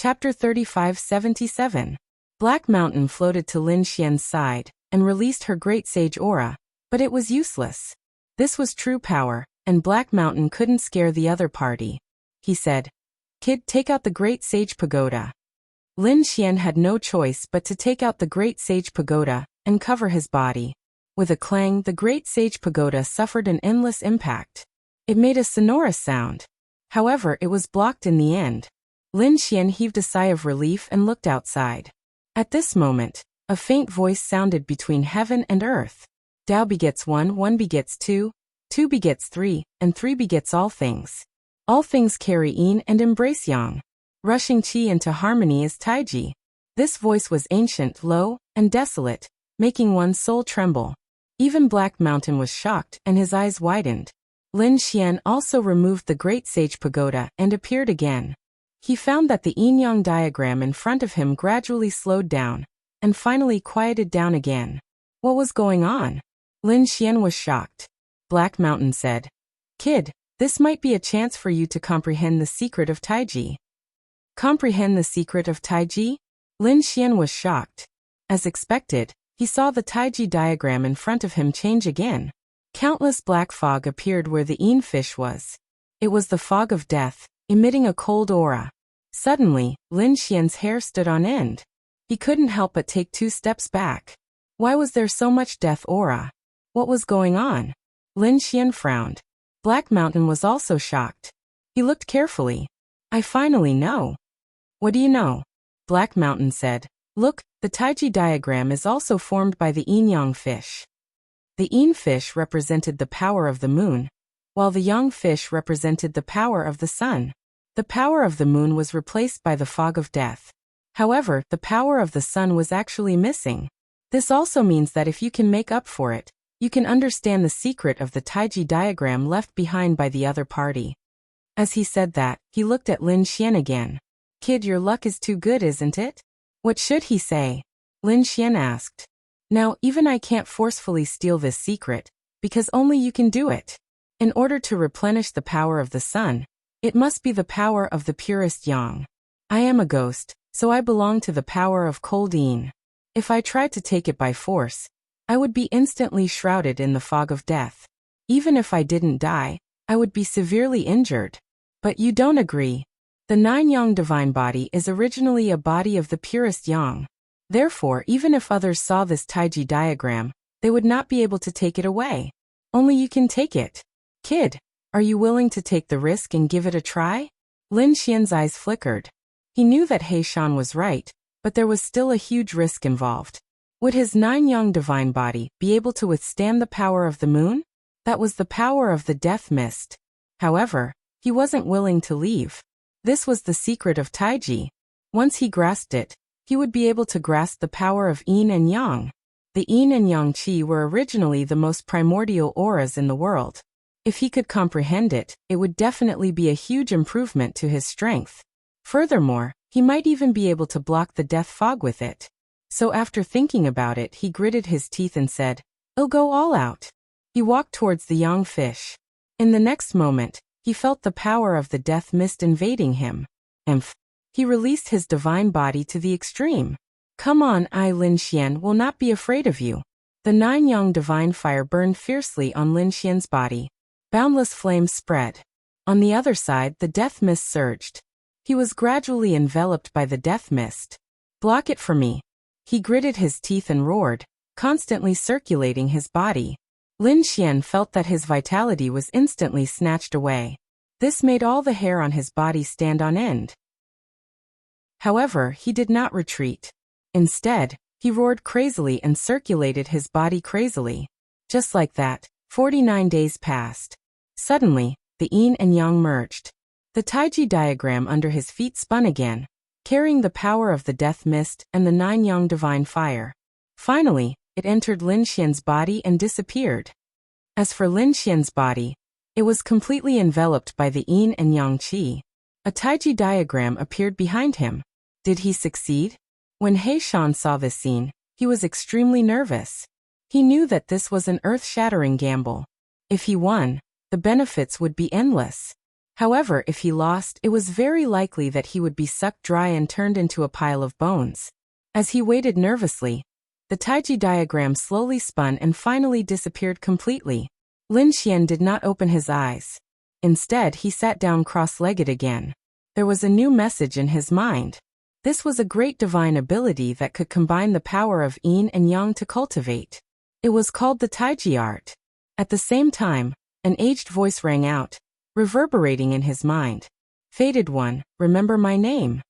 Chapter 3577. Black Mountain floated to Lin Xian's side and released her great sage aura, but it was useless. This was true power, and Black Mountain couldn't scare the other party. He said, "Kid, take out the great sage pagoda." Lin Xian had no choice but to take out the great sage pagoda and cover his body. With a clang, the great sage pagoda suffered an endless impact. It made a sonorous sound. However, it was blocked in the end. Lin Xian heaved a sigh of relief and looked outside. At this moment, a faint voice sounded between heaven and earth. Tao begets one, one begets two begets three, and three begets all things. All things carry yin and embrace yang. Rushing qi into harmony is taiji. This voice was ancient, low, and desolate, making one's soul tremble. Even Black Mountain was shocked and his eyes widened. Lin Xian also removed the great sage pagoda and appeared again. He found that the yin-yang diagram in front of him gradually slowed down, and finally quieted down again. What was going on? Lin Xian was shocked. Black Mountain said, "Kid, this might be a chance for you to comprehend the secret of Taiji." Comprehend the secret of Taiji? Lin Xian was shocked. As expected, he saw the Taiji diagram in front of him change again. Countless black fog appeared where the yin fish was. It was the fog of death, emitting a cold aura. Suddenly, Lin Xian's hair stood on end. He couldn't help but take 2 steps back. Why was there so much death aura? What was going on? Lin Xian frowned. Black Mountain was also shocked. He looked carefully. "I finally know." "What do you know?" Black Mountain said. "Look, the Taiji diagram is also formed by the yin-yang fish." The yin fish represented the power of the moon, while the yang fish represented the power of the sun. The power of the moon was replaced by the fog of death. However, the power of the sun was actually missing. This also means that if you can make up for it, you can understand the secret of the Taiji diagram left behind by the other party. As he said that, he looked at Lin Xian again. "Kid, your luck is too good, isn't it?" "What should he say?" Lin Xian asked. "Now, even I can't forcefully steal this secret, because only you can do it. In order to replenish the power of the sun, it must be the power of the purest yang. I am a ghost, so I belong to the power of cold yin. If I tried to take it by force, I would be instantly shrouded in the fog of death. Even if I didn't die, I would be severely injured. But you don't agree. The 9-yang divine body is originally a body of the purest yang. Therefore, even if others saw this Taiji diagram, they would not be able to take it away. Only you can take it. Kid, are you willing to take the risk and give it a try?" Lin Xian's eyes flickered. He knew that He Shan was right, but there was still a huge risk involved. Would his 9-yang divine body be able to withstand the power of the moon? That was the power of the death mist. However, he wasn't willing to leave. This was the secret of Taiji. Once he grasped it, he would be able to grasp the power of yin and yang. The yin and yang qi were originally the most primordial auras in the world. If he could comprehend it, it would definitely be a huge improvement to his strength. Furthermore, he might even be able to block the death fog with it. So after thinking about it, he gritted his teeth and said, "I'll go all out." He walked towards the yang fish. In the next moment, he felt the power of the death mist invading him. He released his divine body to the extreme. "Come on, I Lin Xian will not be afraid of you." The 9-yang divine fire burned fiercely on Lin Xian's body. Boundless flames spread. On the other side, the death mist surged. He was gradually enveloped by the death mist. "Block it for me." He gritted his teeth and roared, constantly circulating his body. Lin Xian felt that his vitality was instantly snatched away. This made all the hair on his body stand on end. However, he did not retreat. Instead, he roared crazily and circulated his body crazily. Just like that, 49 days passed. Suddenly, the yin and yang merged. The Taiji diagram under his feet spun again, carrying the power of the death mist and the 9-yang divine fire. Finally, it entered Lin Xian's body and disappeared. As for Lin Xian's body, it was completely enveloped by the yin and yang qi. A Taiji diagram appeared behind him. Did he succeed? When He Shan saw this scene, he was extremely nervous. He knew that this was an earth-shattering gamble. If he won, the benefits would be endless. However, if he lost, it was very likely that he would be sucked dry and turned into a pile of bones. As he waited nervously, the Taiji diagram slowly spun and finally disappeared completely. Lin Xian did not open his eyes. Instead, he sat down cross-legged again. There was a new message in his mind. This was a great divine ability that could combine the power of yin and yang to cultivate. It was called the Taiji art. At the same time, an aged voice rang out, reverberating in his mind. Fated one, remember my name.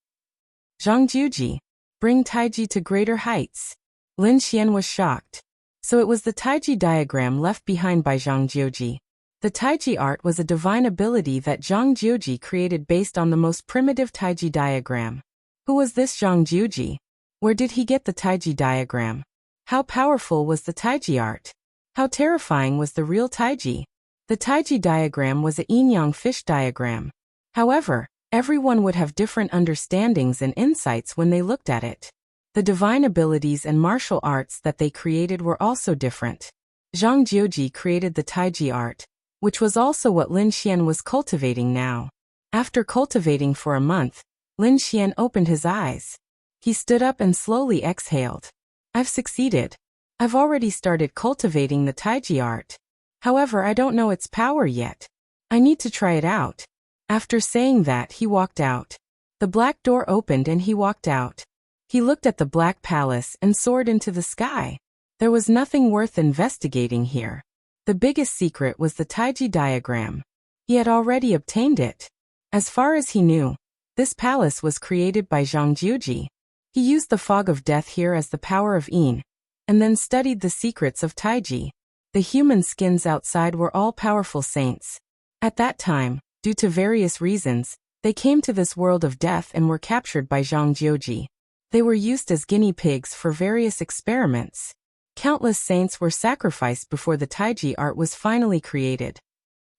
Zhangjiuji. Bring Taiji to greater heights. Lin Xian was shocked. So it was the Taiji diagram left behind by Zhangjiuji. The Taiji art was a divine ability that Zhangjiuji created based on the most primitive Taiji diagram. Who was this Zhangjiuji? Where did he get the Taiji diagram? How powerful was the Taiji art? How terrifying was the real Taiji? The Taiji diagram was a yin-yang fish diagram. However, everyone would have different understandings and insights when they looked at it. The divine abilities and martial arts that they created were also different. Zhangjiuji created the Taiji art, which was also what Lin Xian was cultivating now. After cultivating for a month, Lin Xian opened his eyes. He stood up and slowly exhaled. I've succeeded. I've already started cultivating the Taiji art. However, I don't know its power yet. I need to try it out. After saying that, he walked out. The black door opened and he walked out. He looked at the black palace and soared into the sky. There was nothing worth investigating here. The biggest secret was the Taiji diagram. He had already obtained it. As far as he knew, this palace was created by Zhangjiuji. He used the fog of death here as the power of yin, and then studied the secrets of Taiji. The human skins outside were all powerful saints. At that time, due to various reasons, they came to this world of death and were captured by Zhangjiuji. They were used as guinea pigs for various experiments. Countless saints were sacrificed before the Taiji art was finally created.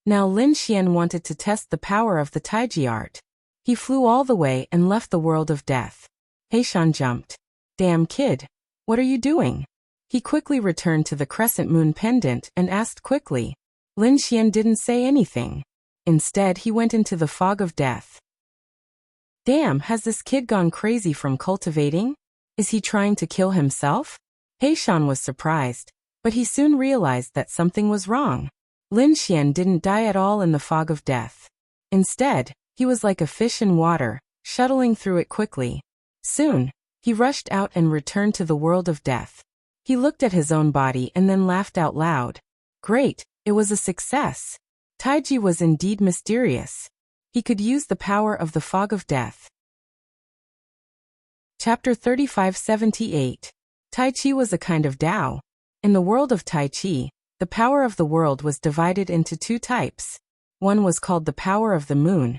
Now Lin Xian wanted to test the power of the Taiji art. He flew all the way and left the world of death. Heishan jumped. Damn kid. What are you doing? He quickly returned to the crescent moon pendant and asked quickly. Lin Xian didn't say anything. Instead, he went into the fog of death. Damn, has this kid gone crazy from cultivating? Is he trying to kill himself? Heishan was surprised, but he soon realized that something was wrong. Lin Xian didn't die at all in the fog of death. Instead, he was like a fish in water, shuttling through it quickly. Soon, he rushed out and returned to the world of death. He looked at his own body and then laughed out loud. Great, it was a success. Taiji was indeed mysterious. He could use the power of the fog of death. Chapter 3578. Tai Chi was a kind of Tao. In the world of Tai Chi, the power of the world was divided into two types. One was called the power of the moon,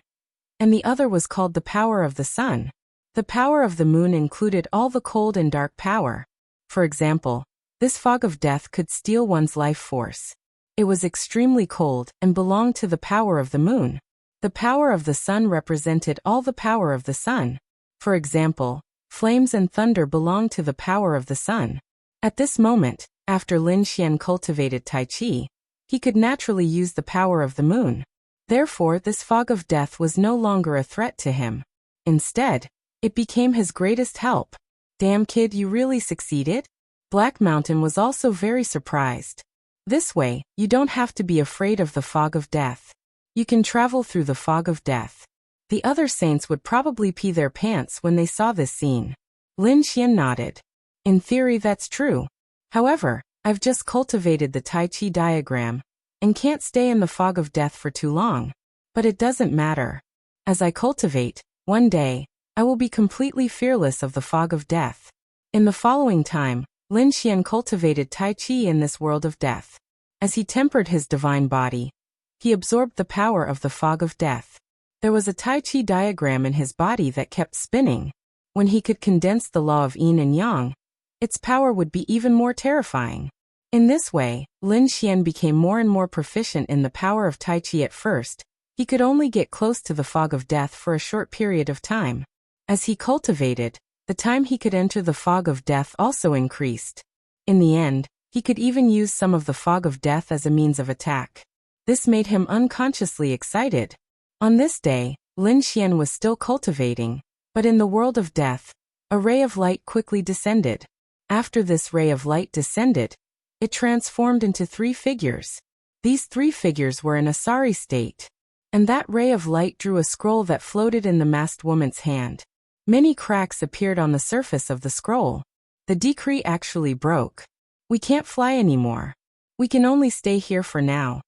and the other was called the power of the sun. The power of the moon included all the cold and dark power. For example, this fog of death could steal one's life force. It was extremely cold and belonged to the power of the moon. The power of the sun represented all the power of the sun. For example, flames and thunder belonged to the power of the sun. At this moment, after Lin Xian cultivated Tai Chi, he could naturally use the power of the moon. Therefore, this fog of death was no longer a threat to him. Instead, it became his greatest help. Damn kid, you really succeeded? Black Mountain was also very surprised. This way, you don't have to be afraid of the fog of death. You can travel through the fog of death. The other saints would probably pee their pants when they saw this scene. Lin Xian nodded. In theory, that's true. However, I've just cultivated the Tai Chi diagram and can't stay in the fog of death for too long. But it doesn't matter. As I cultivate, one day, I will be completely fearless of the fog of death. In the following time, Lin Xian cultivated Tai Chi in this world of death. As he tempered his divine body, he absorbed the power of the fog of death. There was a Tai Chi diagram in his body that kept spinning. When he could condense the law of yin and yang, its power would be even more terrifying. In this way, Lin Xian became more and more proficient in the power of Tai Chi at first. He could only get close to the fog of death for a short period of time. As he cultivated, the time he could enter the fog of death also increased. In the end, he could even use some of the fog of death as a means of attack. This made him unconsciously excited. On this day, Lin Xian was still cultivating, but in the world of death, a ray of light quickly descended. After this ray of light descended, it transformed into 3 figures. These 3 figures were in a sorry state. And that ray of light drew a scroll that floated in the masked woman's hand. Many cracks appeared on the surface of the scroll. The decree actually broke. We can't fly anymore. We can only stay here for now.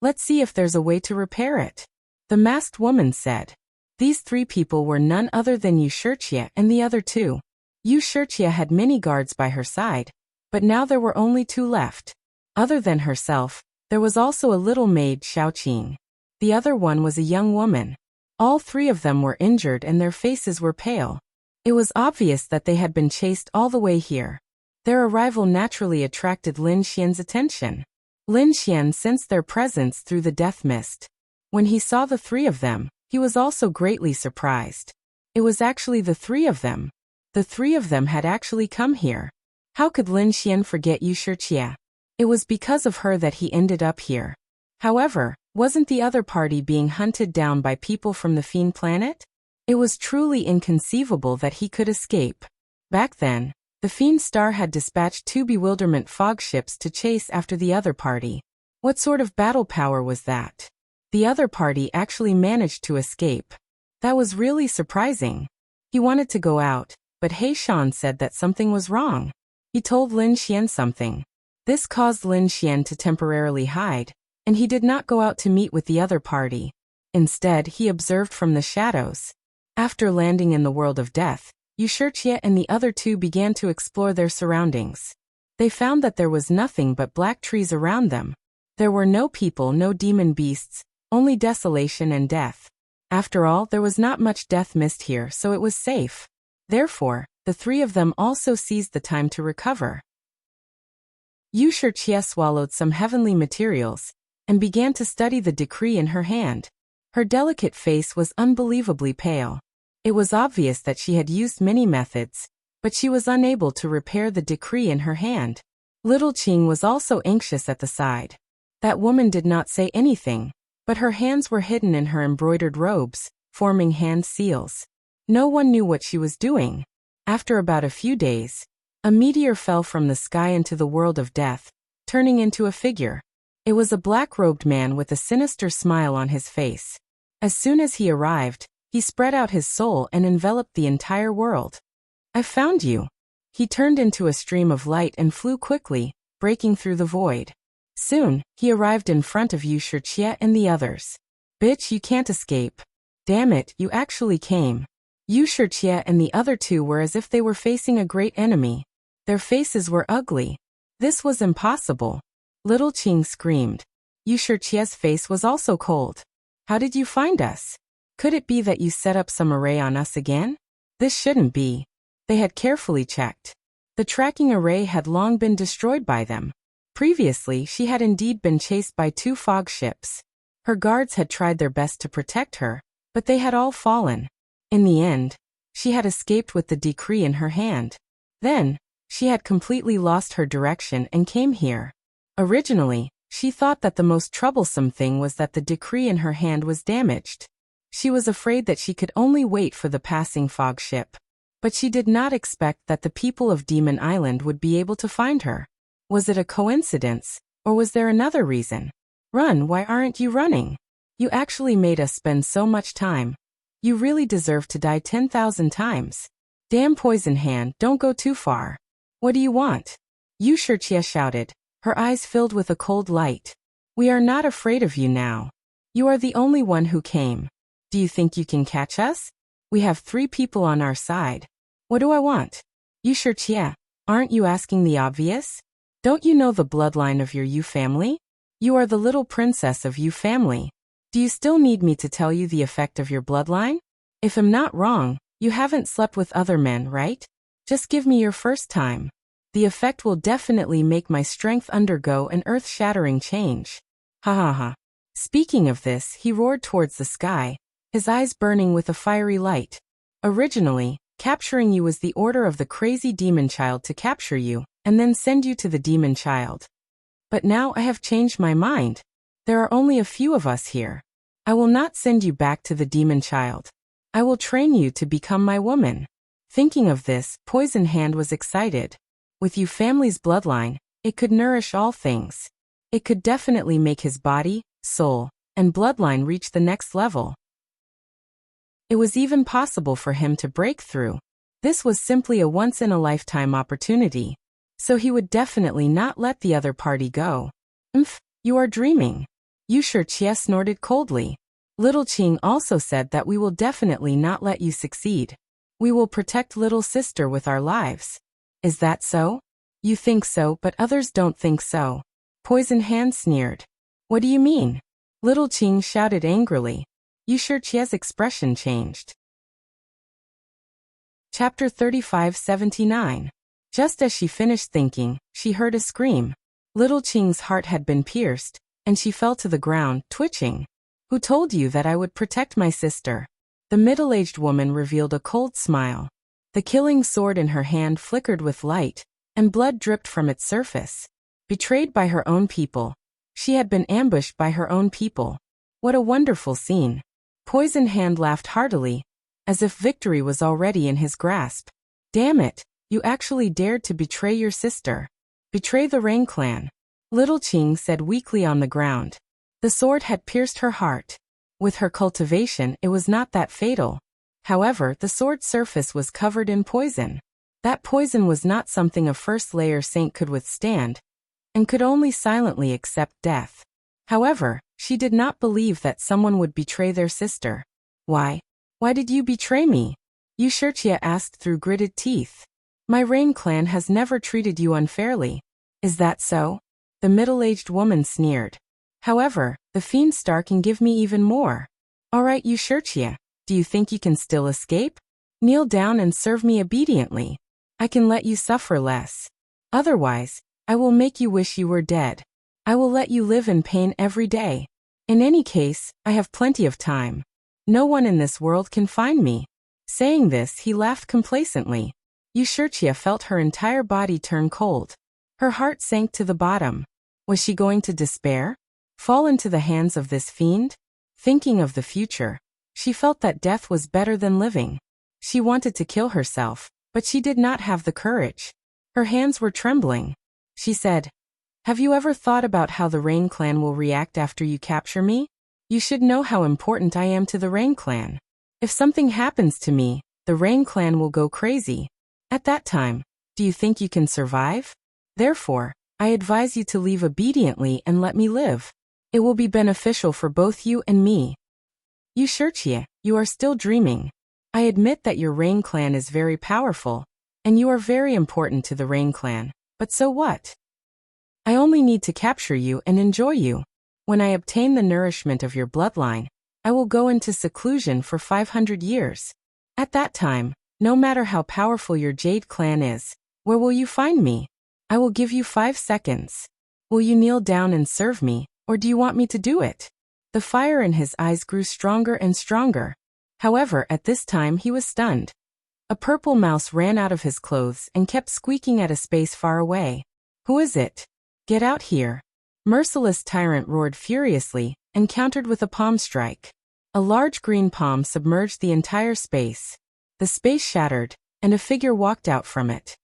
Let's see if there's a way to repair it. The masked woman said. These 3 people were none other than Wuxia and the other 2. Wuxia had many guards by her side, but now there were only 2 left. Other than herself, there was also a little maid, Xiaoqing. The other one was a young woman. All 3 of them were injured and their faces were pale. It was obvious that they had been chased all the way here. Their arrival naturally attracted Lin Xian's attention. Lin Xian sensed their presence through the death mist. When he saw the 3 of them, he was also greatly surprised. It was actually the 3 of them. The 3 of them had actually come here. How could Lin Xian forget Wuxia? It was because of her that he ended up here. However, wasn't the other party being hunted down by people from the Fiend planet? It was truly inconceivable that he could escape. Back then, the Fiend Star had dispatched 2 bewilderment fog ships to chase after the other party. What sort of battle power was that? The other party actually managed to escape. That was really surprising. He wanted to go out, but He Shan said that something was wrong. He told Lin Xian something. This caused Lin Xian to temporarily hide, and he did not go out to meet with the other party. Instead, he observed from the shadows. After landing in the world of death, Wuxia and the other 2 began to explore their surroundings. They found that there was nothing but black trees around them. There were no people, no demon beasts, only desolation and death. After all, there was not much death mist here, so it was safe. Therefore, the 3 of them also seized the time to recover. Wuxia swallowed some heavenly materials and began to study the decree in her hand. Her delicate face was unbelievably pale. It was obvious that she had used many methods, but she was unable to repair the decree in her hand. Little Qing was also anxious at the side. That woman did not say anything, but her hands were hidden in her embroidered robes, forming hand seals. No one knew what she was doing. After about a few days, a meteor fell from the sky into the world of death, turning into a figure. It was a black-robed man with a sinister smile on his face. As soon as he arrived, he spread out his soul and enveloped the entire world. I found you. He turned into a stream of light and flew quickly, breaking through the void. Soon, he arrived in front of Wuxia and the others. Bitch, you can't escape. Damn it, you actually came. Wuxia and the other 2 were as if they were facing a great enemy. Their faces were ugly. This was impossible. Little Qing screamed. Wuxia's face was also cold. How did you find us? Could it be that you set up some array on us again? This shouldn't be. They had carefully checked. The tracking array had long been destroyed by them. Previously, she had indeed been chased by 2 fog ships. Her guards had tried their best to protect her, but they had all fallen. In the end, she had escaped with the decree in her hand. Then, she had completely lost her direction and came here. Originally, she thought that the most troublesome thing was that the decree in her hand was damaged. She was afraid that she could only wait for the passing fog ship. But she did not expect that the people of Demon Island would be able to find her. Was it a coincidence, or was there another reason? Run, why aren't you running? You actually made us spend so much time. You really deserve to die 10,000 times. Damn Poison Hand, don't go too far. What do you want? Wuxia shouted, her eyes filled with a cold light. We are not afraid of you now. You are the only one who came. Do you think you can catch us? We have 3 people on our side. What do I want? Wuxia, aren't you asking the obvious? Don't you know the bloodline of your Yu family? You are the little princess of Yu family. Do you still need me to tell you the effect of your bloodline? If I'm not wrong, you haven't slept with other men, right? Just give me your first time. The effect will definitely make my strength undergo an earth-shattering change. Ha ha ha. Speaking of this, he roared towards the sky, his eyes burning with a fiery light. Originally, capturing you was the order of the crazy demon child to capture you, and then send you to the demon child. But now I have changed my mind. There are only a few of us here. I will not send you back to the demon child. I will train you to become my woman. Thinking of this, Poison Hand was excited. With Yu family's bloodline, it could nourish all things. It could definitely make his body, soul, and bloodline reach the next level. It was even possible for him to break through. This was simply a once-in-a-lifetime opportunity. So he would definitely not let the other party go. You are dreaming. Yu Shijie snorted coldly. Little Qing also said that we will definitely not let you succeed. We will protect little sister with our lives. Is that so? You think so, but others don't think so. Poison Hand sneered. What do you mean? Little Qing shouted angrily. Yu Shijie's expression changed. Chapter 35-79. Just as she finished thinking, she heard a scream. Little Qing's heart had been pierced, and she fell to the ground, twitching. Who told you that I would protect my sister? The middle-aged woman revealed a cold smile. The killing sword in her hand flickered with light, and blood dripped from its surface. Betrayed by her own people. She had been ambushed by her own people. What a wonderful scene. Poison Hand laughed heartily, as if victory was already in his grasp. Damn it, you actually dared to betray your sister. Betray the Rain clan. Little Qing said weakly on the ground. The sword had pierced her heart. With her cultivation, it was not that fatal. However, the sword's surface was covered in poison. That poison was not something a first-layer saint could withstand, and could only silently accept death. However, she did not believe that someone would betray their sister. Why? Why did you betray me? Yu Shijie asked through gritted teeth. My Rain clan has never treated you unfairly. Is that so? The middle-aged woman sneered. However, the fiend star can give me even more. Alright, Yu Shijie, do you think you can still escape? Kneel down and serve me obediently. I can let you suffer less. Otherwise, I will make you wish you were dead. I will let you live in pain every day. In any case, I have plenty of time. No one in this world can find me. Saying this, he laughed complacently. Yu Shijie felt her entire body turn cold. Her heart sank to the bottom. Was she going to despair? Fall into the hands of this fiend? Thinking of the future, she felt that death was better than living. She wanted to kill herself, but she did not have the courage. Her hands were trembling. She said, Have you ever thought about how the Rain clan will react after you capture me? You should know how important I am to the Rain clan. If something happens to me, the Rain clan will go crazy. At that time, do you think you can survive? Therefore, I advise you to leave obediently and let me live. It will be beneficial for both you and me. Yu Shijie, you are still dreaming. I admit that your Rain clan is very powerful, and you are very important to the Rain clan, but so what? I only need to capture you and enjoy you. When I obtain the nourishment of your bloodline, I will go into seclusion for 500 years. At that time, no matter how powerful your Jade clan is, where will you find me? I will give you 5 seconds. Will you kneel down and serve me, or do you want me to do it? The fire in his eyes grew stronger and stronger. However, at this time he was stunned. A purple mouse ran out of his clothes and kept squeaking at a space far away. Who is it? Get out here. Merciless Tyrant roared furiously and countered with a palm strike. A large green palm submerged the entire space. The space shattered, and a figure walked out from it.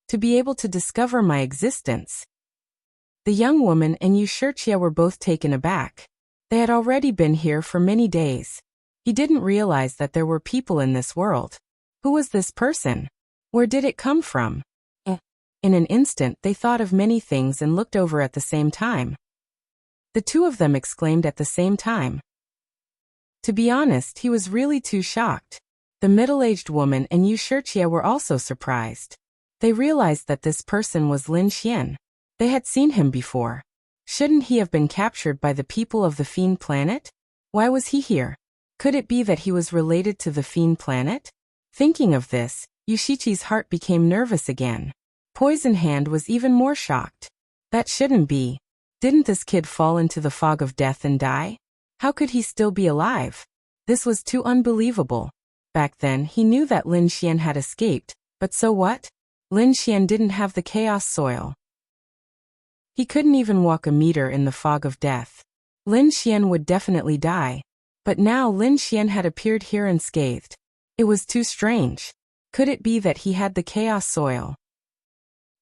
To be able to discover my existence. The young woman and Yu Shijie were both taken aback. They had already been here for many days. He didn't realize that there were people in this world. Who was this person? Where did it come from? In an instant they thought of many things and looked over at the same time. The two of them exclaimed at the same time. To be honest, he was really too shocked. The middle-aged woman and Yu Shijie were also surprised. They realized that this person was Lin Xian. They had seen him before. Shouldn't he have been captured by the people of the Fiend Planet? Why was he here? Could it be that he was related to the Fiend Planet? Thinking of this, Yu Shijie's heart became nervous again. Poison Hand was even more shocked. That shouldn't be. Didn't this kid fall into the fog of death and die? How could he still be alive? This was too unbelievable. Back then he knew that Lin Xian had escaped, but so what? Lin Xian didn't have the chaos soil. He couldn't even walk a meter in the fog of death. Lin Xian would definitely die. But now Lin Xian had appeared here unscathed. It was too strange. Could it be that he had the chaos soil?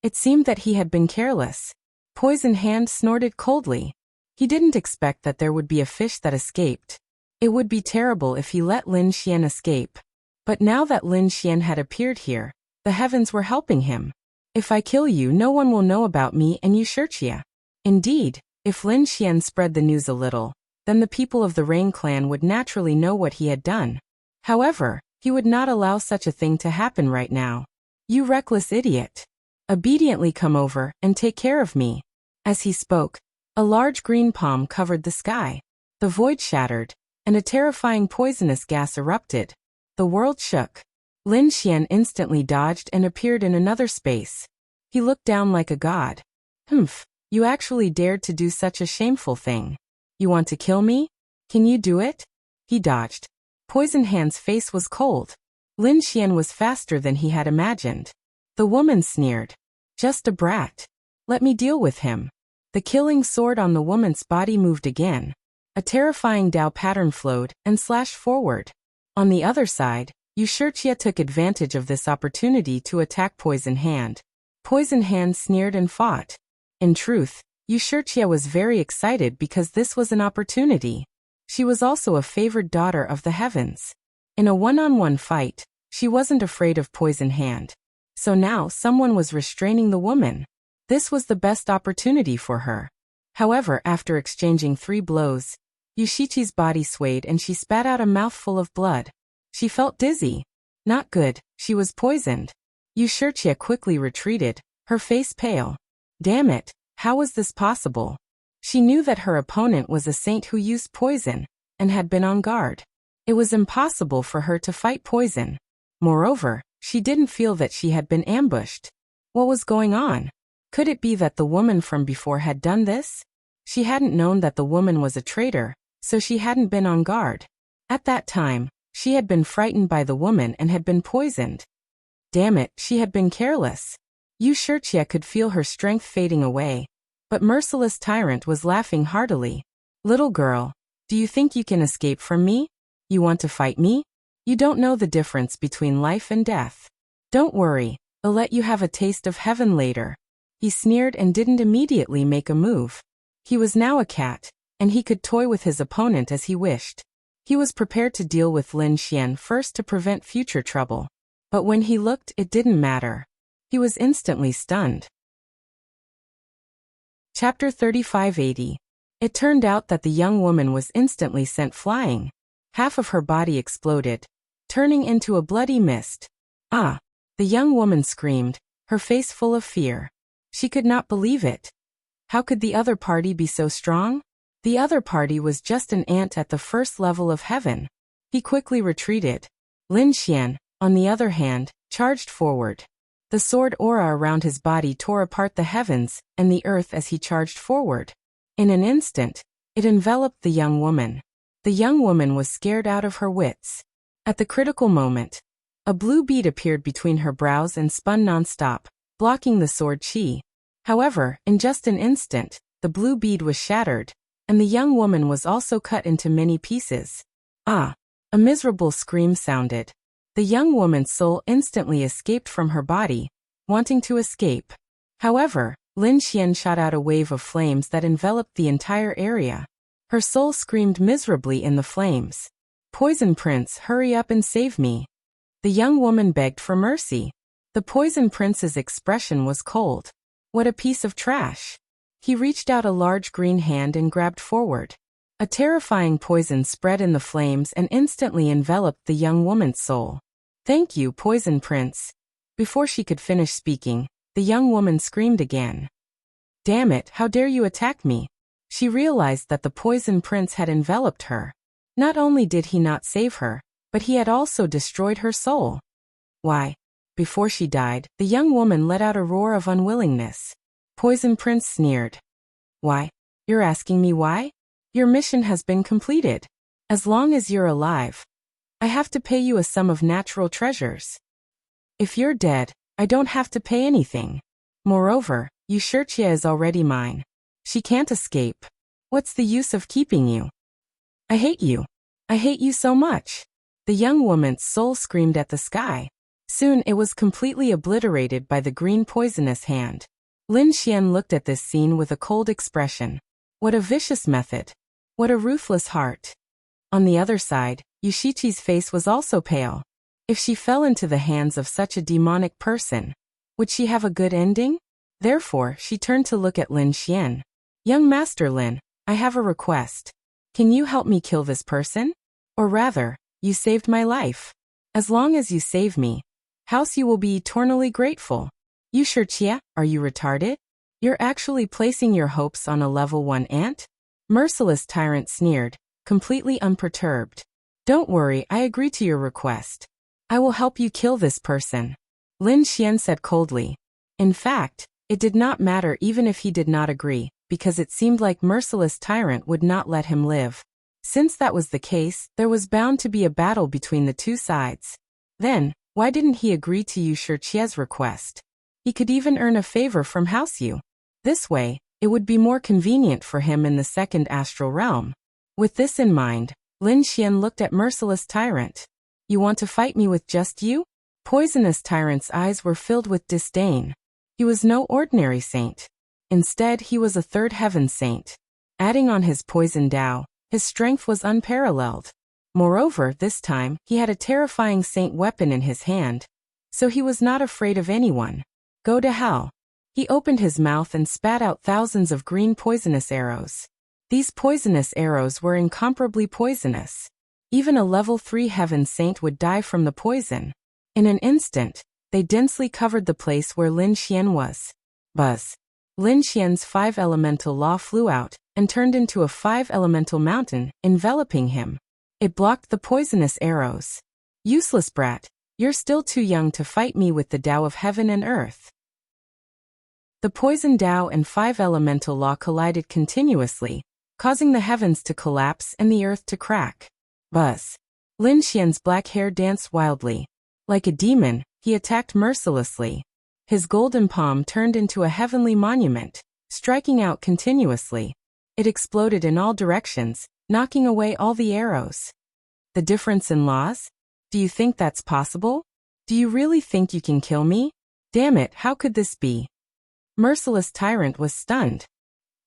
It seemed that he had been careless. Poison Hand snorted coldly. He didn't expect that there would be a fish that escaped. It would be terrible if he let Lin Xian escape. But now that Lin Xian had appeared here, the heavens were helping him. If I kill you, no one will know about me and Wuxia. Indeed, if Lin Xian spread the news a little, then the people of the Rain clan would naturally know what he had done. However, he would not allow such a thing to happen right now. You reckless idiot. Obediently come over and take care of me. As he spoke, a large green palm covered the sky. The void shattered, and a terrifying poisonous gas erupted. The world shook. Lin Xian instantly dodged and appeared in another space. He looked down like a god. Humph, you actually dared to do such a shameful thing. You want to kill me? Can you do it? He dodged. Poison Hand's face was cold. Lin Xian was faster than he had imagined. The woman sneered. Just a brat. Let me deal with him. The killing sword on the woman's body moved again. A terrifying Dao pattern flowed and slashed forward. On the other side, Wuxia took advantage of this opportunity to attack Poison Hand. Poison Hand sneered and fought. In truth, Wuxia was very excited because this was an opportunity. She was also a favored daughter of the heavens. In a one-on-one fight, she wasn't afraid of Poison Hand. So now someone was restraining the woman. This was the best opportunity for her. However, after exchanging 3 blows, Wuxia's body swayed and she spat out a mouthful of blood. She felt dizzy. Not good, she was poisoned. Wuxia quickly retreated, her face pale. Damn it, how was this possible? She knew that her opponent was a saint who used poison, and had been on guard. It was impossible for her to fight poison. Moreover, she didn't feel that she had been ambushed. What was going on? Could it be that the woman from before had done this? She hadn't known that the woman was a traitor, so she hadn't been on guard. At that time, she had been frightened by the woman and had been poisoned. Damn it, she had been careless. Wuxia could feel her strength fading away. But Merciless Tyrant was laughing heartily. Little girl, do you think you can escape from me? You want to fight me? You don't know the difference between life and death. Don't worry, I'll let you have a taste of heaven later. He sneered and didn't immediately make a move. He was now a cat, and he could toy with his opponent as he wished. He was prepared to deal with Lin Xian first to prevent future trouble. But when he looked, it didn't matter. He was instantly stunned. Chapter 3580. It turned out that the young woman was instantly sent flying. Half of her body exploded, turning into a bloody mist. Ah! The young woman screamed, her face full of fear. She could not believe it. How could the other party be so strong? The other party was just an ant at the first level of heaven. He quickly retreated. Lin Xian, on the other hand, charged forward. The sword aura around his body tore apart the heavens and the earth as he charged forward. In an instant, it enveloped the young woman. The young woman was scared out of her wits. At the critical moment, a blue bead appeared between her brows and spun non-stop, blocking the sword chi. However, in just an instant, the blue bead was shattered, and the young woman was also cut into many pieces. Ah! A miserable scream sounded. The young woman's soul instantly escaped from her body, wanting to escape. However, Lin Xian shot out a wave of flames that enveloped the entire area. Her soul screamed miserably in the flames. Poison Prince, hurry up and save me. The young woman begged for mercy. The Poison Prince's expression was cold. What a piece of trash. He reached out a large green hand and grabbed forward. A terrifying poison spread in the flames and instantly enveloped the young woman's soul. Thank you, Poison Prince. Before she could finish speaking, the young woman screamed again. Damn it, how dare you attack me? She realized that the Poison Prince had enveloped her. Not only did he not save her, but he had also destroyed her soul. Why? Before she died, the young woman let out a roar of unwillingness. Poison Prince sneered. Why? You're asking me why? Your mission has been completed. As long as you're alive, I have to pay you a sum of natural treasures. If you're dead, I don't have to pay anything. Moreover, Wuxia is already mine. She can't escape. What's the use of keeping you? I hate you. I hate you so much. The young woman's soul screamed at the sky. Soon it was completely obliterated by the green poisonous hand. Lin Xian looked at this scene with a cold expression. What a vicious method. What a ruthless heart. On the other side, Yushichi's face was also pale. If she fell into the hands of such a demonic person, would she have a good ending? Therefore, she turned to look at Lin Xian. Young Master Lin, I have a request. Can you help me kill this person? Or rather, you saved my life. As long as you save me, house you will be eternally grateful. You sure, Chia? Are you retarded? You're actually placing your hopes on a level 1 ant? Merciless tyrant sneered, completely unperturbed. Don't worry, I agree to your request. I will help you kill this person. Lin Xian said coldly. In fact, it did not matter even if he did not agree, because it seemed like merciless tyrant would not let him live. Since that was the case, there was bound to be a battle between the two sides. Then, why didn't he agree to Yusher Chia's request? He could even earn a favor from House Yu. This way, it would be more convenient for him in the second astral realm. With this in mind, Lin Xian looked at merciless tyrant. You want to fight me with just you? Poisonous tyrant's eyes were filled with disdain. He was no ordinary saint. Instead, he was a third heaven saint. Adding on his poison Dao, his strength was unparalleled. Moreover, this time, he had a terrifying saint weapon in his hand. So he was not afraid of anyone. Go to hell. He opened his mouth and spat out thousands of green poisonous arrows. These poisonous arrows were incomparably poisonous. Even a level 3 heaven saint would die from the poison. In an instant, they densely covered the place where Lin Xian was. Buzz. Lin Xian's 5 elemental law flew out and turned into a 5 elemental mountain, enveloping him. It blocked the poisonous arrows. Useless brat, you're still too young to fight me with the Tao of heaven and earth. The poison Tao and 5 elemental law collided continuously, causing the heavens to collapse and the earth to crack. Buzz. Lin Xian's black hair danced wildly. Like a demon, he attacked mercilessly. His golden palm turned into a heavenly monument, striking out continuously. It exploded in all directions, knocking away all the arrows. The difference in laws? Do you think that's possible? Do you really think you can kill me? Damn it, how could this be? Merciless tyrant was stunned.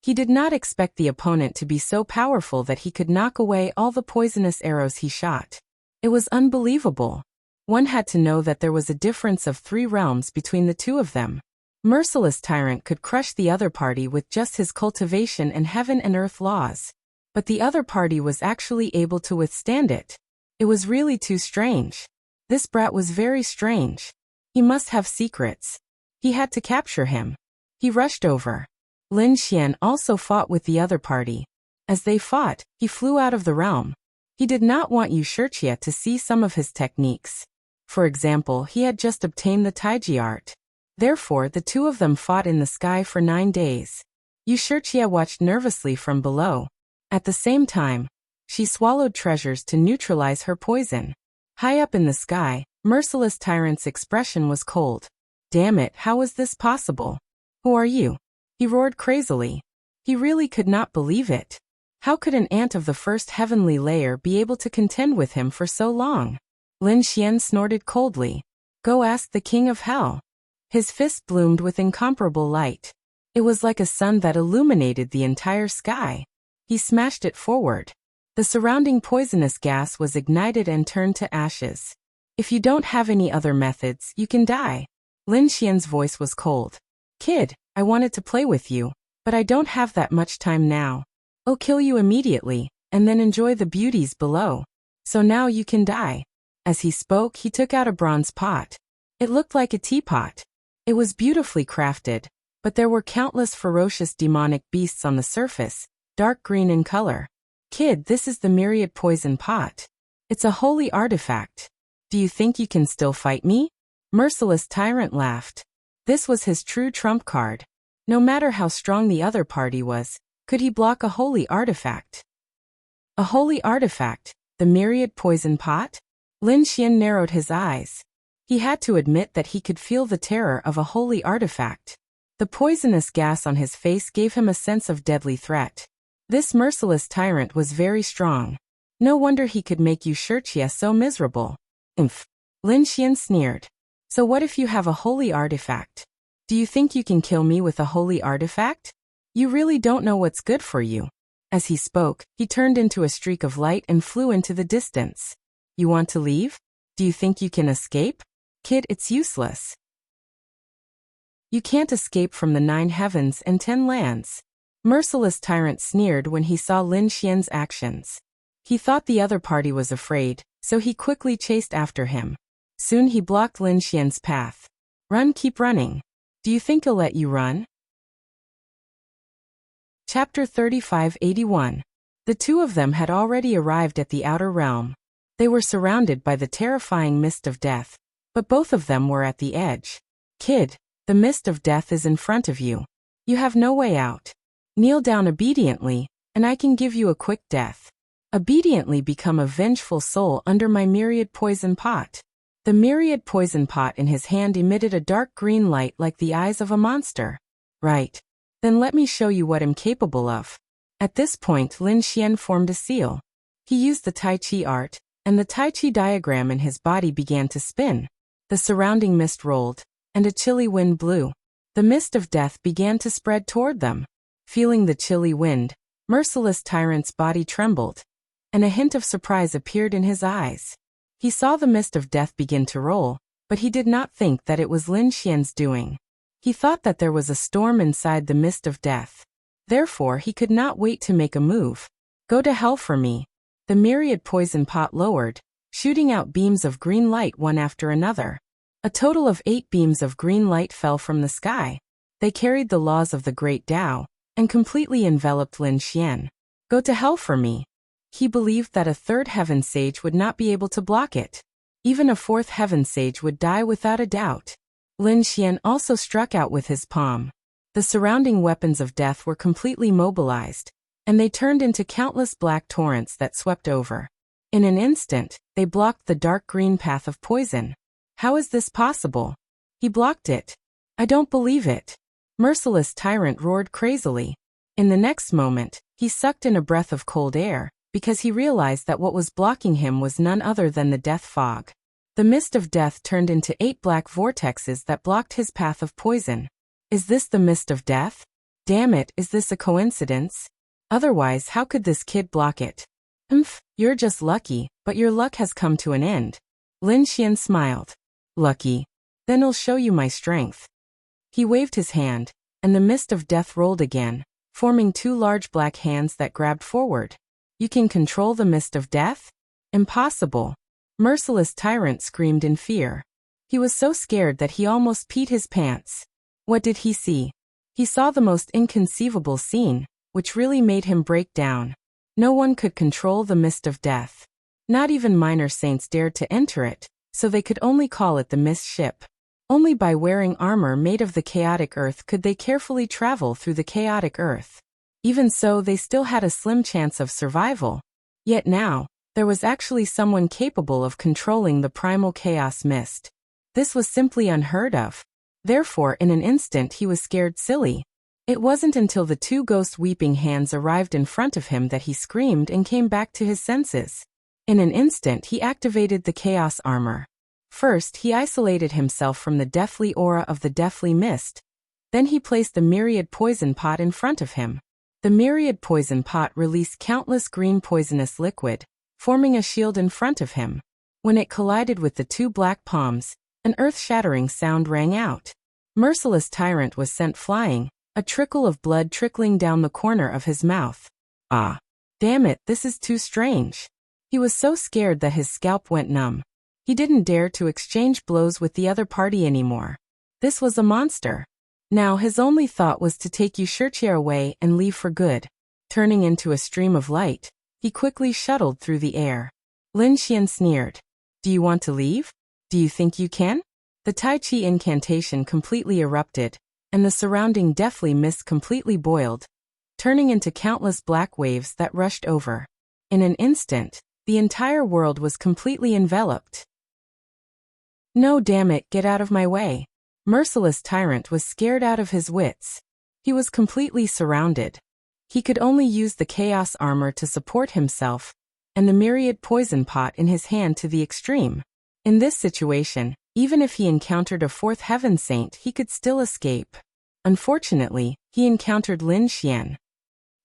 He did not expect the opponent to be so powerful that he could knock away all the poisonous arrows he shot. It was unbelievable. One had to know that there was a difference of 3 realms between the two of them. Merciless tyrant could crush the other party with just his cultivation and heaven and earth laws. But the other party was actually able to withstand it. It was really too strange. This brat was very strange. He must have secrets. He had to capture him. He rushed over. Lin Xian also fought with the other party. As they fought, he flew out of the realm. He did not want Yu Shirchia to see some of his techniques. For example, he had just obtained the Taiji art. Therefore, the two of them fought in the sky for 9 days. Yu Shirchia watched nervously from below. At the same time, she swallowed treasures to neutralize her poison. High up in the sky, merciless tyrant's expression was cold. Damn it, how is this possible? Who are you? He roared crazily. He really could not believe it. How could an ant of the first heavenly layer be able to contend with him for so long? Lin Xian snorted coldly. Go ask the king of hell. His fist bloomed with incomparable light. It was like a sun that illuminated the entire sky. He smashed it forward. The surrounding poisonous gas was ignited and turned to ashes. If you don't have any other methods, you can die. Lin Xian's voice was cold. Kid, I wanted to play with you, but I don't have that much time now. I'll kill you immediately, and then enjoy the beauties below. So now you can die. As he spoke, he took out a bronze pot. It looked like a teapot. It was beautifully crafted, but there were countless ferocious demonic beasts on the surface, dark green in color. Kid, this is the myriad poison pot. It's a holy artifact. Do you think you can still fight me? Merciless tyrant laughed. This was his true trump card. No matter how strong the other party was, could he block a holy artifact? A holy artifact, the myriad poison pot? Lin Xian narrowed his eyes. He had to admit that he could feel the terror of a holy artifact. The poisonous gas on his face gave him a sense of deadly threat. This merciless tyrant was very strong. No wonder he could make you Wuxia so miserable. Imph. Lin Xian sneered. So what if you have a holy artifact? Do you think you can kill me with a holy artifact? You really don't know what's good for you. As he spoke, he turned into a streak of light and flew into the distance. You want to leave? Do you think you can escape? Kid, it's useless. You can't escape from the 9 heavens and 10 lands. Merciless Tyrant sneered when he saw Lin Xian's actions. He thought the other party was afraid, so he quickly chased after him. Soon he blocked Lin Xian's path. Run, keep running. Do you think he'll let you run? Chapter 3581. The two of them had already arrived at the outer realm. They were surrounded by the terrifying mist of death, but both of them were at the edge. Kid, the mist of death is in front of you. You have no way out. Kneel down obediently, and I can give you a quick death. Obediently become a vengeful soul under my myriad poison pot. The myriad poison pot in his hand emitted a dark green light like the eyes of a monster. Right. Then let me show you what I'm capable of. At this point Lin Xian formed a seal. He used the Tai Chi art, and the Tai Chi diagram in his body began to spin. The surrounding mist rolled, and a chilly wind blew. The mist of death began to spread toward them. Feeling the chilly wind, Merciless Tyrant's body trembled, and a hint of surprise appeared in his eyes. He saw the mist of death begin to roll, but he did not think that it was Lin Xian's doing. He thought that there was a storm inside the mist of death. Therefore he could not wait to make a move. Go to hell for me. The myriad poison pot lowered, shooting out beams of green light one after another. A total of 8 beams of green light fell from the sky. They carried the laws of the Great Tao, and completely enveloped Lin Xian. Go to hell for me. He believed that a 3rd heaven sage would not be able to block it. Even a 4th heaven sage would die without a doubt. Lin Xian also struck out with his palm. The surrounding weapons of death were completely mobilized, and they turned into countless black torrents that swept over. In an instant, they blocked the dark green path of poison. How is this possible? He blocked it. I don't believe it. Merciless Tyrant roared crazily. In the next moment, he sucked in a breath of cold air, because he realized that what was blocking him was none other than the death fog. The mist of death turned into 8 black vortexes that blocked his path of poison. Is this the mist of death? Damn it, is this a coincidence? Otherwise, how could this kid block it? You're just lucky, but your luck has come to an end. Lin Xian smiled. Lucky? Then I'll show you my strength. He waved his hand, and the mist of death rolled again, forming 2 large black hands that grabbed forward. You can control the mist of death? Impossible. Merciless Tyrant screamed in fear. He was so scared that he almost peed his pants. What did he see? He saw the most inconceivable scene, which really made him break down. No one could control the mist of death. Not even minor saints dared to enter it, so they could only call it the mist ship. Only by wearing armor made of the chaotic earth could they carefully travel through the chaotic earth. Even so, they still had a slim chance of survival. Yet now, there was actually someone capable of controlling the primal chaos mist. This was simply unheard of. Therefore, in an instant he was scared silly. It wasn't until the 2 ghost weeping hands arrived in front of him that he screamed and came back to his senses. In an instant he activated the chaos armor. First, he isolated himself from the deathly aura of the deathly mist. Then he placed the myriad poison pot in front of him. The myriad poison pot released countless green poisonous liquid, forming a shield in front of him. When it collided with the 2 black palms, an earth-shattering sound rang out. Merciless Tyrant was sent flying, a trickle of blood trickling down the corner of his mouth. Ah! Damn it, this is too strange. He was so scared that his scalp went numb. He didn't dare to exchange blows with the other party anymore. This was a monster. Now his only thought was to take Wuxia away and leave for good. Turning into a stream of light, he quickly shuttled through the air. Lin Xian sneered. Do you want to leave? Do you think you can? The Tai Chi incantation completely erupted, and the surrounding deathly mist completely boiled, turning into countless black waves that rushed over. In an instant, the entire world was completely enveloped. No, damn it, get out of my way. Merciless Tyrant was scared out of his wits. He was completely surrounded. He could only use the chaos armor to support himself, and the myriad poison pot in his hand to the extreme. In this situation, even if he encountered a fourth heaven saint, he could still escape. Unfortunately, he encountered Lin Xian.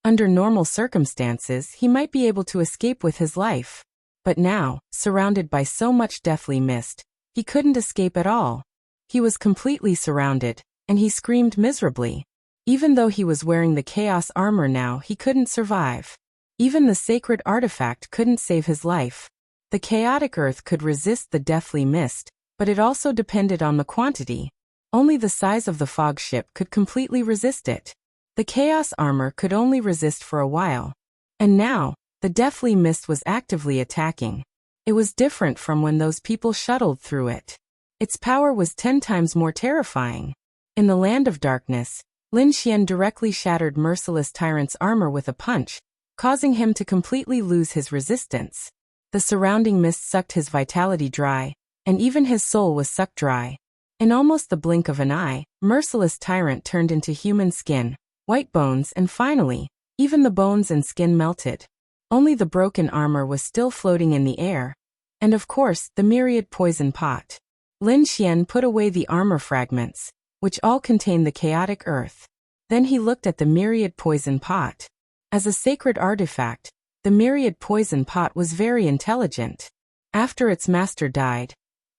Under normal circumstances, he might be able to escape with his life. But now, surrounded by so much deathly mist, he couldn't escape at all. He was completely surrounded, and he screamed miserably. Even though he was wearing the chaos armor now, he couldn't survive. Even the sacred artifact couldn't save his life. The chaotic earth could resist the deathly mist, but it also depended on the quantity. Only the size of the fog ship could completely resist it. The chaos armor could only resist for a while. And now, the deathly mist was actively attacking. It was different from when those people shuttled through it. Its power was 10 times more terrifying. In the land of darkness, Lin Xian directly shattered Merciless Tyrant's armor with a punch, causing him to completely lose his resistance. The surrounding mist sucked his vitality dry, and even his soul was sucked dry. In almost the blink of an eye, Merciless Tyrant turned into human skin, white bones, and finally, even the bones and skin melted. Only the broken armor was still floating in the air. And of course, the myriad poison pot. Lin Xian put away the armor fragments, which all contained the chaotic earth. Then he looked at the myriad poison pot. As a sacred artifact, the myriad poison pot was very intelligent. After its master died,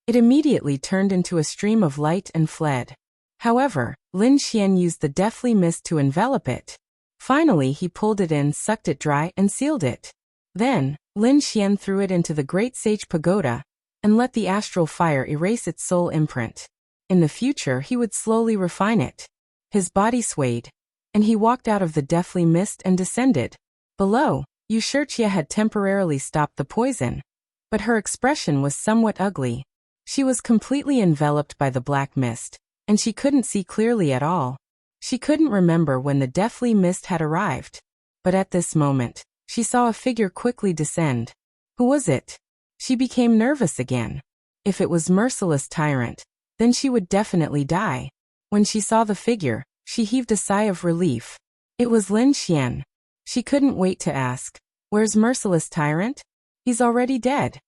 it immediately turned into a stream of light and fled. However, Lin Xian used the deathly mist to envelop it. Finally, he pulled it in, sucked it dry, and sealed it. Then, Lin Xian threw it into the Great Sage Pagoda and let the astral fire erase its soul imprint. In the future, he would slowly refine it. His body swayed, and he walked out of the deathly mist and descended. Below, Wuxia had temporarily stopped the poison, but her expression was somewhat ugly. She was completely enveloped by the black mist, and she couldn't see clearly at all. She couldn't remember when the deathly mist had arrived. But at this moment, she saw a figure quickly descend. Who was it? She became nervous again. If it was Merciless Tyrant, then she would definitely die. When she saw the figure, she heaved a sigh of relief. It was Lin Xian. She couldn't wait to ask, "Where's Merciless Tyrant?" "He's already dead."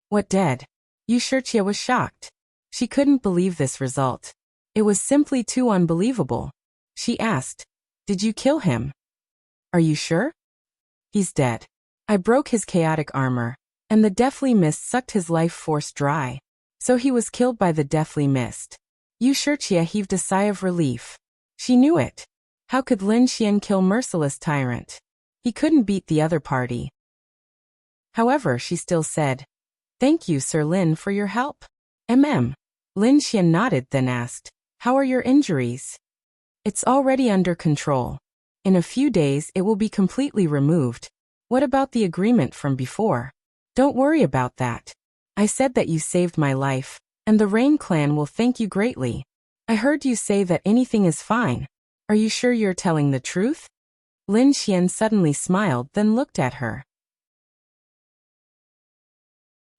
"What, dead?" Wuxia was shocked. She couldn't believe this result. It was simply too unbelievable. She asked, "Did you kill him?" "Are you sure?" "He's dead. I broke his chaotic armor, and the deathly mist sucked his life force dry. So he was killed by the deathly mist." Wuxia heaved a sigh of relief. She knew it. How could Lin Xian kill Merciless Tyrant? He couldn't beat the other party. However, she still said, "Thank you, Sir Lin, for your help." Lin Xian nodded, then asked, "How are your injuries?" "It's already under control. In a few days it will be completely removed." "What about the agreement from before?" "Don't worry about that. I said that you saved my life, and the Rain clan will thank you greatly. I heard you say that anything is fine. Are you sure you're telling the truth?" Lin Xian suddenly smiled, then looked at her.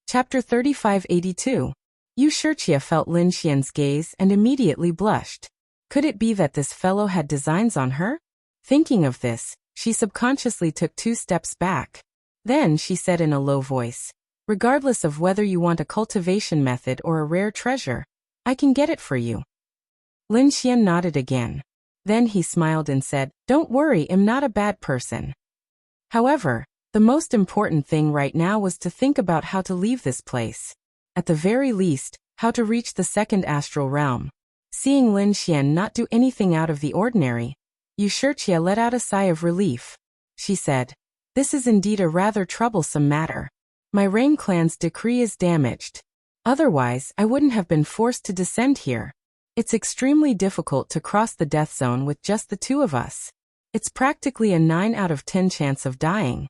Chapter 3582. Wuxia felt Lin Xian's gaze and immediately blushed. Could it be that this fellow had designs on her? Thinking of this, she subconsciously took 2 steps back. Then she said in a low voice, "Regardless of whether you want a cultivation method or a rare treasure, I can get it for you." Lin Xian nodded again. Then he smiled and said, "Don't worry, I'm not a bad person." However, the most important thing right now was to think about how to leave this place. At the very least, how to reach the second astral realm. Seeing Lin Xian not do anything out of the ordinary, Wuxia let out a sigh of relief. She said, "This is indeed a rather troublesome matter. My Rain clan's decree is damaged. Otherwise, I wouldn't have been forced to descend here. It's extremely difficult to cross the death zone with just the 2 of us. It's practically a 9 out of 10 chance of dying."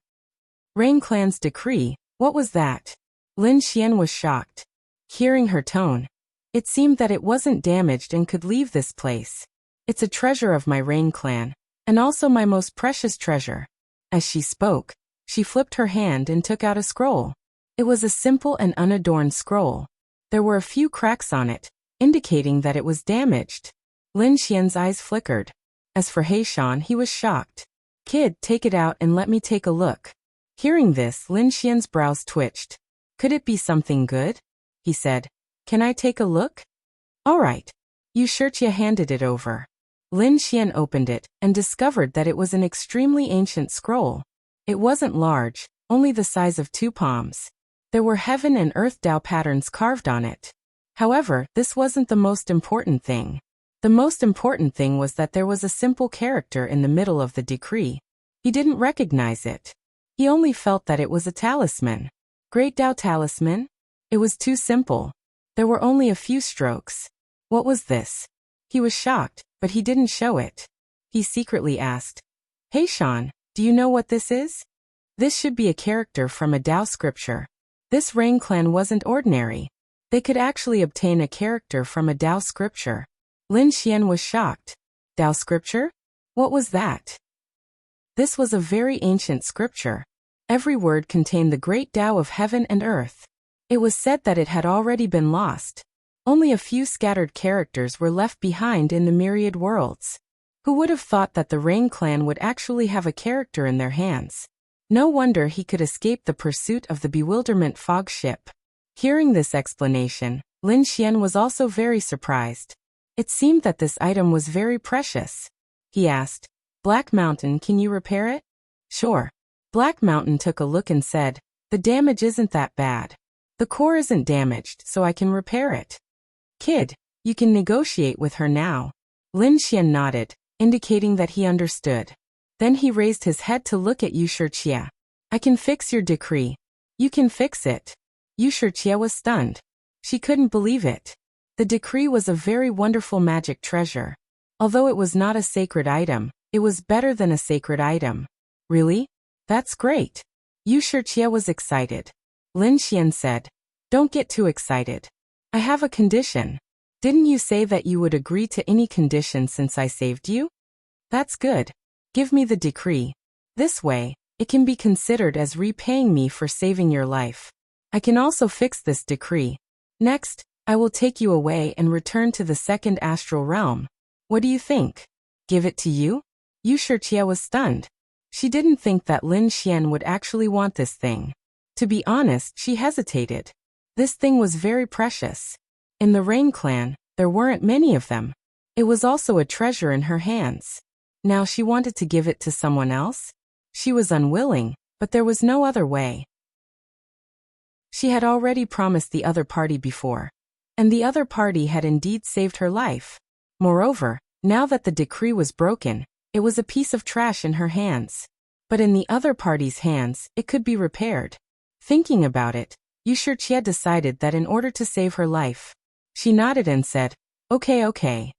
Rain clan's decree, what was that? Lin Xian was shocked. Hearing her tone, it seemed that it wasn't damaged and could leave this place. "It's a treasure of my Rain clan, and also my most precious treasure." As she spoke, she flipped her hand and took out a scroll. It was a simple and unadorned scroll. There were a few cracks on it, indicating that it was damaged. Lin Xian's eyes flickered. As for Heishan, he was shocked. "Kid, take it out and let me take a look." Hearing this, Lin Xian's brows twitched. Could it be something good? He said. Can I take a look? All right. Yu Shijie handed it over. Lin Xian opened it and discovered that it was an extremely ancient scroll. It wasn't large, only the size of 2 palms. There were heaven and earth Tao patterns carved on it. However, this wasn't the most important thing. The most important thing was that there was a simple character in the middle of the decree. He didn't recognize it. He only felt that it was a talisman. Great Tao talisman? It was too simple. There were only a few strokes. What was this? He was shocked, but he didn't show it. He secretly asked, Hey Shan, do you know what this is? This should be a character from a Tao scripture. This Rain clan wasn't ordinary. They could actually obtain a character from a Tao scripture. Lin Xian was shocked. Tao scripture? What was that? This was a very ancient scripture. Every word contained the great Tao of heaven and earth. It was said that it had already been lost. Only a few scattered characters were left behind in the myriad worlds. Who would have thought that the Rain clan would actually have a character in their hands? No wonder he could escape the pursuit of the bewilderment fog ship. Hearing this explanation, Lin Xian was also very surprised. It seemed that this item was very precious. He asked, Black Mountain, can you repair it? Sure. Black Mountain took a look and said, the damage isn't that bad. The core isn't damaged, so I can repair it. Kid, you can negotiate with her now. Lin Xian nodded, indicating that he understood. Then he raised his head to look at Yu Shijie. I can fix your decree. You can fix it. Yu Shijie was stunned. She couldn't believe it. The decree was a very wonderful magic treasure. Although it was not a sacred item, it was better than a sacred item. Really? That's great. Yu Shijie was excited. Lin Xian said, Don't get too excited. I have a condition. Didn't you say that you would agree to any condition since I saved you? That's good. Give me the decree. This way, it can be considered as repaying me for saving your life. I can also fix this decree. Next, I will take you away and return to the second astral realm. What do you think? Give it to you? Yu Shijie was stunned. She didn't think that Lin Xian would actually want this thing. To be honest, she hesitated. This thing was very precious. In the Rain clan, there weren't many of them. It was also a treasure in her hands. Now she wanted to give it to someone else? She was unwilling, but there was no other way. She had already promised the other party before. And the other party had indeed saved her life. Moreover, now that the decree was broken, it was a piece of trash in her hands. But in the other party's hands, it could be repaired. Thinking about it, Yu Shijie decided that in order to save her life, she nodded and said, Okay.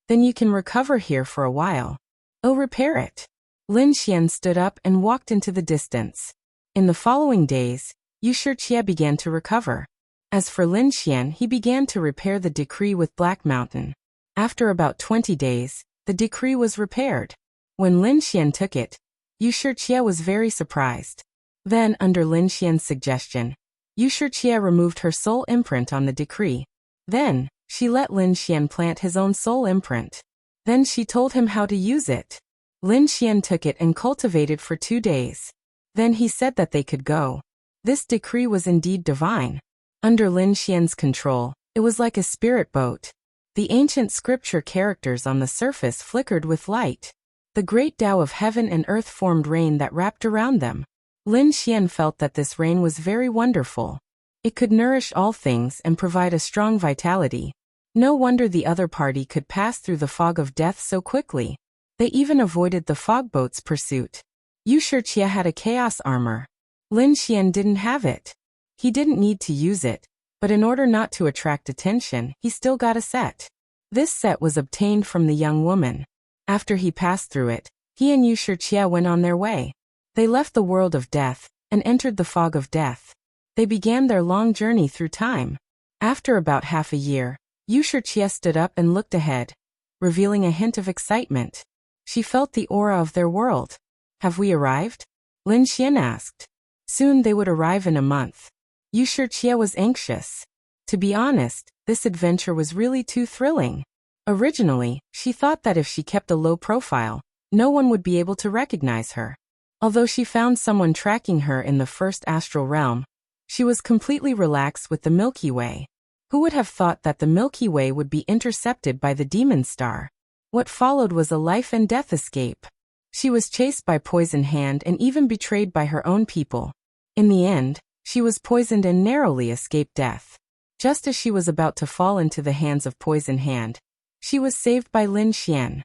Then you can recover here for a while. Oh, repair it. Lin Xian stood up and walked into the distance. In the following days, Yu Shijie began to recover. As for Lin Xian, he began to repair the decree with Black Mountain. After about 20 days, the decree was repaired. When Lin Xian took it, Yu Shijie was very surprised. Then, under Lin Xian's suggestion, Yu Shijie removed her soul imprint on the decree. Then, she let Lin Xian plant his own soul imprint. Then she told him how to use it. Lin Xian took it and cultivated for 2 days. Then he said that they could go. This decree was indeed divine. Under Lin Xian's control, it was like a spirit boat. The ancient scripture characters on the surface flickered with light. The great Tao of heaven and earth formed rain that wrapped around them. Lin Xian felt that this rain was very wonderful. It could nourish all things and provide a strong vitality. No wonder the other party could pass through the fog of death so quickly. They even avoided the fog boat's pursuit. Yu Shijie had a chaos armor. Lin Xian didn't have it. He didn't need to use it, but in order not to attract attention, he still got a set. This set was obtained from the young woman. After he passed through it, he and Yu Shijie went on their way. They left the world of death and entered the fog of death. They began their long journey through time. After about half a year, Yu Shijie stood up and looked ahead, revealing a hint of excitement. She felt the aura of their world. Have we arrived? Lin Xian asked. Soon they would arrive in a month. Yu Shijie was anxious. To be honest, this adventure was really too thrilling. Originally, she thought that if she kept a low profile, no one would be able to recognize her. Although she found someone tracking her in the first astral realm, she was completely relaxed with the Milky Way. Who would have thought that the Milky Way would be intercepted by the demon star? What followed was a life and death escape. She was chased by Poison Hand and even betrayed by her own people. In the end, she was poisoned and narrowly escaped death. Just as she was about to fall into the hands of Poison Hand, she was saved by Lin Xian.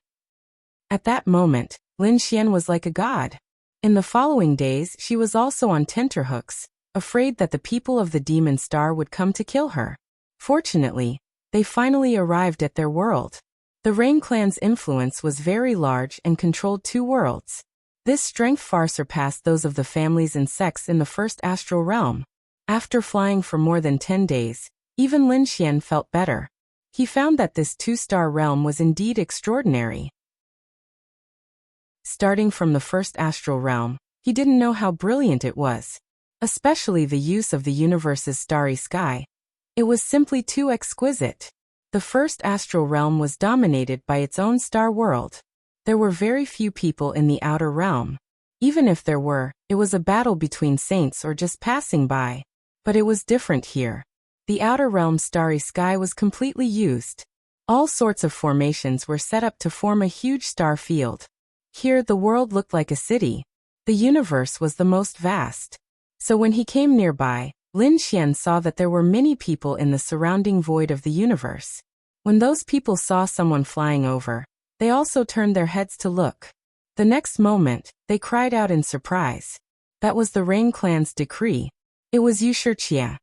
At that moment, Lin Xian was like a god. In the following days, she was also on tenterhooks, afraid that the people of the demon star would come to kill her. Fortunately, they finally arrived at their world. The Rain clan's influence was very large and controlled 2 worlds. This strength far surpassed those of the families and sects in the first astral realm. After flying for more than 10 days, even Lin Xian felt better. He found that this 2-star realm was indeed extraordinary. Starting from the first astral realm, he didn't know how brilliant it was. Especially the use of the universe's starry sky. It was simply too exquisite. The first astral realm was dominated by its own star world. There were very few people in the outer realm. Even if there were, it was a battle between saints or just passing by. But it was different here. The outer realm's starry sky was completely used. All sorts of formations were set up to form a huge star field. Here the world looked like a city. The universe was the most vast. So when he came nearby, Lin Xian saw that there were many people in the surrounding void of the universe. When those people saw someone flying over, they also turned their heads to look. The next moment, they cried out in surprise. That was the Rain clan's decree. It was Wuxia.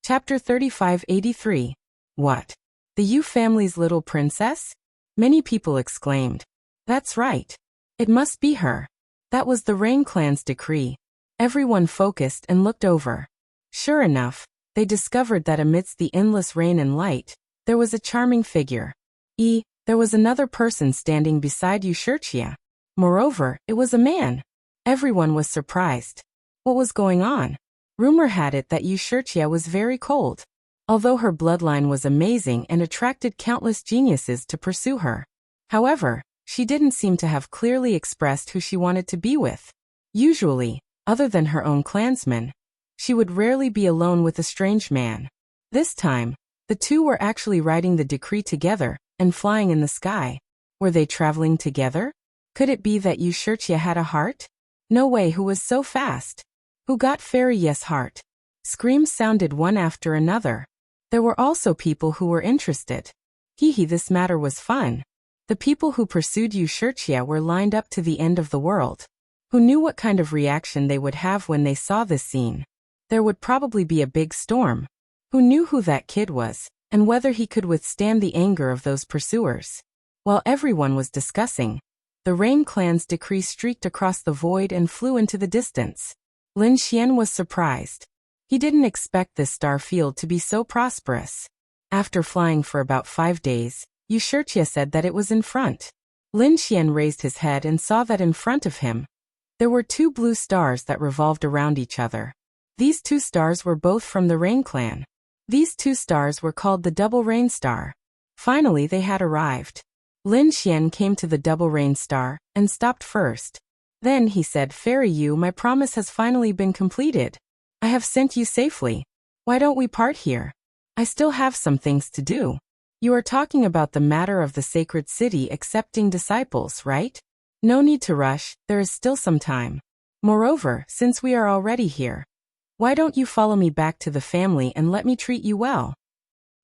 Chapter 3583. What? The Yu family's little princess? Many people exclaimed. That's right. It must be her. That was the Rain clan's decree. Everyone focused and looked over. Sure enough, they discovered that amidst the endless rain and light, there was a charming figure. There was another person standing beside Wuxia. Moreover, it was a man. Everyone was surprised. What was going on? Rumor had it that Wuxia was very cold. Although her bloodline was amazing and attracted countless geniuses to pursue her. However, she didn't seem to have clearly expressed who she wanted to be with. Usually, other than her own clansmen, she would rarely be alone with a strange man. This time, the two were actually writing the decree together and flying in the sky. Were they traveling together? Could it be that Wuxia had a heart? No way, who was so fast? Who got Fairy Yes heart? Screams sounded one after another. There were also people who were interested. This matter was fun. The people who pursued Wuxia were lined up to the end of the world. Who knew what kind of reaction they would have when they saw this scene? There would probably be a big storm. Who knew who that kid was, and whether he could withstand the anger of those pursuers? While everyone was discussing, the Rain clan's decree streaked across the void and flew into the distance. Lin Xian was surprised. He didn't expect this star field to be so prosperous. After flying for about 5 days, Wuxia said that it was in front. Lin Xian raised his head and saw that in front of him, there were 2 blue stars that revolved around each other. These 2 stars were both from the Rain clan. These 2 stars were called the Double Rain Star. Finally they had arrived. Lin Xian came to the Double Rain Star and stopped first. Then he said, Fairy Yu, my promise has finally been completed. I have sent you safely. Why don't we part here? I still have some things to do. You are talking about the matter of the sacred city accepting disciples, right? No need to rush, there is still some time. Moreover, since we are already here, why don't you follow me back to the family and let me treat you well?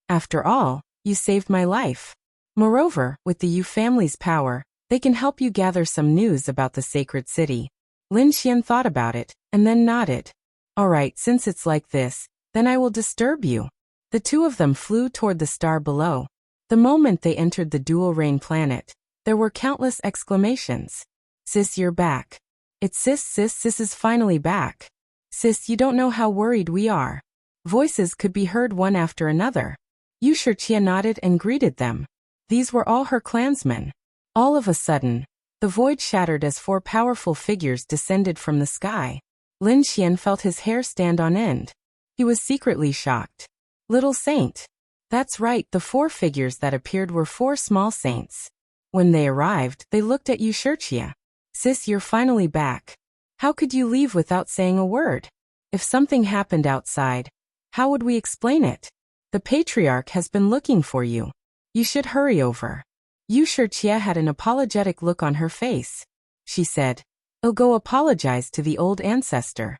After all, you saved my life. Moreover, with the Yu family's power, they can help you gather some news about the sacred city. Lin Xian thought about it, and then nodded. Alright, since it's like this, then I will disturb you. The 2 of them flew toward the star below. The moment they entered the dual rain planet, there were countless exclamations. Sis, you're back. It's sis is finally back. Sis, you don't know how worried we are. Voices could be heard one after another. Wuxia nodded and greeted them. These were all her clansmen. All of a sudden, the void shattered as 4 powerful figures descended from the sky. Lin Xian felt his hair stand on end. He was secretly shocked. Little saint. That's right, the 4 figures that appeared were 4 small saints. When they arrived, they looked at Wuxia. Sis, you're finally back. How could you leave without saying a word? If something happened outside, how would we explain it? The patriarch has been looking for you. You should hurry over. Wuxia had an apologetic look on her face. She said, "I'll go apologize to the old ancestor."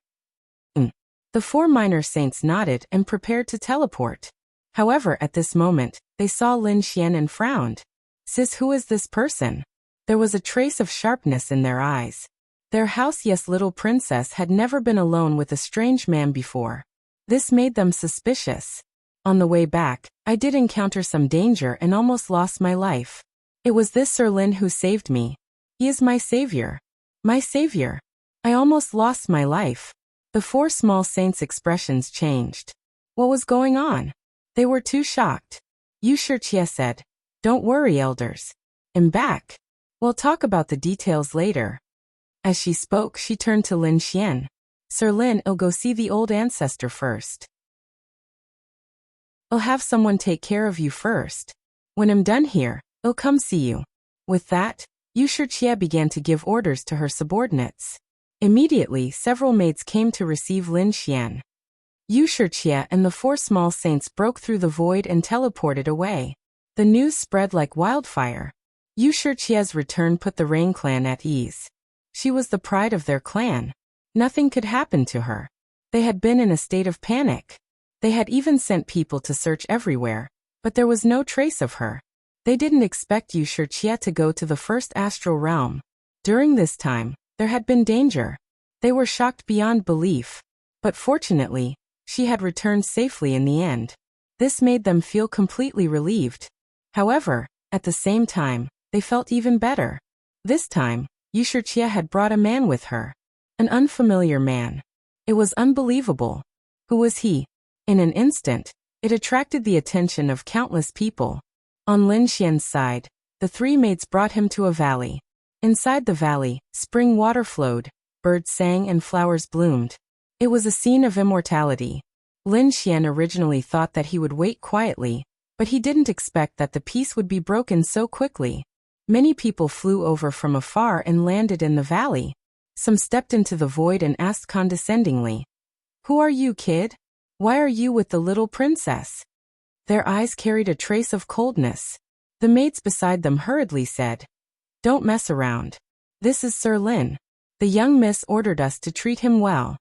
The 4 minor saints nodded and prepared to teleport. However, at this moment, they saw Lin Xian and frowned. Sis, who is this person? There was a trace of sharpness in their eyes. Their house little princess had never been alone with a strange man before. This made them suspicious. On the way back, I did encounter some danger and almost lost my life. It was this Sir Lin who saved me. He is my savior. My savior. I almost lost my life. The 4 small saints' expressions changed. What was going on? They were too shocked. Wuxia said, "Don't worry, elders. I'm back. We'll talk about the details later." As she spoke, she turned to Lin Xian. "Sir Lin, I'll go see the old ancestor first. I'll have someone take care of you first. When I'm done here, I'll come see you." With that, Wuxia began to give orders to her subordinates. Immediately, several maids came to receive Lin Xian. Wuxia and the 4 small saints broke through the void and teleported away. The news spread like wildfire. Wuxia's return put the Rain clan at ease. She was the pride of their clan. Nothing could happen to her. They had been in a state of panic. They had even sent people to search everywhere, but there was no trace of her. They didn't expect Wuxia to go to the first astral realm. During this time, there had been danger. They were shocked beyond belief. But fortunately, she had returned safely in the end. This made them feel completely relieved. However, at the same time, they felt even better. This time, Wuxia had brought a man with her. An unfamiliar man. It was unbelievable. Who was he? In an instant, it attracted the attention of countless people. On Lin Xian's side, the 3 maids brought him to a valley. Inside the valley, spring water flowed, birds sang and flowers bloomed. It was a scene of immortality. Lin Xian originally thought that he would wait quietly, but he didn't expect that the peace would be broken so quickly. Many people flew over from afar and landed in the valley. Some stepped into the void and asked condescendingly, "Who are you, kid? Why are you with the little princess?" Their eyes carried a trace of coldness. The maids beside them hurriedly said, "Don't mess around. This is Sir Lin. The young miss ordered us to treat him well."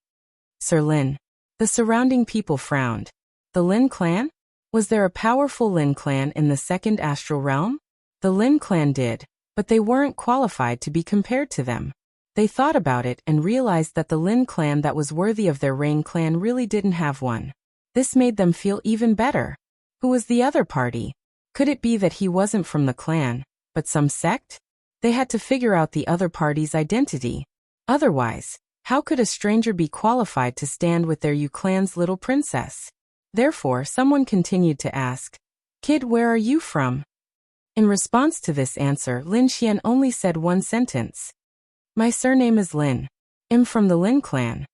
Sir Lin. The surrounding people frowned. The Lin clan? Was there a powerful Lin clan in the second astral realm? The Lin clan did, but they weren't qualified to be compared to them. They thought about it and realized that the Lin clan that was worthy of their Rain clan really didn't have one. This made them feel even better. Who was the other party? Could it be that he wasn't from the clan, but some sect? They had to figure out the other party's identity. Otherwise, how could a stranger be qualified to stand with their clan's little princess? Therefore, someone continued to ask, "Kid, where are you from?" In response to this answer, Lin Xian only said one sentence. "My surname is Lin. I'm from the Lin clan."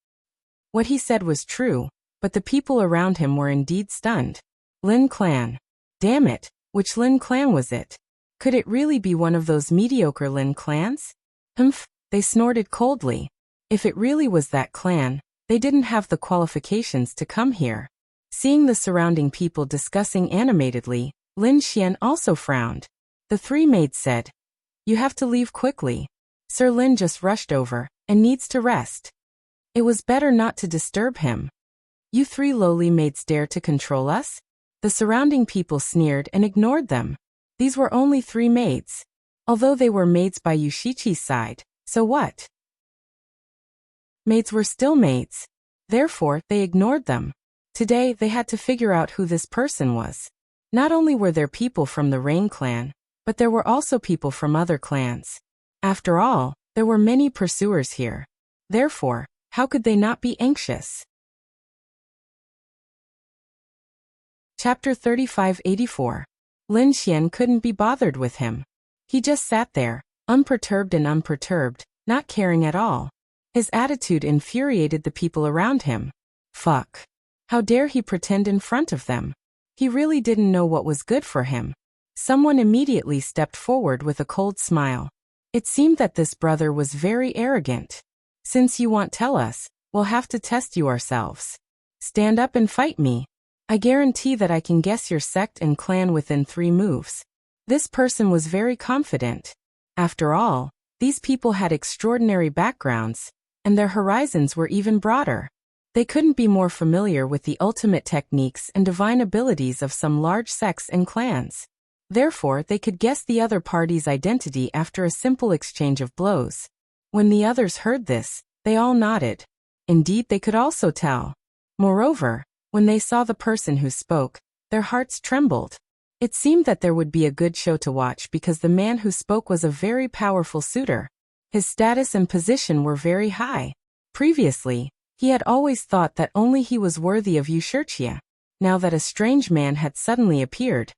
What he said was true, but the people around him were indeed stunned. Lin clan. Damn it, which Lin clan was it? Could it really be one of those mediocre Lin clans? They snorted coldly. If it really was that clan, they didn't have the qualifications to come here. Seeing the surrounding people discussing animatedly, Lin Xian also frowned. The 3 maids said, "You have to leave quickly. Sir Lin just rushed over, and needs to rest. It was better not to disturb him." "You 3 lowly maids dare to control us?" The surrounding people sneered and ignored them. These were only 3 maids. Although they were maids by Wuxia's side, so what? Maids were still maids. Therefore, they ignored them. Today, they had to figure out who this person was. Not only were there people from the Rain clan, but there were also people from other clans. After all, there were many pursuers here. Therefore, how could they not be anxious? Chapter 3584. Lin Xian couldn't be bothered with him. He just sat there, unperturbed, not caring at all. His attitude infuriated the people around him. Fuck. How dare he pretend in front of them? He really didn't know what was good for him. Someone immediately stepped forward with a cold smile. It seemed that this brother was very arrogant. Since you won't tell us, we'll have to test you ourselves. Stand up and fight me. I guarantee that I can guess your sect and clan within 3 moves. This person was very confident. After all, these people had extraordinary backgrounds, and their horizons were even broader. They couldn't be more familiar with the ultimate techniques and divine abilities of some large sects and clans. Therefore, they could guess the other party's identity after a simple exchange of blows. When the others heard this, they all nodded. Indeed, they could also tell. Moreover, when they saw the person who spoke, their hearts trembled. It seemed that there would be a good show to watch because the man who spoke was a very powerful suitor. His status and position were very high. Previously, he had always thought that only he was worthy of Wuxia. Now that a strange man had suddenly appeared,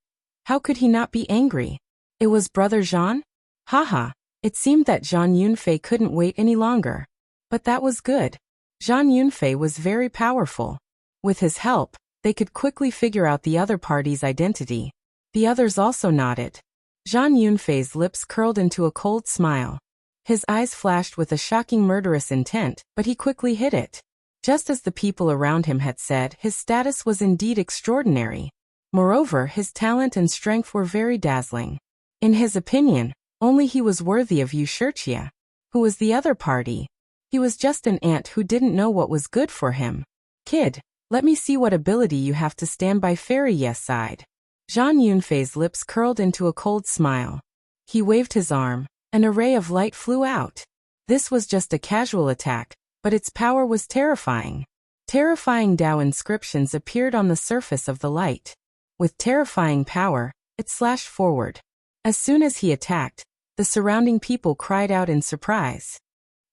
how could he not be angry? It was Brother Jean? Haha, it seemed that Zhang Yunfei couldn't wait any longer. But that was good. Zhang Yunfei was very powerful. With his help, they could quickly figure out the other party's identity. The others also nodded. Zhang Yunfei's lips curled into a cold smile. His eyes flashed with a shocking murderous intent, but he quickly hid it. Just as the people around him had said, his status was indeed extraordinary. Moreover, his talent and strength were very dazzling. In his opinion, only he was worthy of Wuxia. Who was the other party? He was just an ant who didn't know what was good for him. Kid, let me see what ability you have to stand by Fairy Yes side. Zhang Yunfei's lips curled into a cold smile. He waved his arm. An array of light flew out. This was just a casual attack, but its power was terrifying. Terrifying Dao inscriptions appeared on the surface of the light. With terrifying power, it slashed forward. As soon as he attacked, the surrounding people cried out in surprise.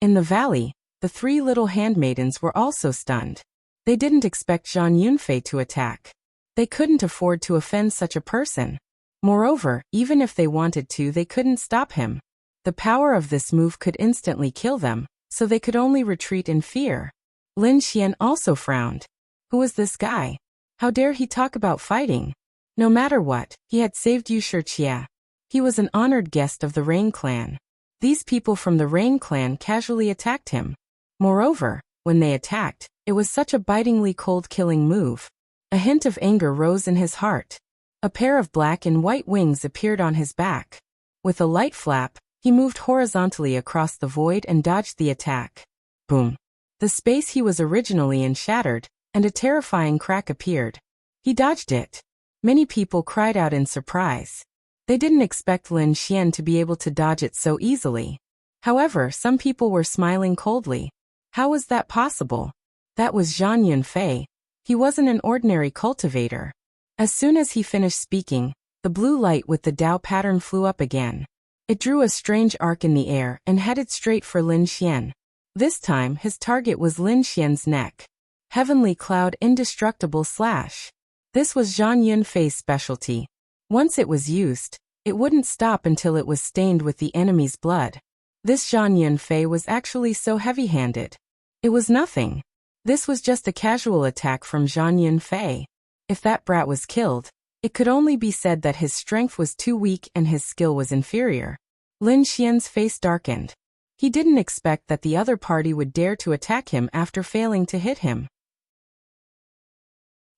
In the valley, the 3 little handmaidens were also stunned. They didn't expect Zhang Yunfei to attack. They couldn't afford to offend such a person. Moreover, even if they wanted to, they couldn't stop him. The power of this move could instantly kill them, so they could only retreat in fear. Lin Xian also frowned. Who was this guy? How dare he talk about fighting? No matter what, he had saved Wuxia. He was an honored guest of the Rain Clan. These people from the Rain Clan casually attacked him. Moreover, when they attacked, it was such a bitingly cold-killing move. A hint of anger rose in his heart. A pair of black and white wings appeared on his back. With a light flap, he moved horizontally across the void and dodged the attack. Boom. The space he was originally in shattered, and a terrifying crack appeared. He dodged it. Many people cried out in surprise. They didn't expect Lin Xian to be able to dodge it so easily. However, some people were smiling coldly. How was that possible? That was Zhang Yunfei. He wasn't an ordinary cultivator. As soon as he finished speaking, the blue light with the Dao pattern flew up again. It drew a strange arc in the air and headed straight for Lin Xian. This time, his target was Lin Xian's neck. Heavenly Cloud Indestructible Slash. This was Zhang Yunfei's specialty. Once it was used, it wouldn't stop until it was stained with the enemy's blood. This Zhang Yunfei was actually so heavy-handed. It was nothing. This was just a casual attack from Zhang Yunfei. If that brat was killed, it could only be said that his strength was too weak and his skill was inferior. Lin Xian's face darkened. He didn't expect that the other party would dare to attack him after failing to hit him.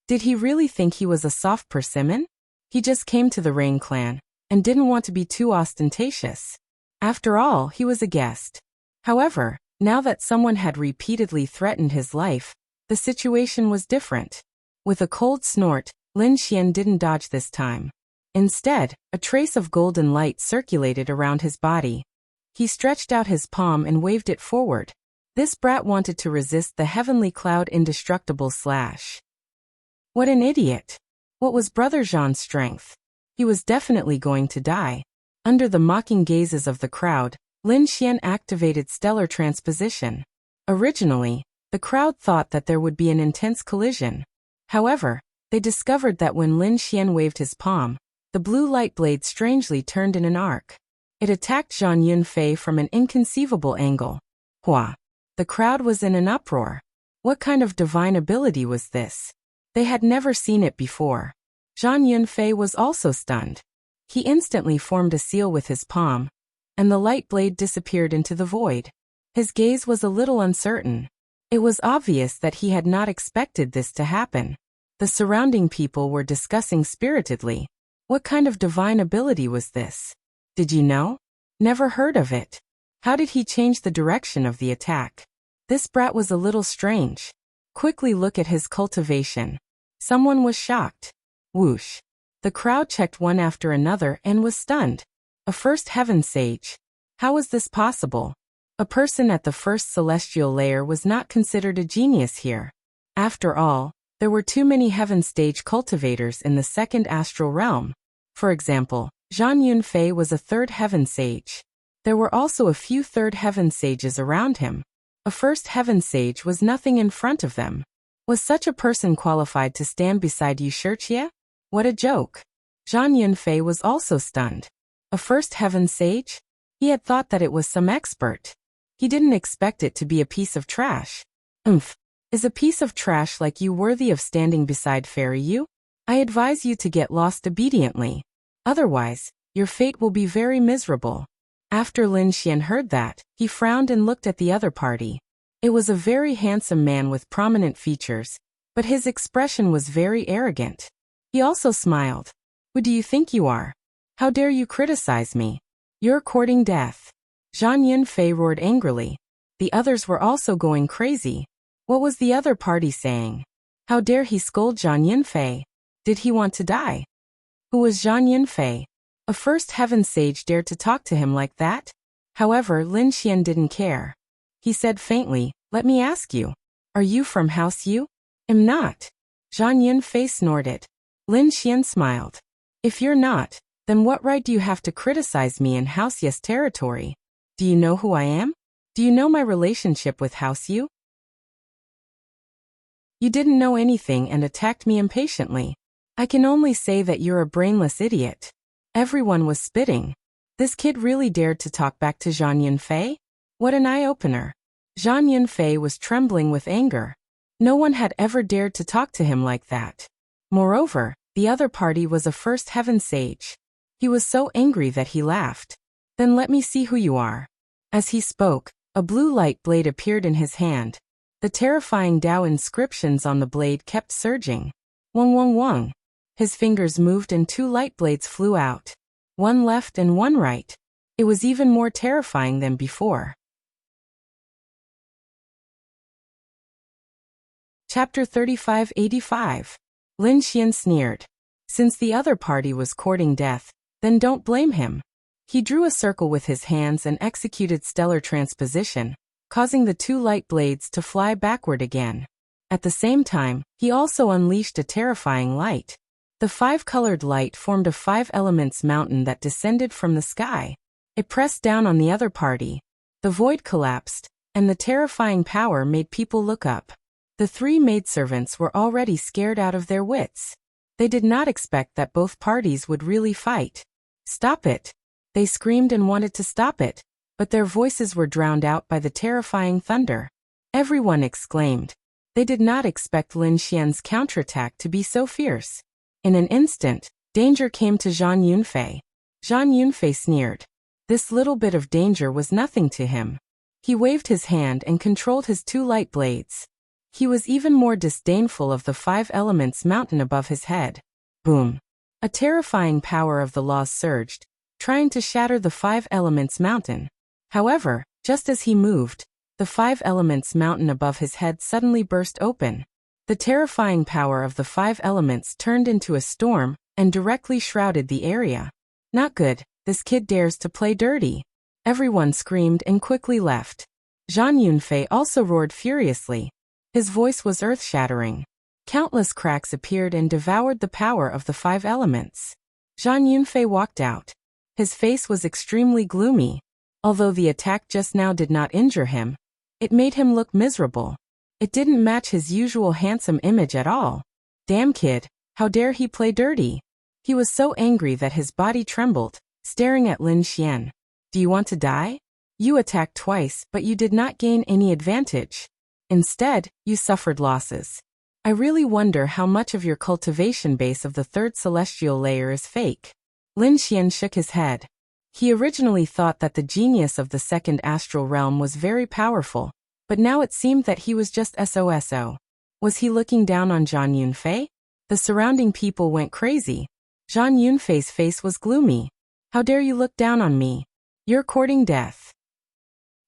Did he really think he was a soft persimmon? He just came to the Rain Clan, and didn't want to be too ostentatious. After all, he was a guest. However, now that someone had repeatedly threatened his life, the situation was different. With a cold snort, Lin Xian didn't dodge this time. Instead, a trace of golden light circulated around his body. He stretched out his palm and waved it forward. This brat wanted to resist the Heavenly Cloud Indestructible Slash. What an idiot! What was Brother Jean's strength? He was definitely going to die. Under the mocking gazes of the crowd, Lin Xian activated Stellar Transposition. Originally, the crowd thought that there would be an intense collision. However, they discovered that when Lin Xian waved his palm, the blue light blade strangely turned in an arc. It attacked Zhang Yunfei from an inconceivable angle. Hua! The crowd was in an uproar. What kind of divine ability was this? They had never seen it before. Zhang Yunfei was also stunned. He instantly formed a seal with his palm. and the light blade disappeared into the void. His gaze was a little uncertain. It was obvious that he had not expected this to happen. The surrounding people were discussing spiritedly. What kind of divine ability was this? Did you know? Never heard of it. How did he change the direction of the attack? This brat was a little strange. Quickly look at his cultivation. Someone was shocked. Whoosh. The crowd checked one after another and was stunned. A first heaven sage. How was this possible? A person at the first celestial layer was not considered a genius here. After all, there were too many heaven stage cultivators in the second astral realm. For example, Zhang Yunfei was a third heaven sage. There were also a few third heaven sages around him. A first heaven sage was nothing in front of them. Was such a person qualified to stand beside Wuxia? What a joke. Zhang Yunfei was also stunned. A first heaven sage? He had thought that it was some expert. He didn't expect it to be a piece of trash. Is a piece of trash like you worthy of standing beside Fairy Yu? I advise you to get lost obediently. Otherwise, your fate will be very miserable. After Lin Xian heard that, he frowned and looked at the other party. It was a very handsome man with prominent features, but his expression was very arrogant. He also smiled. Who do you think you are? How dare you criticize me? You're courting death. Zhang Yunfei roared angrily. The others were also going crazy. What was the other party saying? How dare he scold Zhang Yunfei? Did he want to die? Who was Zhang Yunfei? A first heaven sage dared to talk to him like that? However, Lin Xian didn't care. He said faintly, "Let me ask you. Are you from House Yu?" "Am not." Zhang Yunfei snorted. Lin Xian smiled. "If you're not, then what right do you have to criticize me in House Yu's territory? Do you know who I am? Do you know my relationship with House Yu?" You didn't know anything and attacked me impatiently. I can only say that you're a brainless idiot. Everyone was spitting. This kid really dared to talk back to Zhang Yunfei? What an eye-opener. Zhang Yunfei was trembling with anger. No one had ever dared to talk to him like that. Moreover, the other party was a first heaven sage. He was so angry that he laughed. "Then let me see who you are." As he spoke, a blue light blade appeared in his hand. The terrifying Dao inscriptions on the blade kept surging. Wong wong wong. His fingers moved and two light blades flew out. One left and one right. It was even more terrifying than before. Chapter 3585. Lin Xian sneered. Since the other party was courting death, then don't blame him. He drew a circle with his hands and executed stellar transposition, causing the two light blades to fly backward again. At the same time, he also unleashed a terrifying light. The five-colored light formed a five-elements mountain that descended from the sky. It pressed down on the other party. The void collapsed, and the terrifying power made people look up. The three maidservants were already scared out of their wits. They did not expect that both parties would really fight. "Stop it!" They screamed and wanted to stop it, but their voices were drowned out by the terrifying thunder. Everyone exclaimed. They did not expect Lin Xian's counterattack to be so fierce. In an instant, danger came to Zhang Yunfei. Zhang Yunfei sneered. This little bit of danger was nothing to him. He waved his hand and controlled his two light blades. He was even more disdainful of the five elements mountain above his head. Boom. A terrifying power of the laws surged, trying to shatter the five elements mountain. However, just as he moved, the five elements mountain above his head suddenly burst open. The terrifying power of the five elements turned into a storm and directly shrouded the area. Not good, this kid dares to play dirty. Everyone screamed and quickly left. Zhang Yunfei also roared furiously. His voice was earth-shattering. Countless cracks appeared and devoured the power of the five elements. Zhang Yunfei walked out. His face was extremely gloomy. Although the attack just now did not injure him, it made him look miserable. It didn't match his usual handsome image at all. Damn kid, how dare he play dirty? He was so angry that his body trembled, staring at Lin Xian. Do you want to die? You attacked twice, but you did not gain any advantage. Instead, you suffered losses. I really wonder how much of your cultivation base of the third celestial layer is fake. Lin Xian shook his head. He originally thought that the genius of the second astral realm was very powerful, but now it seemed that he was just SOSO. Was he looking down on Zhang Yunfei? The surrounding people went crazy. Zhang Yunfei's face was gloomy. How dare you look down on me? You're courting death.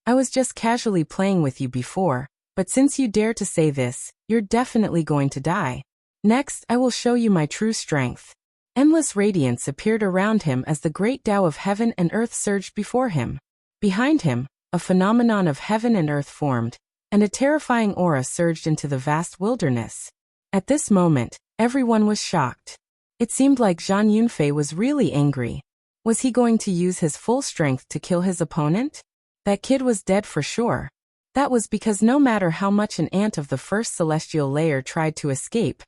I was just casually playing with you before, but since you dare to say this, you're definitely going to die. Next, I will show you my true strength. Endless radiance appeared around him as the great Tao of heaven and earth surged before him. Behind him, a phenomenon of heaven and earth formed, and a terrifying aura surged into the vast wilderness. At this moment, everyone was shocked. It seemed like Zhang Yunfei was really angry. Was he going to use his full strength to kill his opponent? That kid was dead for sure. That was because no matter how much an ant of the first celestial layer tried to escape,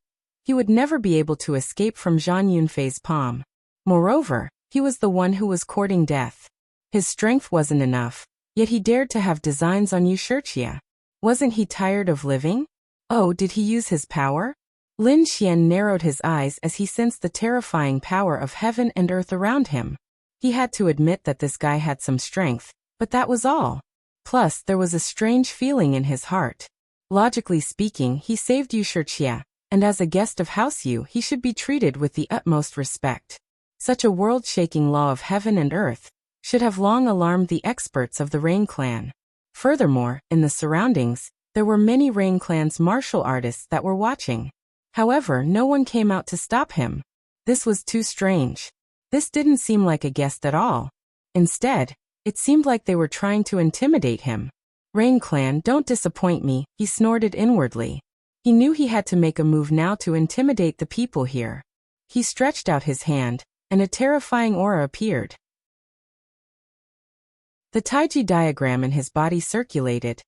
he would never be able to escape from Zhang Yunfei's palm. Moreover, he was the one who was courting death. His strength wasn't enough, yet he dared to have designs on Wuxia. Wasn't he tired of living? Oh, did he use his power? Lin Xian narrowed his eyes as he sensed the terrifying power of heaven and earth around him. He had to admit that this guy had some strength, but that was all. Plus, there was a strange feeling in his heart. Logically speaking, he saved Wuxia, and as a guest of House Yu, he should be treated with the utmost respect. Such a world-shaking law of heaven and earth should have long alarmed the experts of the Rain Clan. Furthermore, in the surroundings, there were many Rain Clan's martial artists that were watching. However, no one came out to stop him. This was too strange. This didn't seem like a guest at all. Instead, it seemed like they were trying to intimidate him. Rain Clan, don't disappoint me, he snorted inwardly. He knew he had to make a move now to intimidate the people here. He stretched out his hand, and a terrifying aura appeared. The Taiji diagram in his body circulated,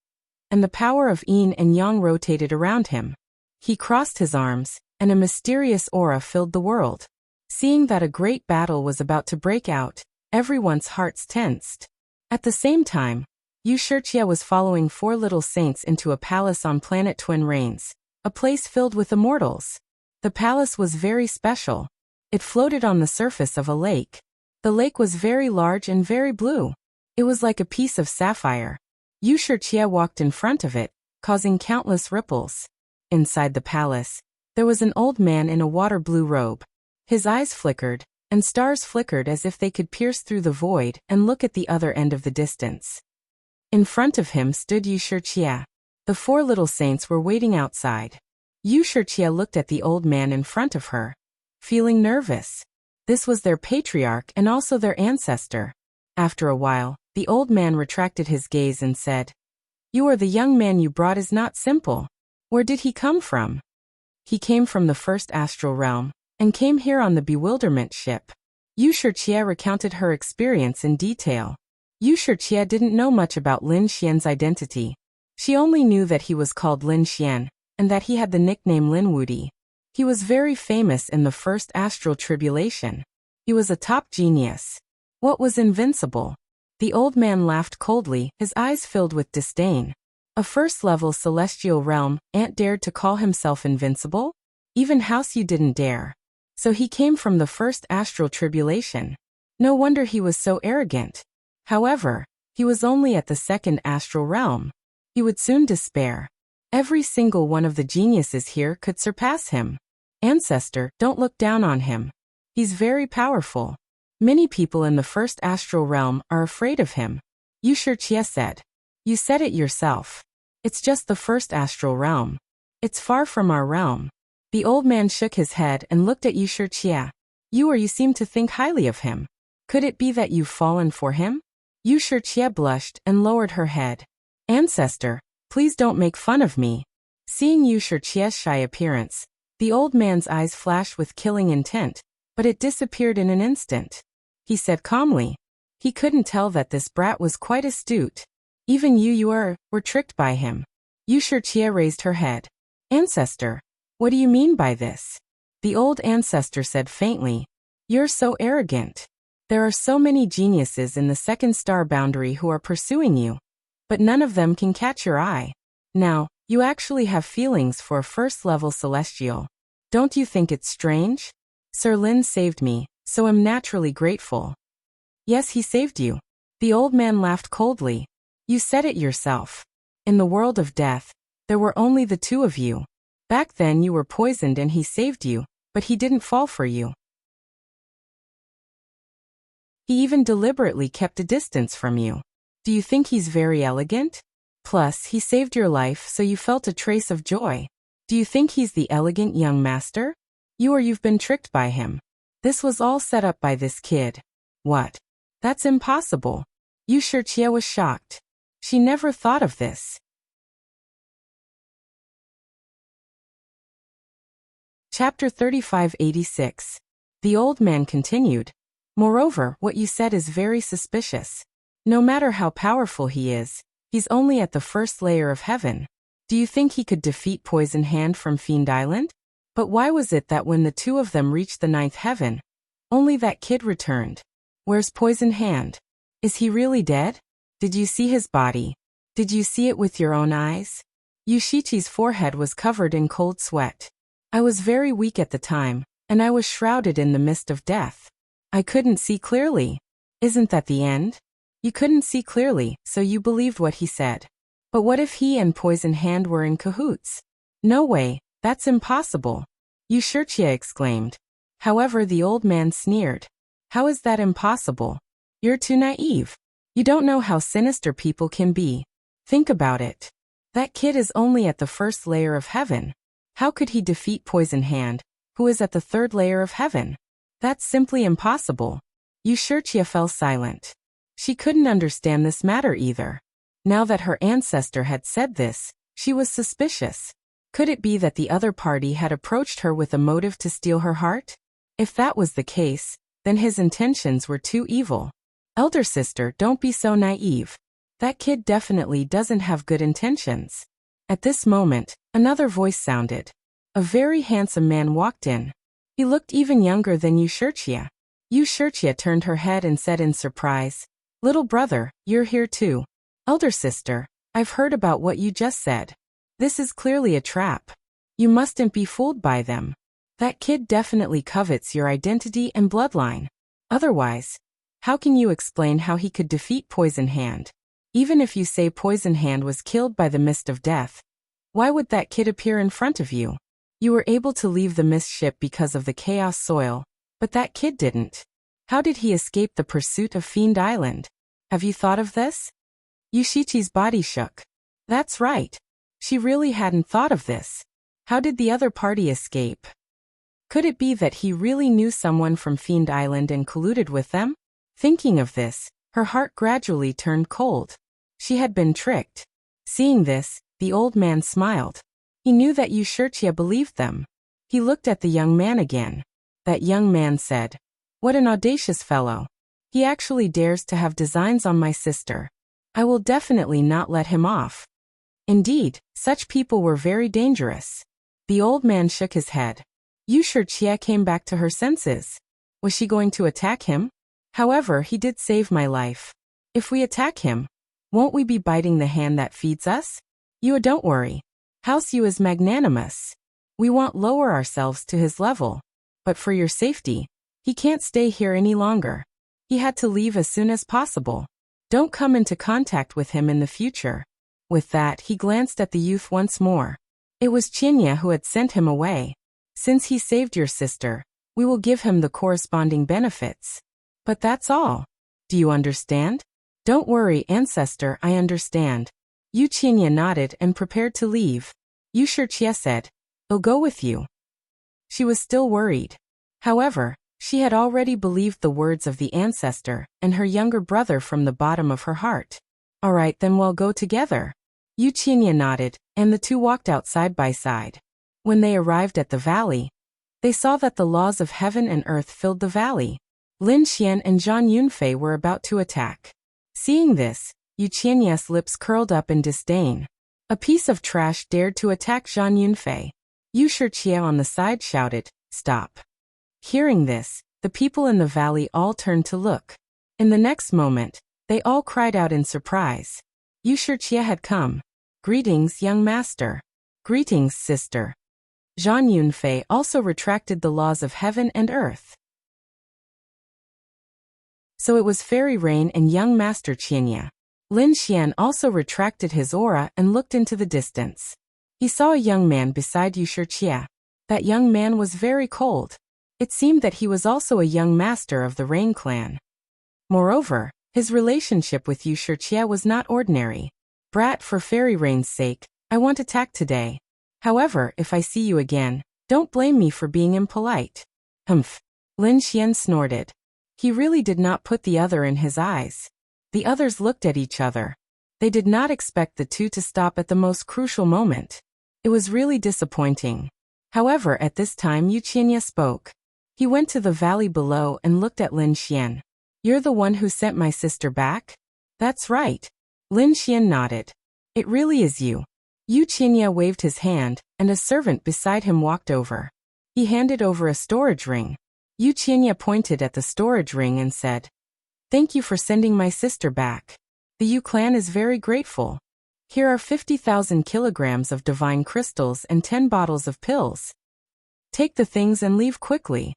and the power of yin and yang rotated around him. He crossed his arms, and a mysterious aura filled the world. Seeing that a great battle was about to break out, everyone's hearts tensed. At the same time, Wuxia was following four little saints into a palace on planet Twin Rains, a place filled with immortals. The palace was very special. It floated on the surface of a lake. The lake was very large and very blue. It was like a piece of sapphire. Wuxia walked in front of it, causing countless ripples. Inside the palace, there was an old man in a water blue robe. His eyes flickered, and stars flickered as if they could pierce through the void and look at the other end of the distance. In front of him stood Wuxia. The four little saints were waiting outside. Wuxia looked at the old man in front of her, feeling nervous. This was their patriarch and also their ancestor. After a while, the old man retracted his gaze and said, "You are the young man you brought is not simple. Where did he come from?" "He came from the first astral realm, and came here on the bewilderment ship." Wuxia recounted her experience in detail. Wuxia didn't know much about Lin Xian's identity. She only knew that he was called Lin Xian, and that he had the nickname Lin Wudi. He was very famous in the first astral tribulation. He was a top genius. What was invincible? The old man laughed coldly, his eyes filled with disdain. A first-level celestial realm ant dared to call himself invincible? Even House Yu didn't dare. So he came from the first astral tribulation. No wonder he was so arrogant. However, he was only at the second astral realm. He would soon despair. Every single one of the geniuses here could surpass him. Ancestor, don't look down on him. He's very powerful. Many people in the first astral realm are afraid of him. Wuxia said. You said it yourself. It's just the first astral realm. It's far from our realm. The old man shook his head and looked at Wuxia. You seem to think highly of him. Could it be that you've fallen for him? Wuxia blushed and lowered her head. Ancestor, please don't make fun of me. Seeing Wuxia's shy appearance, the old man's eyes flashed with killing intent, but it disappeared in an instant. He said calmly. He couldn't tell that this brat was quite astute. Even you were tricked by him. Wuxia raised her head. Ancestor, what do you mean by this? The old ancestor said faintly. You're so arrogant. There are so many geniuses in the second star boundary who are pursuing you, but none of them can catch your eye. Now, you actually have feelings for a first-level celestial. Don't you think it's strange? Sir Lin saved me, so I'm naturally grateful. Yes, he saved you. The old man laughed coldly. You said it yourself. In the world of death, there were only the two of you. Back then you were poisoned and he saved you, but he didn't fall for you. He even deliberately kept a distance from you. Do you think he's very elegant? Plus, he saved your life so you felt a trace of joy. Do you think he's the elegant young master? You've been tricked by him. This was all set up by this kid. What? That's impossible. Wuxia was shocked. She never thought of this. Chapter 3586. The old man continued. Moreover, what you said is very suspicious. No matter how powerful he is, he's only at the first layer of heaven. Do you think he could defeat Poison Hand from Fiend Island? But why was it that when the two of them reached the 9th heaven, only that kid returned? Where's Poison Hand? Is he really dead? Did you see his body? Did you see it with your own eyes? Yushichi's forehead was covered in cold sweat. I was very weak at the time, and I was shrouded in the mist of death. I couldn't see clearly. Isn't that the end? You couldn't see clearly, so you believed what he said. But what if he and Poison Hand were in cahoots? No way, that's impossible. Wuxia exclaimed. However, the old man sneered. How is that impossible? You're too naive. You don't know how sinister people can be. Think about it. That kid is only at the first layer of heaven. How could he defeat Poison Hand, who is at the 3rd layer of heaven? That's simply impossible. Wuxia fell silent. She couldn't understand this matter either. Now that her ancestor had said this, she was suspicious. Could it be that the other party had approached her with a motive to steal her heart? If that was the case, then his intentions were too evil. Elder sister, don't be so naive. That kid definitely doesn't have good intentions. At this moment, another voice sounded. A very handsome man walked in. He looked even younger than Wuxia. Wuxia turned her head and said in surprise, Little brother, you're here too. Elder sister, I've heard about what you just said. This is clearly a trap. You mustn't be fooled by them. That kid definitely covets your identity and bloodline. Otherwise, how can you explain how he could defeat Poison Hand? Even if you say Poison Hand was killed by the mist of death, why would that kid appear in front of you? You were able to leave the mist ship because of the chaos soil, but that kid didn't. How did he escape the pursuit of Fiend Island? Have you thought of this? Yushichi's body shook. That's right. She really hadn't thought of this. How did the other party escape? Could it be that he really knew someone from Fiend Island and colluded with them? Thinking of this, her heart gradually turned cold. She had been tricked. Seeing this, the old man smiled. He knew that Wuxia believed them. He looked at the young man again. That young man said, What an audacious fellow. He actually dares to have designs on my sister. I will definitely not let him off. Indeed, such people were very dangerous. The old man shook his head. Wuxia came back to her senses. Was she going to attack him? However, he did save my life. If we attack him, won't we be biting the hand that feeds us? Don't worry. House Yu is magnanimous. We won't lower ourselves to his level. But for your safety, he can't stay here any longer. He had to leave as soon as possible. Don't come into contact with him in the future. With that, he glanced at the youth once more. It was Qinya who had sent him away. Since he saved your sister, we will give him the corresponding benefits. But that's all. Do you understand? Don't worry, ancestor, I understand. Qinya nodded and prepared to leave. Wuxia said, I'll go with you. She was still worried. However, she had already believed the words of the ancestor and her younger brother from the bottom of her heart. All right, then we'll go together. Qinya nodded, and the two walked out side by side. When they arrived at the valley, they saw that the laws of heaven and earth filled the valley. Lin Xian and Zhang Yunfei were about to attack. Seeing this, Yuqianya's lips curled up in disdain. A piece of trash dared to attack Zhang Yunfei. Wuxia on the side shouted, Stop. Hearing this, the people in the valley all turned to look. In the next moment, they all cried out in surprise. Wuxia had come. Greetings, young master. Greetings, sister. Zhang Yunfei also retracted the laws of heaven and earth. So it was Fairy Rain and young Master Qianya. Lin Xian also retracted his aura and looked into the distance. He saw a young man beside Wuxia. That young man was very cold. It seemed that he was also a young master of the Rain clan. Moreover, his relationship with Wuxia was not ordinary. Brat, for Fairy Rain's sake, I won't attack today. However, if I see you again, don't blame me for being impolite. Humph. Lin Xian snorted. He really did not put the other in his eyes. The others looked at each other. They did not expect the two to stop at the most crucial moment. It was really disappointing. However, at this time Qianya spoke. He went to the valley below and looked at Lin Xian. You're the one who sent my sister back? That's right. Lin Xian nodded. It really is you. Qianya waved his hand, and a servant beside him walked over. He handed over a storage ring. Qianya pointed at the storage ring and said, Thank you for sending my sister back. The Yu clan is very grateful. Here are 50,000 kilograms of divine crystals and 10 bottles of pills. Take the things and leave quickly.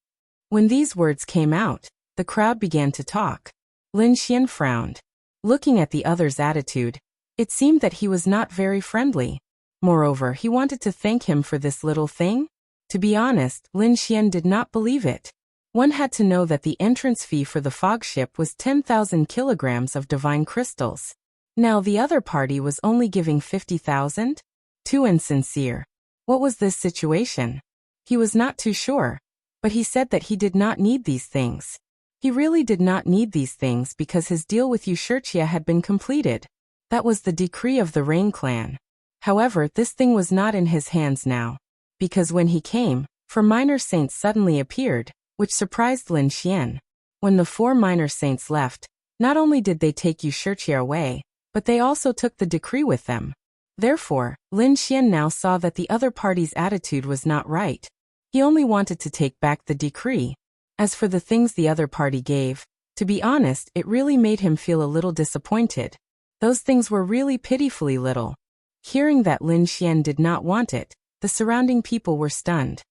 When these words came out, the crowd began to talk. Lin Xian frowned. Looking at the other's attitude, it seemed that he was not very friendly. Moreover, he wanted to thank him for this little thing? To be honest, Lin Xian did not believe it. One had to know that the entrance fee for the fog ship was 10,000 kilograms of divine crystals. Now the other party was only giving 50,000? Too insincere. What was this situation? He was not too sure, but he said that he did not need these things. He really did not need these things because his deal with Wuxia had been completed. That was the decree of the Rain clan. However, this thing was not in his hands now. Because when he came, 4 minor saints suddenly appeared, which surprised Lin Xian. When the 4 minor saints left, not only did they take Wuxia away, but they also took the decree with them. Therefore, Lin Xian now saw that the other party's attitude was not right. He only wanted to take back the decree. As for the things the other party gave, to be honest, it really made him feel a little disappointed. Those things were really pitifully little. Hearing that Lin Xian did not want it, the surrounding people were stunned.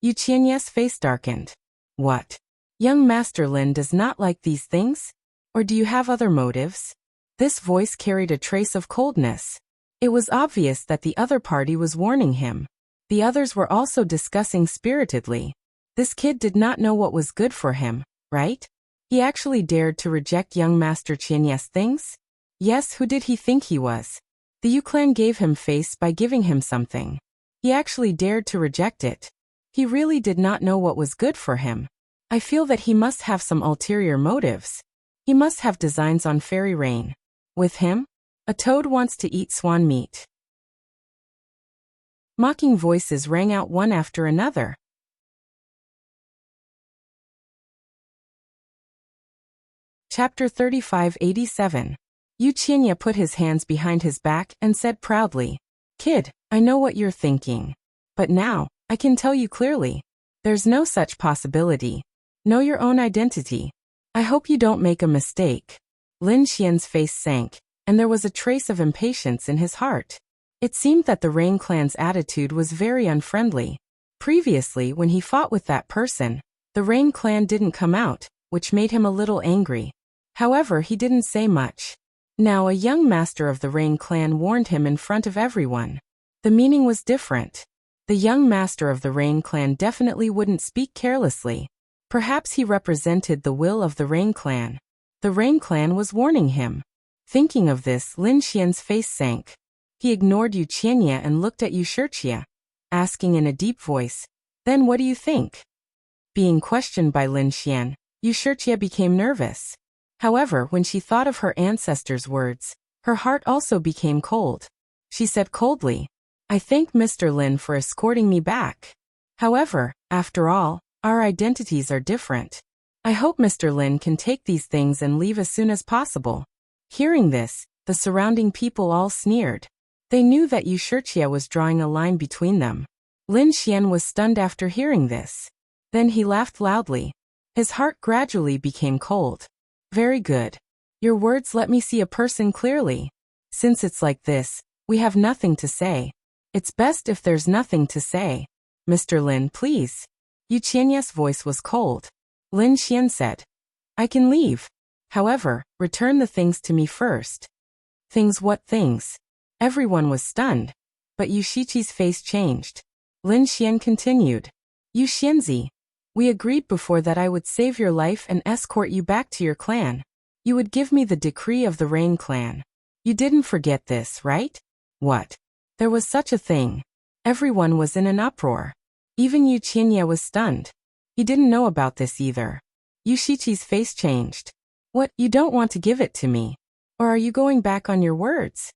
Qianya's face darkened. What? Young Master Lin does not like these things? Or do you have other motives? This voice carried a trace of coldness. It was obvious that the other party was warning him. The others were also discussing spiritedly. This kid did not know what was good for him, right? He actually dared to reject young Master Qianya's things? Yes, who did he think he was? The Yu clan gave him face by giving him something. He actually dared to reject it. He really did not know what was good for him. I feel that he must have some ulterior motives. He must have designs on Fairy Rain. With him? A toad wants to eat swan meat. Mocking voices rang out one after another. Chapter 3587. Qianya put his hands behind his back and said proudly, Kid, I know what you're thinking. But now, I can tell you clearly. There's no such possibility. Know your own identity. I hope you don't make a mistake. Lin Xian's face sank, and there was a trace of impatience in his heart. It seemed that the Rain clan's attitude was very unfriendly. Previously, when he fought with that person, the Rain clan didn't come out, which made him a little angry. However, he didn't say much. Now a young master of the Rain clan warned him in front of everyone. The meaning was different. The young master of the Rain clan definitely wouldn't speak carelessly. Perhaps he represented the will of the Rain clan. The Rain clan was warning him. Thinking of this, Lin Xian's face sank. He ignored Qianya and looked at Wuxia, asking in a deep voice, Then what do you think? Being questioned by Lin Xian, Wuxia became nervous. However, when she thought of her ancestors' words, her heart also became cold. She said coldly, I thank Mr. Lin for escorting me back. However, after all, our identities are different. I hope Mr. Lin can take these things and leave as soon as possible. Hearing this, the surrounding people all sneered. They knew that Wuxia was drawing a line between them. Lin Xian was stunned after hearing this. Then he laughed loudly. His heart gradually became cold. Very good. Your words let me see a person clearly. Since it's like this, we have nothing to say. It's best if there's nothing to say. Mr. Lin, please. Qianya's voice was cold. Lin Xian said, I can leave. However, return the things to me first. Things? What things? Everyone was stunned. But Yu Shiqi's face changed. Lin Xian continued. Yu Xianzi, we agreed before that I would save your life and escort you back to your clan. You would give me the decree of the Rain clan. You didn't forget this, right? What? There was such a thing. Everyone was in an uproar. Even Yu Qianye was stunned. He didn't know about this either. Yu Shiqi's face changed. What, you don't want to give it to me? Or are you going back on your words?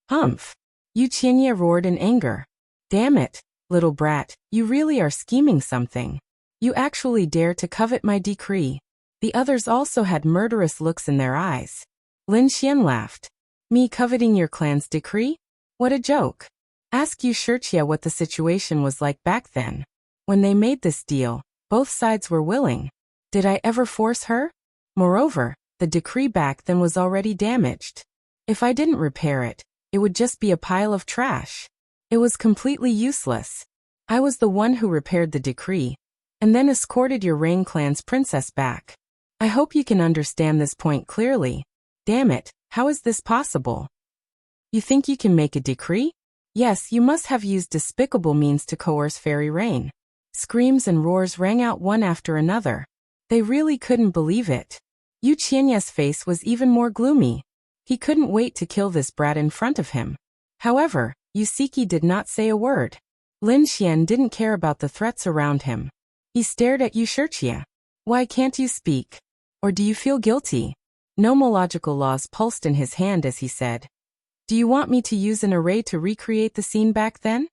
Humph. Yu Qianye roared in anger. Damn it, little brat, you really are scheming something. You actually dare to covet my decree. The others also had murderous looks in their eyes. Lin Xian laughed. Me coveting your clan's decree? What a joke. Ask Yu Shiqie what the situation was like back then. When they made this deal, both sides were willing. Did I ever force her? Moreover, the decree back then was already damaged. If I didn't repair it, it would just be a pile of trash. It was completely useless. I was the one who repaired the decree, and then escorted your Rain clan's princess back. I hope you can understand this point clearly. Damn it, how is this possible? You think you can make a decree? Yes, you must have used despicable means to coerce Fairy Rain. Screams and roars rang out one after another. They really couldn't believe it. Yu Qianye's face was even more gloomy. He couldn't wait to kill this brat in front of him. However, Yu Siki did not say a word. Lin Xian didn't care about the threats around him. He stared at Yu Shiqie. Why can't you speak? Or do you feel guilty? Nomological laws pulsed in his hand as he said. Do you want me to use an array to recreate the scene back then?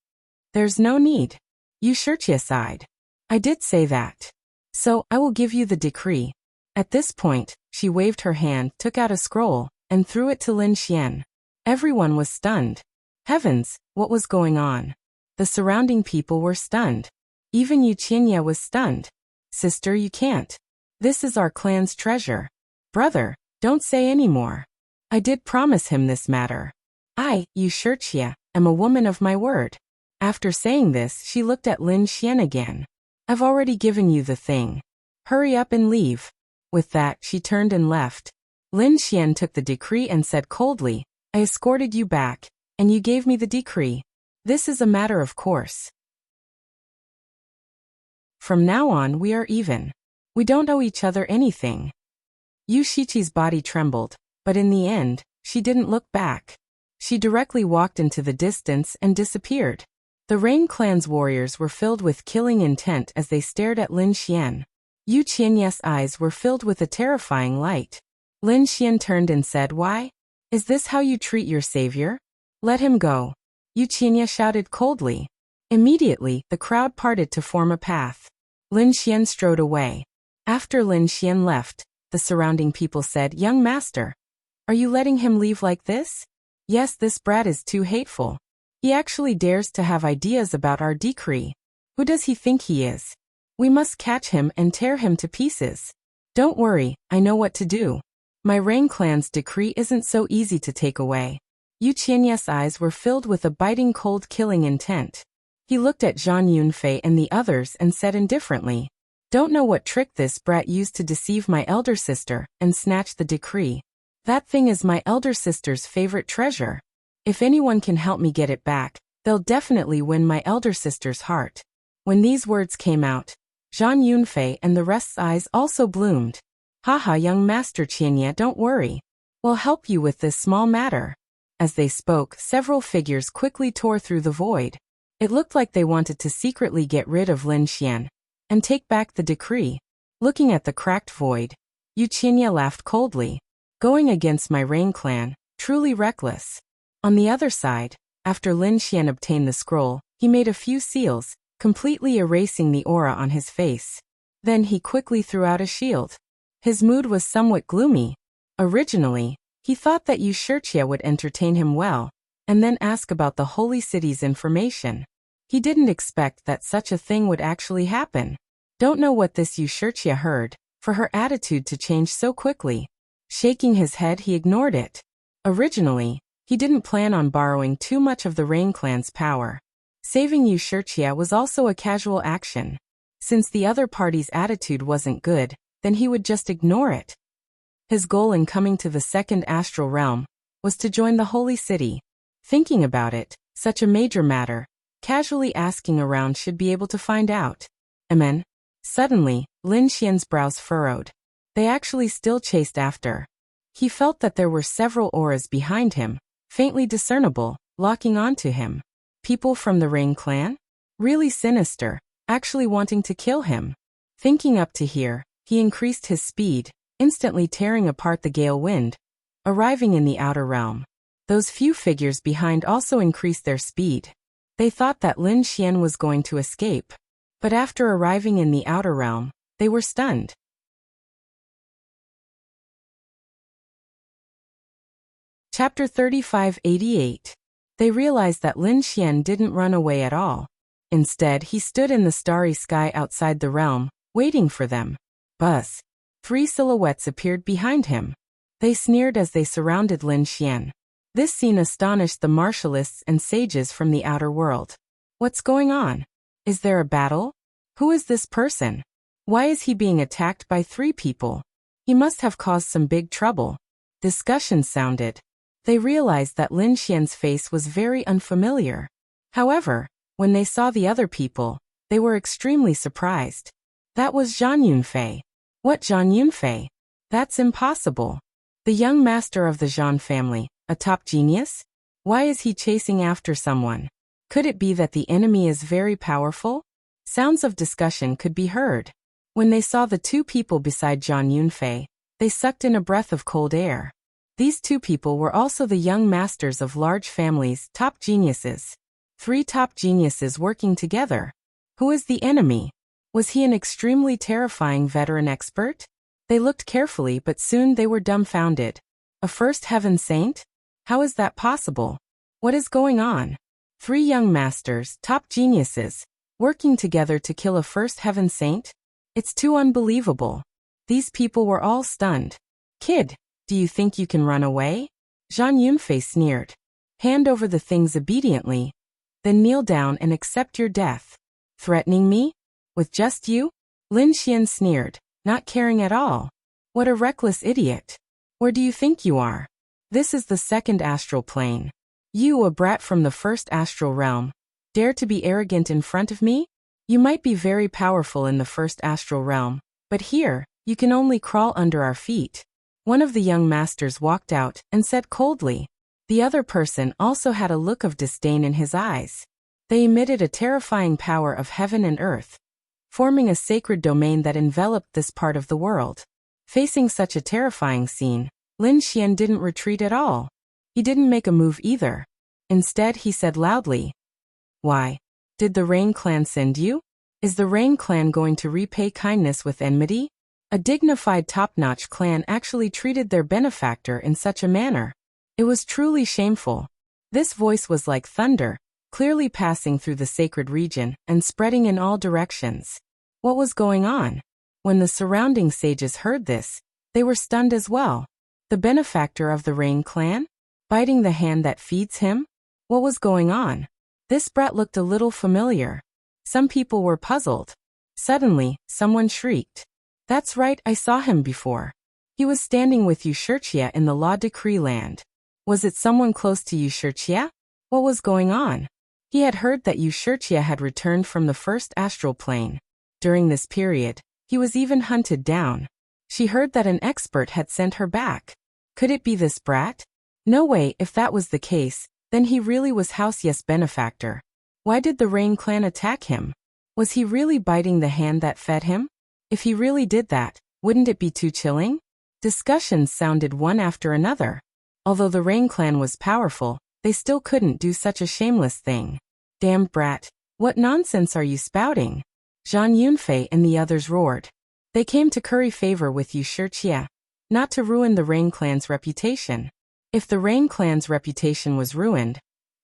There's no need. Yu Shiqie sighed. I did say that. So, I will give you the decree. At this point, she waved her hand, took out a scroll, and threw it to Lin Xian. Everyone was stunned. Heavens, what was going on? The surrounding people were stunned. Even Yu Qianye was stunned. Sister, you can't. This is our clan's treasure. Brother, don't say any more. I did promise him this matter. I, Yu Shiqie, am a woman of my word. After saying this, she looked at Lin Xian again. I've already given you the thing. Hurry up and leave. With that, she turned and left. Lin Xian took the decree and said coldly, I escorted you back, and you gave me the decree. This is a matter of course. From now on we are even. We don't owe each other anything. Yu Shiqi's body trembled, but in the end, she didn't look back. She directly walked into the distance and disappeared. The Rain clan's warriors were filled with killing intent as they stared at Lin Xian. Yu Qianye's eyes were filled with a terrifying light. Lin Xian turned and said, Why? Is this how you treat your savior? Let him go. Yu Qianye shouted coldly. Immediately, the crowd parted to form a path. Lin Xian strode away. After Lin Xian left, the surrounding people said, Young master, are you letting him leave like this? Yes, this brat is too hateful. He actually dares to have ideas about our decree. Who does he think he is? We must catch him and tear him to pieces. Don't worry, I know what to do. My Rain clan's decree isn't so easy to take away. Yu Qianye's eyes were filled with a biting cold killing intent. He looked at Zhang Yunfei and the others and said indifferently, Don't know what trick this brat used to deceive my elder sister and snatch the decree. That thing is my elder sister's favorite treasure. If anyone can help me get it back, they'll definitely win my elder sister's heart. When these words came out, Zhang Yunfei and the rest's eyes also bloomed. Haha, young master Qianye, don't worry. We'll help you with this small matter. As they spoke, several figures quickly tore through the void. It looked like they wanted to secretly get rid of Lin Xian and take back the decree. Looking at the cracked void, Yu Qianye laughed coldly. Going against my Rain clan, truly reckless. On the other side, after Lin Xian obtained the scroll, he made a few seals, completely erasing the aura on his face. Then he quickly threw out a shield. His mood was somewhat gloomy. Originally, he thought that Yu Shiqie would entertain him well, and then ask about the holy city's information. He didn't expect that such a thing would actually happen. Don't know what this Yu Shiqie heard, for her attitude to change so quickly. Shaking his head, he ignored it. Originally, he didn't plan on borrowing too much of the Rain clan's power. Saving Yu Shiqie was also a casual action. Since the other party's attitude wasn't good, then he would just ignore it. His goal in coming to the second astral realm was to join the holy city. Thinking about it, such a major matter, casually asking around should be able to find out. Amen. Suddenly, Lin Xian's brows furrowed. They actually still chased after. He felt that there were several auras behind him, faintly discernible, locking onto him. People from the Rain clan? Really sinister, actually wanting to kill him. Thinking up to here, he increased his speed, instantly tearing apart the gale wind, arriving in the outer realm. Those few figures behind also increased their speed. They thought that Lin Xian was going to escape, but after arriving in the outer realm, they were stunned. Chapter 3588. They realized that Lin Xian didn't run away at all. Instead, he stood in the starry sky outside the realm, waiting for them. Buzz. 3 silhouettes appeared behind him. They sneered as they surrounded Lin Xian. This scene astonished the martialists and sages from the outer world. What's going on? Is there a battle? Who is this person? Why is he being attacked by 3 people? He must have caused some big trouble. Discussions sounded. They realized that Lin Xian's face was very unfamiliar. However, when they saw the other people, they were extremely surprised. That was Zhang Yunfei. What Zhang Yunfei? That's impossible. The young master of the Zhang family, a top genius? Why is he chasing after someone? Could it be that the enemy is very powerful? Sounds of discussion could be heard. When they saw the 2 people beside Zhang Yunfei, they sucked in a breath of cold air. These 2 people were also the young masters of large families, top geniuses. 3 top geniuses working together. Who is the enemy? Was he an extremely terrifying veteran expert? They looked carefully, but soon they were dumbfounded. A first heaven saint? How is that possible? What is going on? 3 young masters, top geniuses, working together to kill a first heaven saint? It's too unbelievable. These people were all stunned. Kid, do you think you can run away? Zhang Yunfei sneered. Hand over the things obediently, then kneel down and accept your death. Threatening me? With just you? Lin Xian sneered, not caring at all. What a reckless idiot. Where do you think you are? This is the second astral plane. You, a brat from the first astral realm, dare to be arrogant in front of me? You might be very powerful in the first astral realm, but here, you can only crawl under our feet. One of the young masters walked out and said coldly. The other person also had a look of disdain in his eyes. They emitted a terrifying power of heaven and earth, forming a sacred domain that enveloped this part of the world. Facing such a terrifying scene, Lin Xian didn't retreat at all. He didn't make a move either. Instead, he said loudly, "Why? Did the Rain clan send you? Is the Rain clan going to repay kindness with enmity?" A dignified top-notch clan actually treated their benefactor in such a manner. It was truly shameful. This voice was like thunder, clearly passing through the sacred region and spreading in all directions. What was going on? When the surrounding sages heard this, they were stunned as well. The benefactor of the Rain clan? Biting the hand that feeds him? What was going on? This brat looked a little familiar. Some people were puzzled. Suddenly, someone shrieked. That's right, I saw him before. He was standing with Wuxia in the Law Decree land. Was it someone close to Wuxia? What was going on? He had heard that Wuxia had returned from the first astral plane. During this period, he was even hunted down. She heard that an expert had sent her back. Could it be this brat? No way, if that was the case, then he really was House Yes benefactor. Why did the Rain clan attack him? Was he really biting the hand that fed him? If he really did that, wouldn't it be too chilling? Discussions sounded one after another. Although the Rain clan was powerful, they still couldn't do such a shameless thing. Damn brat, what nonsense are you spouting? Zhang Yunfei and the others roared. They came to curry favor with Wuxia, not to ruin the Rain clan's reputation. If the Rain clan's reputation was ruined,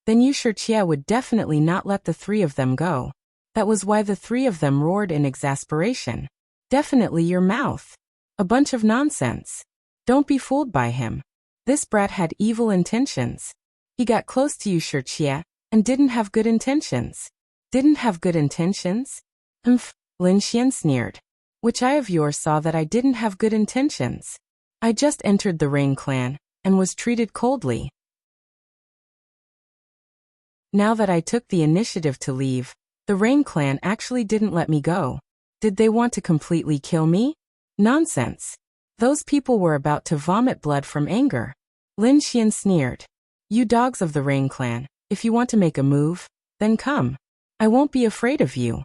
then Wuxia would definitely not let the 3 of them go. That was why the 3 of them roared in exasperation. Definitely your mouth. A bunch of nonsense. Don't be fooled by him. This brat had evil intentions. He got close to Wuxia and didn't have good intentions. Didn't have good intentions? Lin Xian sneered. Which eye of yours saw that I didn't have good intentions? I just entered the Rain clan, and was treated coldly. Now that I took the initiative to leave, the Rain clan actually didn't let me go. Did they want to completely kill me? Nonsense. Those people were about to vomit blood from anger. Lin Xian sneered. You dogs of the Rain clan, if you want to make a move, then come. I won't be afraid of you.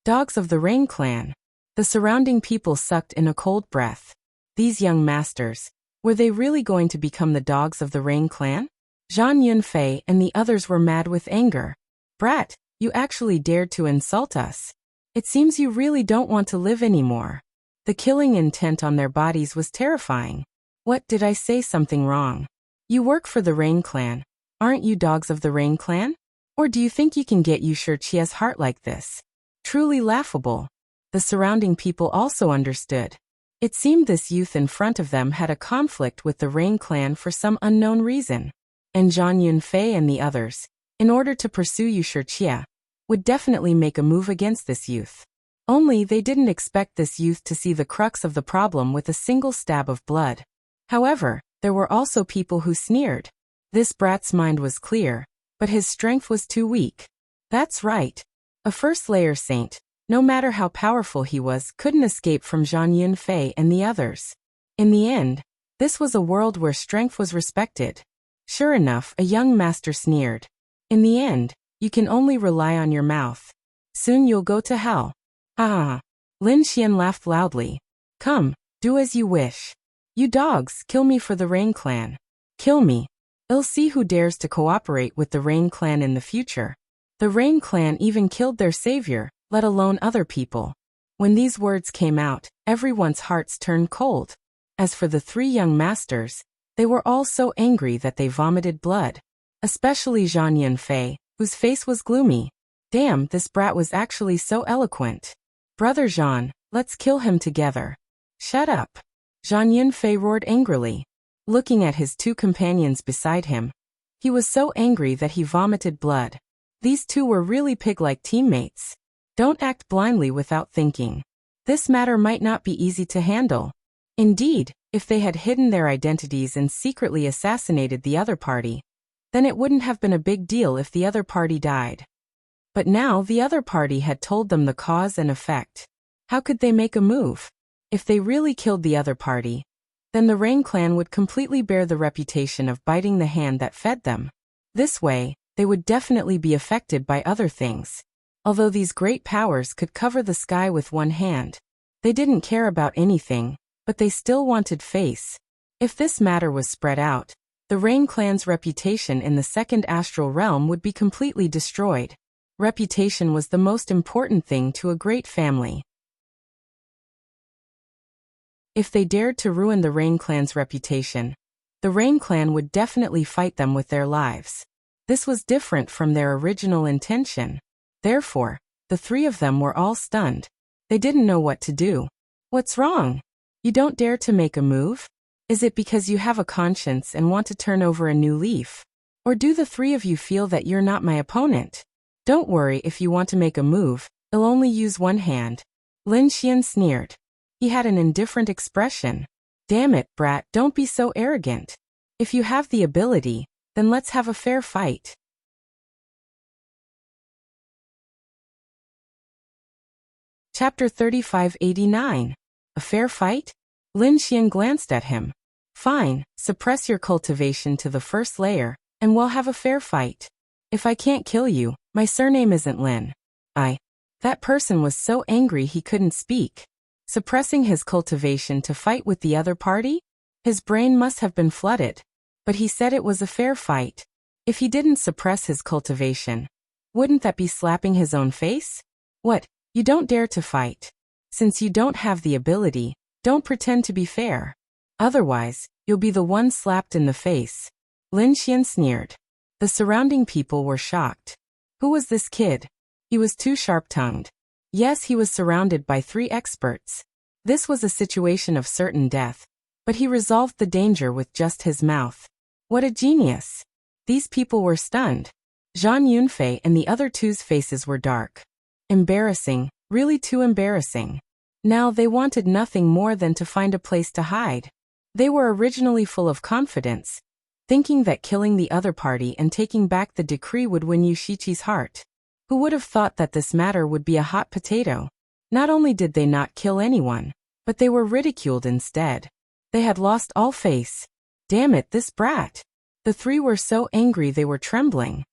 Dogs of the Rain clan. The surrounding people sucked in a cold breath. These young masters, were they really going to become the dogs of the Rain clan? Zhang Yunfei and the others were mad with anger. Brat, you actually dared to insult us. It seems you really don't want to live anymore. The killing intent on their bodies was terrifying. What, did I say something wrong? You work for the Rain clan. Aren't you dogs of the Rain clan? Or do you think you can get Wuxia's heart like this? Truly laughable. The surrounding people also understood. It seemed this youth in front of them had a conflict with the Rain clan for some unknown reason. And Zhang Yunfei and the others, in order to pursue Wuxia, would definitely make a move against this youth. Only they didn't expect this youth to see the crux of the problem with a single stab of blood. However, there were also people who sneered. This brat's mind was clear, but his strength was too weak. That's right. A first-layer saint, no matter how powerful he was, couldn't escape from Zhang Yunfei and the others. In the end, this was a world where strength was respected. Sure enough, a young master sneered. In the end, you can only rely on your mouth. Soon you'll go to hell. Ah! Lin Xian laughed loudly. Come, do as you wish. You dogs, kill me for the Rain clan. Kill me. I'll see who dares to cooperate with the Rain clan in the future. The Rain clan even killed their savior, let alone other people. When these words came out, everyone's hearts turned cold. As for the three young masters, they were all so angry that they vomited blood. Especially Zhang Yunfei, whose face was gloomy. Damn, this brat was actually so eloquent. Brother Zhang, let's kill him together. Shut up. Zhang Yunfei roared angrily. Looking at his two companions beside him, he was so angry that he vomited blood. These two were really pig-like teammates. Don't act blindly without thinking. This matter might not be easy to handle. Indeed, if they had hidden their identities and secretly assassinated the other party, then it wouldn't have been a big deal if the other party died. But now the other party had told them the cause and effect. How could they make a move? If they really killed the other party, then the Rain clan would completely bear the reputation of biting the hand that fed them. This way, they would definitely be affected by other things. Although these great powers could cover the sky with one hand, they didn't care about anything, but they still wanted face. If this matter was spread out, the Rain clan's reputation in the second astral realm would be completely destroyed. Reputation was the most important thing to a great family. If they dared to ruin the Rain clan's reputation, the Rain clan would definitely fight them with their lives. This was different from their original intention. Therefore, the three of them were all stunned. They didn't know what to do. What's wrong? You don't dare to make a move? Is it because you have a conscience and want to turn over a new leaf? Or do the three of you feel that you're not my opponent? Don't worry if you want to make a move, I'll only use one hand. Lin Xian sneered. He had an indifferent expression. Damn it, brat, don't be so arrogant. If you have the ability, then let's have a fair fight. Chapter 3589. A fair fight? Lin Xian glanced at him. Fine, suppress your cultivation to the first layer, and we'll have a fair fight. If I can't kill you, my surname isn't Lin. That person was so angry he couldn't speak. Suppressing his cultivation to fight with the other party? His brain must have been flooded. But he said it was a fair fight. If he didn't suppress his cultivation, wouldn't that be slapping his own face? What, you don't dare to fight? Since you don't have the ability, don't pretend to be fair. Otherwise, you'll be the one slapped in the face. Lin Xian sneered. The surrounding people were shocked. Who was this kid? He was too sharp-tongued. Yes, he was surrounded by three experts. This was a situation of certain death, but he resolved the danger with just his mouth. What a genius! These people were stunned. Zhang Yunfei and the other two's faces were dark. Embarrassing, really too embarrassing. Now they wanted nothing more than to find a place to hide. They were originally full of confidence, thinking that killing the other party and taking back the decree would win Yu Shichi's heart. Who would have thought that this matter would be a hot potato? Not only did they not kill anyone, but they were ridiculed instead. They had lost all face. Damn it, this brat! The three were so angry they were trembling.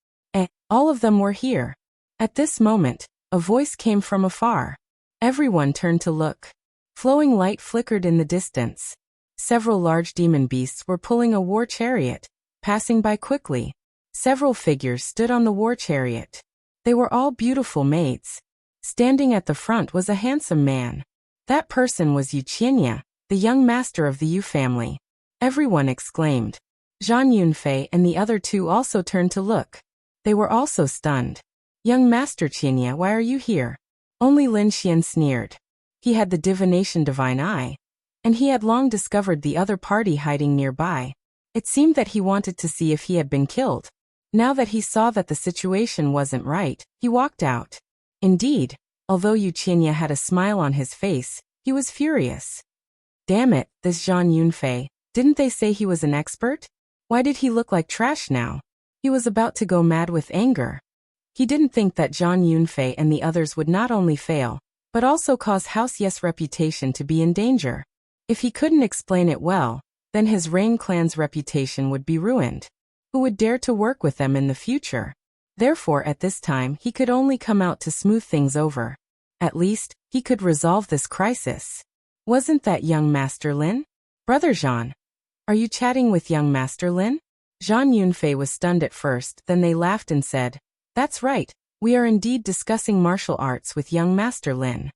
All of them were here. At this moment, a voice came from afar. Everyone turned to look. Flowing light flickered in the distance. Several large demon beasts were pulling a war chariot, passing by quickly. Several figures stood on the war chariot. They were all beautiful maids. Standing at the front was a handsome man. That person was Wuxia, the young master of the Yu family. Everyone exclaimed. Zhang Yunfei and the other two also turned to look. They were also stunned. Young Master Qinya, why are you here? Only Lin Xian sneered. He had the divination divine eye, and he had long discovered the other party hiding nearby. It seemed that he wanted to see if he had been killed. Now that he saw that the situation wasn't right, he walked out. Indeed, although Wuxia had a smile on his face, he was furious. Damn it, this Zhang Yunfei, didn't they say he was an expert? Why did he look like trash now? He was about to go mad with anger. He didn't think that Zhang Yunfei and the others would not only fail, but also cause House Ye's reputation to be in danger. If he couldn't explain it well, then his Rain clan's reputation would be ruined. Who would dare to work with them in the future? Therefore, at this time, he could only come out to smooth things over. At least, he could resolve this crisis. Wasn't that young Master Lin? Brother Zhan. Are you chatting with young Master Lin? Zhang Yunfei was stunned at first, then they laughed and said, That's right, we are indeed discussing martial arts with young Master Lin.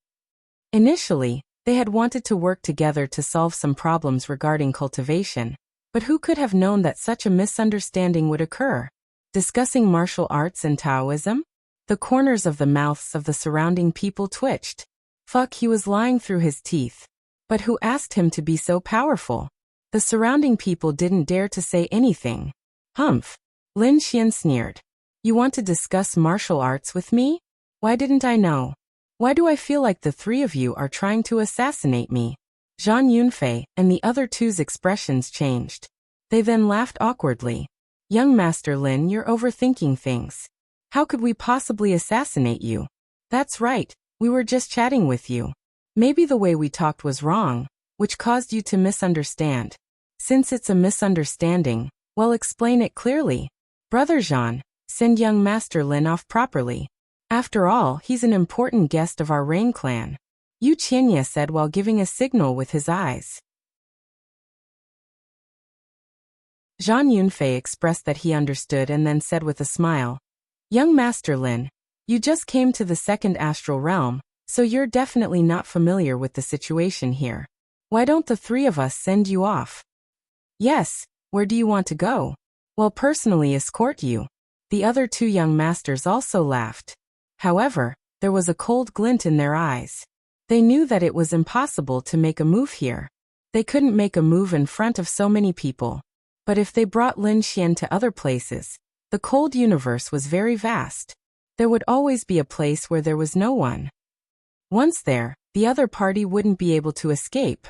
Initially, they had wanted to work together to solve some problems regarding cultivation, but who could have known that such a misunderstanding would occur? Discussing martial arts and Taoism? The corners of the mouths of the surrounding people twitched. Fuck, he was lying through his teeth. But who asked him to be so powerful? The surrounding people didn't dare to say anything. Humph. Lin Xian sneered. You want to discuss martial arts with me? Why didn't I know? Why do I feel like the three of you are trying to assassinate me? Zhang Yunfei and the other two's expressions changed. They then laughed awkwardly. Young Master Lin, you're overthinking things. How could we possibly assassinate you? That's right, we were just chatting with you. Maybe the way we talked was wrong, which caused you to misunderstand. Since it's a misunderstanding, well, explain it clearly. Brother Zhan, send young Master Lin off properly. After all, he's an important guest of our Rain clan. Wuxia said while giving a signal with his eyes. Zhang Yunfei expressed that he understood and then said with a smile, Young Master Lin, you just came to the second astral realm, so you're definitely not familiar with the situation here. Why don't the three of us send you off? Yes, where do you want to go? Well, personally escort you. The other two young masters also laughed. However, there was a cold glint in their eyes. They knew that it was impossible to make a move here. They couldn't make a move in front of so many people. But if they brought Lin Xian to other places, the cold universe was very vast. There would always be a place where there was no one. Once there, the other party wouldn't be able to escape.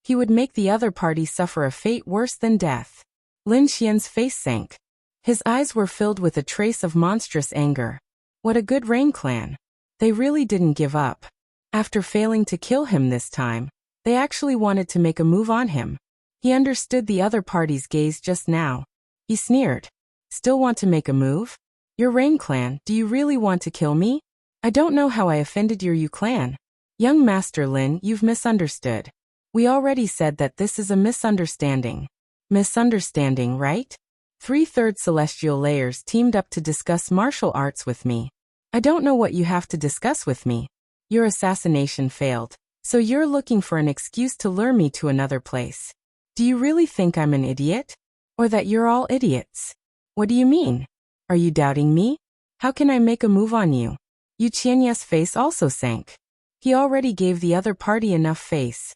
He would make the other party suffer a fate worse than death. Lin Xian's face sank. His eyes were filled with a trace of monstrous anger. What a good Rain clan. They really didn't give up. After failing to kill him this time, they actually wanted to make a move on him. He understood the other party's gaze just now. He sneered. Still want to make a move? Your Rain clan, do you really want to kill me? I don't know how I offended your Yu clan. Young Master Lin, you've misunderstood. We already said that this is a misunderstanding. Misunderstanding, right? 3/3 celestial layers teamed up to discuss martial arts with me. I don't know what you have to discuss with me. Your assassination failed, so you're looking for an excuse to lure me to another place. Do you really think I'm an idiot? Or that you're all idiots? What do you mean? Are you doubting me? How can I make a move on you? Wuxia's face also sank. He already gave the other party enough face.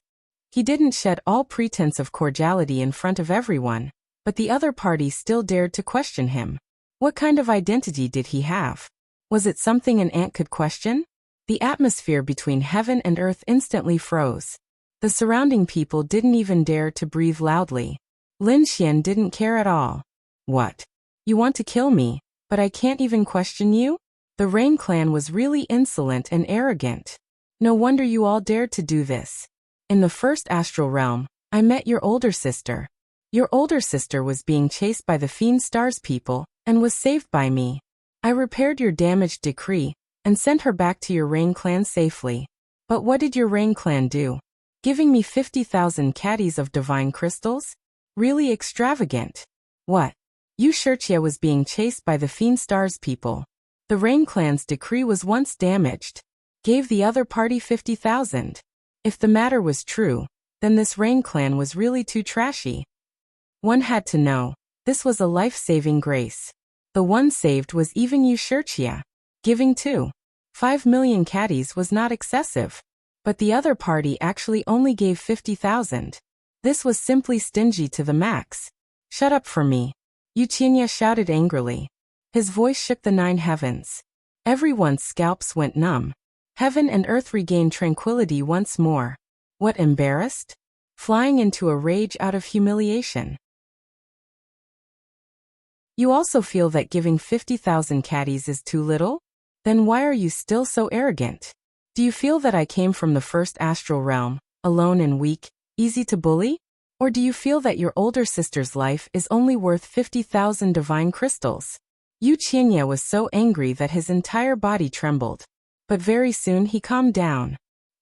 He didn't shed all pretense of cordiality in front of everyone, but the other party still dared to question him. What kind of identity did he have? Was it something an ant could question? The atmosphere between heaven and earth instantly froze. The surrounding people didn't even dare to breathe loudly. Lin Xian didn't care at all. What? You want to kill me, but I can't even question you? The Rain clan was really insolent and arrogant. No wonder you all dared to do this. In the first astral realm, I met your older sister. Your older sister was being chased by the Fiend Stars people and was saved by me. I repaired your damaged decree and sent her back to your Rain clan safely. But what did your Rain clan do? Giving me 50,000 caddies of divine crystals? Really extravagant. What? Yu Shirchia was being chased by the Fiend Stars people. The Rain clan's decree was once damaged. Gave the other party 50,000. If the matter was true, then this Rain clan was really too trashy. One had to know. This was a life-saving grace. The one saved was even Yu Shirchia. Giving 5 million caddies was not excessive. But the other party actually only gave 50,000. This was simply stingy to the max. Shut up for me. Yu Qinya shouted angrily. His voice shook the 9 heavens. Everyone's scalps went numb. Heaven and earth regained tranquility once more. What, embarrassed? Flying into a rage out of humiliation. You also feel that giving 50,000 caddies is too little? Then why are you still so arrogant? Do you feel that I came from the first astral realm, alone and weak, easy to bully? Or do you feel that your older sister's life is only worth 50,000 divine crystals? Yu Qinya was so angry that his entire body trembled. But very soon he calmed down.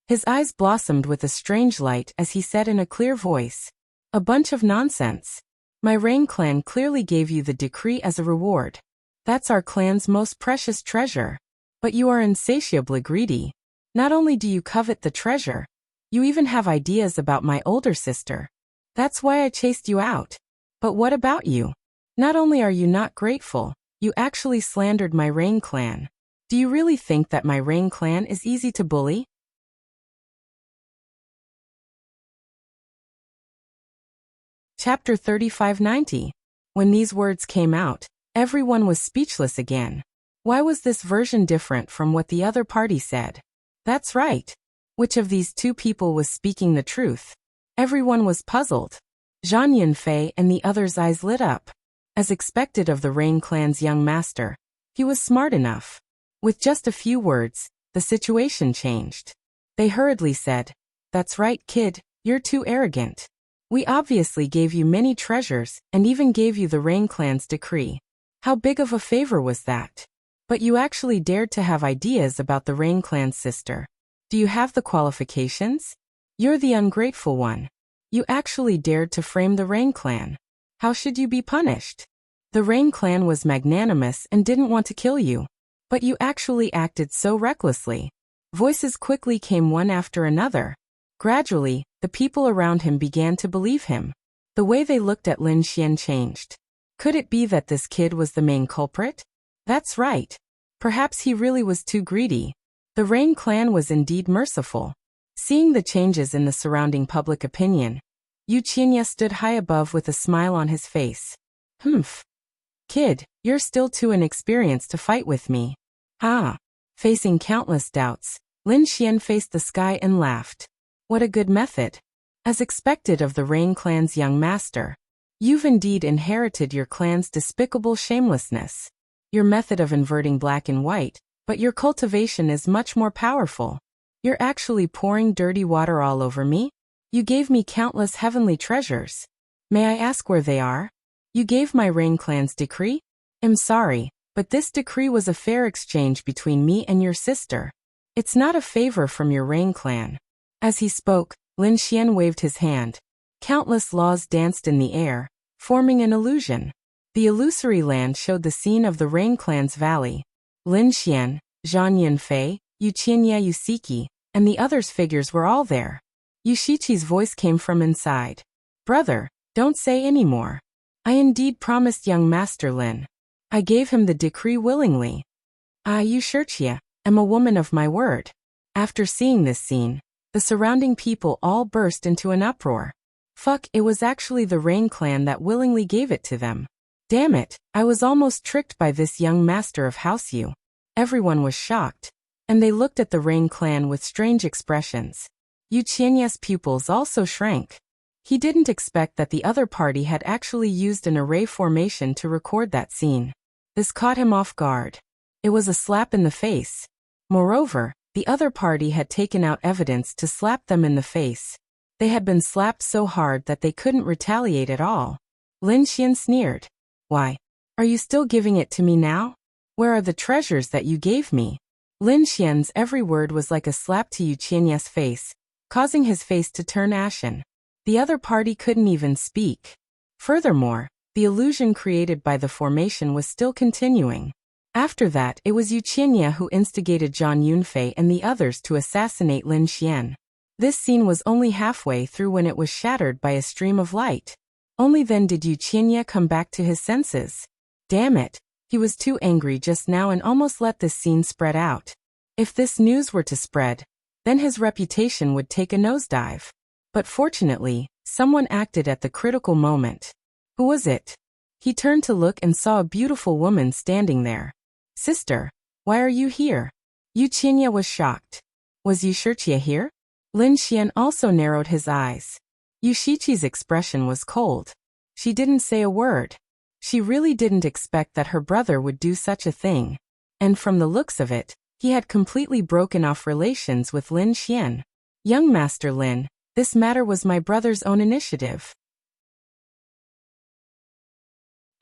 His eyes blossomed with a strange light as he said in a clear voice. A bunch of nonsense. My Rain clan clearly gave you the decree as a reward. That's our clan's most precious treasure. But you are insatiably greedy. Not only do you covet the treasure, you even have ideas about my older sister. That's why I chased you out. But what about you? Not only are you not grateful, you actually slandered my Rain clan. Do you really think that my Rain clan is easy to bully? Chapter 3590. When these words came out, everyone was speechless again. Why was this version different from what the other party said? That's right. Which of these two people was speaking the truth? Everyone was puzzled. Zhang Yunfei and the others' eyes lit up. As expected of the Rain clan's young master, he was smart enough. With just a few words, the situation changed. They hurriedly said, "That's right, kid, you're too arrogant. We obviously gave you many treasures and even gave you the Rain clan's decree. How big of a favor was that? But you actually dared to have ideas about the Rain clan's sister. Do you have the qualifications? You're the ungrateful one. You actually dared to frame the Rain clan. How should you be punished? The Rain clan was magnanimous and didn't want to kill you. But you actually acted so recklessly." Voices quickly came one after another. Gradually, the people around him began to believe him. The way they looked at Lin Xian changed. Could it be that this kid was the main culprit? That's right. Perhaps he really was too greedy. The Rain clan was indeed merciful. Seeing the changes in the surrounding public opinion, Yu Qinya stood high above with a smile on his face. Humph. Kid, you're still too inexperienced to fight with me. Facing countless doubts, Lin Xian faced the sky and laughed. What a good method. As expected of the Rain clan's young master, you've indeed inherited your clan's despicable shamelessness. Your method of inverting black and white, but your cultivation is much more powerful. You're actually pouring dirty water all over me? You gave me countless heavenly treasures. May I ask where they are? You gave my Rain clan's decree? I'm sorry, but this decree was a fair exchange between me and your sister. It's not a favor from your Rain clan. As he spoke, Lin Xian waved his hand. Countless laws danced in the air, forming an illusion. The illusory land showed the scene of the Rain clan's valley. Lin Xian, Zhang Yunfei, Yu Qinya Yusiki, and the others' figures were all there. Yushichi's voice came from inside. Brother, don't say any more. I indeed promised young Master Lin. I gave him the decree willingly. I, Yu Shirchia, am a woman of my word. After seeing this scene, the surrounding people all burst into an uproar. Fuck, it was actually the Rain clan that willingly gave it to them. Damn it, I was almost tricked by this young master of House Yu. Everyone was shocked, and they looked at the Rain clan with strange expressions. Yu Qianye's pupils also shrank. He didn't expect that the other party had actually used an array formation to record that scene. This caught him off guard. It was a slap in the face. Moreover, the other party had taken out evidence to slap them in the face. They had been slapped so hard that they couldn't retaliate at all. Lin Xian sneered. Why? Are you still giving it to me now? Where are the treasures that you gave me? Lin Xian's every word was like a slap to Yu Qianye's face, causing his face to turn ashen. The other party couldn't even speak. Furthermore, the illusion created by the formation was still continuing. After that, it was Yu Qianye who instigated Zhang Yunfei and the others to assassinate Lin Xian. This scene was only halfway through when it was shattered by a stream of light. Only then did Yu Qianye come back to his senses. Damn it, he was too angry just now and almost let this scene spread out. If this news were to spread, then his reputation would take a nosedive. But fortunately, someone acted at the critical moment. Who was it? He turned to look and saw a beautiful woman standing there. Sister, why are you here? Yu Qianye was shocked. Was Yu Shiqie here? Lin Xian also narrowed his eyes. Yu Shiqi's expression was cold. She didn't say a word. She really didn't expect that her brother would do such a thing. And from the looks of it, he had completely broken off relations with Lin Xian. Young Master Lin, this matter was my brother's own initiative.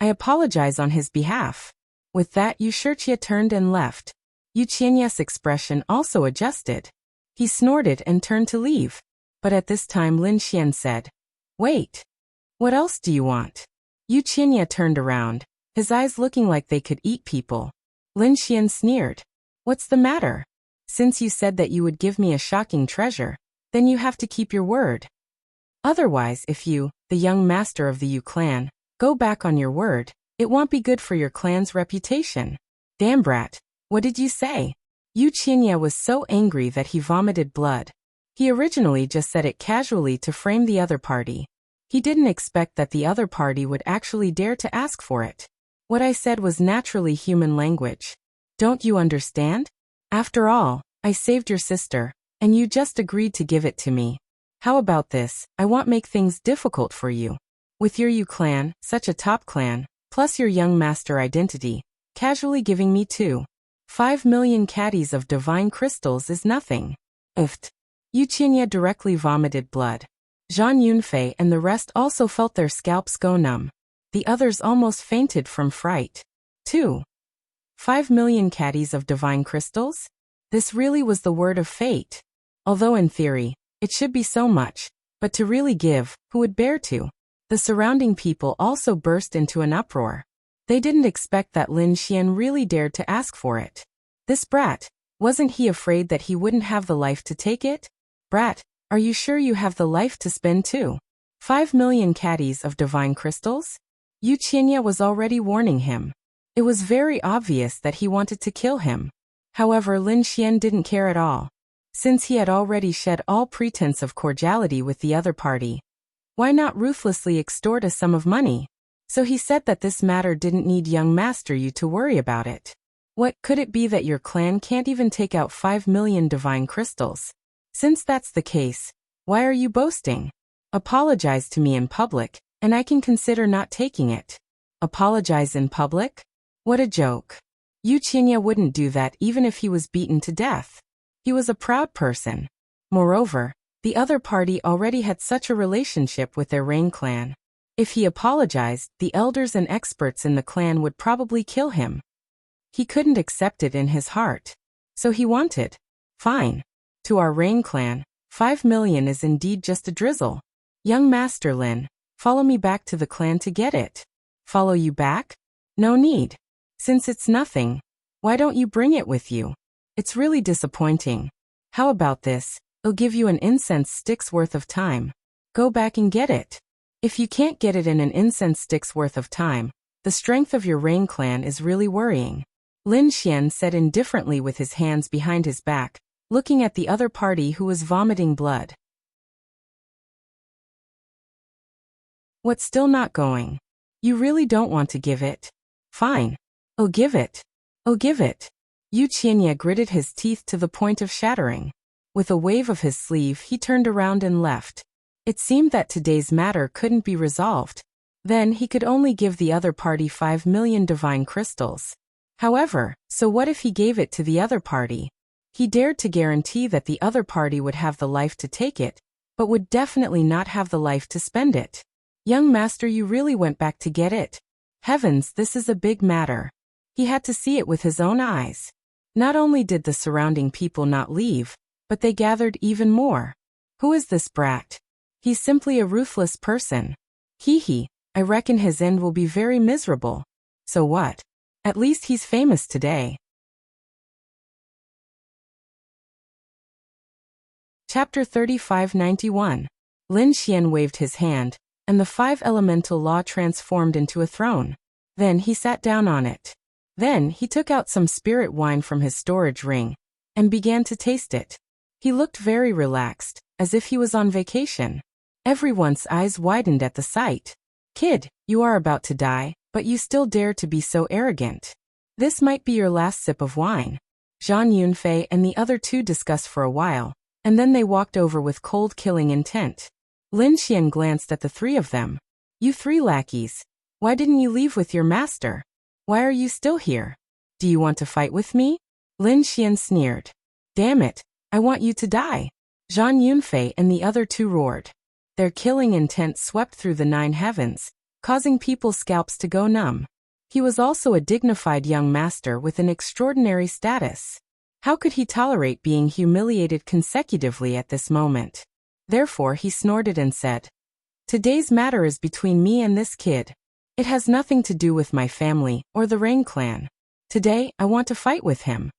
I apologize on his behalf. With that, Yu Shiqie turned and left. Yu Qianye's expression also adjusted. He snorted and turned to leave. But at this time Lin Xian said, Wait. What else do you want? Yu Qianye turned around, his eyes looking like they could eat people. Lin Xian sneered. What's the matter? Since you said that you would give me a shocking treasure, then you have to keep your word. Otherwise, if you, the young master of the Yu clan, go back on your word, it won't be good for your clan's reputation. Damn brat, what did you say? Yu Qianye was so angry that he vomited blood. He originally just said it casually to frame the other party. He didn't expect that the other party would actually dare to ask for it. What I said was naturally human language. Don't you understand? After all, I saved your sister, and you just agreed to give it to me. How about this? I won't make things difficult for you. With your Yu clan, such a top clan, plus your young master identity, casually giving me 5 million caddies of divine crystals is nothing. Uft. Yu Qianye directly vomited blood. Zhang Yunfei and the rest also felt their scalps go numb. The others almost fainted from fright. 5 million caddies of divine crystals? This really was the word of fate. Although in theory, it should be so much, but to really give, who would bear to? The surrounding people also burst into an uproar. They didn't expect that Lin Xian really dared to ask for it. This brat, wasn't he afraid that he wouldn't have the life to take it? Brat, are you sure you have the life to spend too? 5 million caddies of divine crystals? Yu Qianye was already warning him. It was very obvious that he wanted to kill him. However, Lin Xian didn't care at all. Since he had already shed all pretense of cordiality with the other party, why not ruthlessly extort a sum of money? So he said that this matter didn't need young Master Yu to worry about it. What, could it be that your clan can't even take out 5 million divine crystals? Since that's the case, why are you boasting? Apologize to me in public, and I can consider not taking it. Apologize in public? What a joke. Yu Qianye wouldn't do that even if he was beaten to death. He was a proud person. Moreover, the other party already had such a relationship with their Rain clan. If he apologized, the elders and experts in the clan would probably kill him. He couldn't accept it in his heart. So he wanted. Fine. To our Rain clan, 5 million is indeed just a drizzle. Young Master Lin, follow me back to the clan to get it. Follow you back? No need. Since it's nothing, why don't you bring it with you? It's really disappointing. How about this? I'll give you an incense stick's worth of time. Go back and get it. If you can't get it in an incense stick's worth of time, the strength of your Rain clan is really worrying. Lin Xian said indifferently with his hands behind his back, looking at the other party who was vomiting blood. What's still not going? You really don't want to give it? Fine. Oh, give it. Oh, give it. Yu Qianye gritted his teeth to the point of shattering. With a wave of his sleeve, he turned around and left. It seemed that today's matter couldn't be resolved. Then he could only give the other party 5 million divine crystals. However, so what if he gave it to the other party? He dared to guarantee that the other party would have the life to take it, but would definitely not have the life to spend it. Young master, you really went back to get it? Heavens, this is a big matter. He had to see it with his own eyes. Not only did the surrounding people not leave, but they gathered even more. Who is this brat? He's simply a ruthless person. Hee, I reckon his end will be very miserable. So what? At least he's famous today. Chapter 3591. Lin Xian waved his hand, and the 5 elemental law transformed into a throne. Then he sat down on it. Then he took out some spirit wine from his storage ring, and began to taste it. He looked very relaxed, as if he was on vacation. Everyone's eyes widened at the sight. Kid, you are about to die, but you still dare to be so arrogant. This might be your last sip of wine. Zhang Yunfei and the other two discussed for a while, and then they walked over with cold killing intent. Lin Xian glanced at the 3 of them. You 3 lackeys. Why didn't you leave with your master? Why are you still here? Do you want to fight with me? Lin Xian sneered. Damn it, I want you to die. Zhang Yunfei and the other 2 roared. Their killing intent swept through the 9 heavens, causing people's scalps to go numb. He was also a dignified young master with an extraordinary status. How could he tolerate being humiliated consecutively at this moment? Therefore he snorted and said, Today's matter is between me and this kid. It has nothing to do with my family or the Rain clan. Today, I want to fight with him.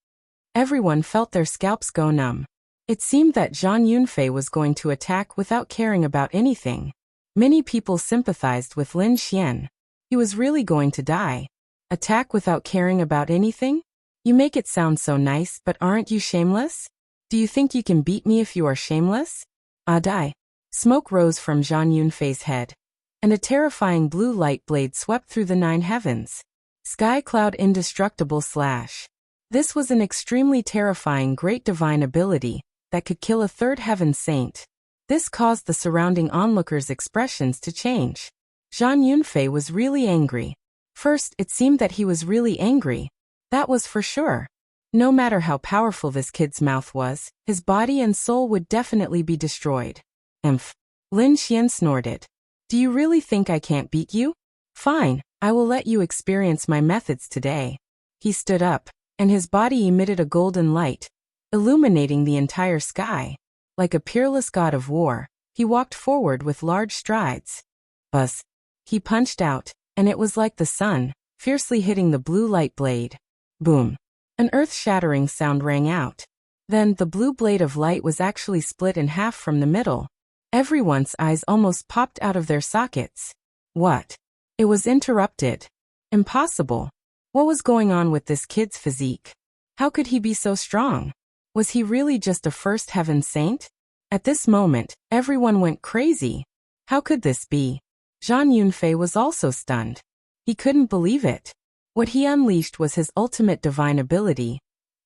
Everyone felt their scalps go numb. It seemed that Zhang Yunfei was going to attack without caring about anything. Many people sympathized with Lin Xian. He was really going to die. Attack without caring about anything? You make it sound so nice, but aren't you shameless? Do you think you can beat me if you are shameless? Die. Smoke rose from Zhang Yunfei's head, and a terrifying blue light blade swept through the 9 heavens. Sky Cloud Indestructible Slash. This was an extremely terrifying great divine ability that could kill a 3rd heaven saint. This caused the surrounding onlookers' expressions to change. Zhang Yunfei was really angry. First, it seemed that he was really angry. That was for sure. No matter how powerful this kid's mouth was, his body and soul would definitely be destroyed. Emph. Lin Xian snorted. Do you really think I can't beat you? Fine, I will let you experience my methods today. He stood up, and his body emitted a golden light, illuminating the entire sky. Like a peerless god of war, he walked forward with large strides. Buzz. He punched out, and it was like the sun, fiercely hitting the blue light blade. Boom. An earth-shattering sound rang out. Then the blue blade of light was actually split in half from the middle. Everyone's eyes almost popped out of their sockets. What? It was interrupted. Impossible. What was going on with this kid's physique? How could he be so strong? Was he really just a 1st heaven saint? At this moment, everyone went crazy. How could this be? Zhang Yunfei was also stunned. He couldn't believe it. What he unleashed was his ultimate divine ability,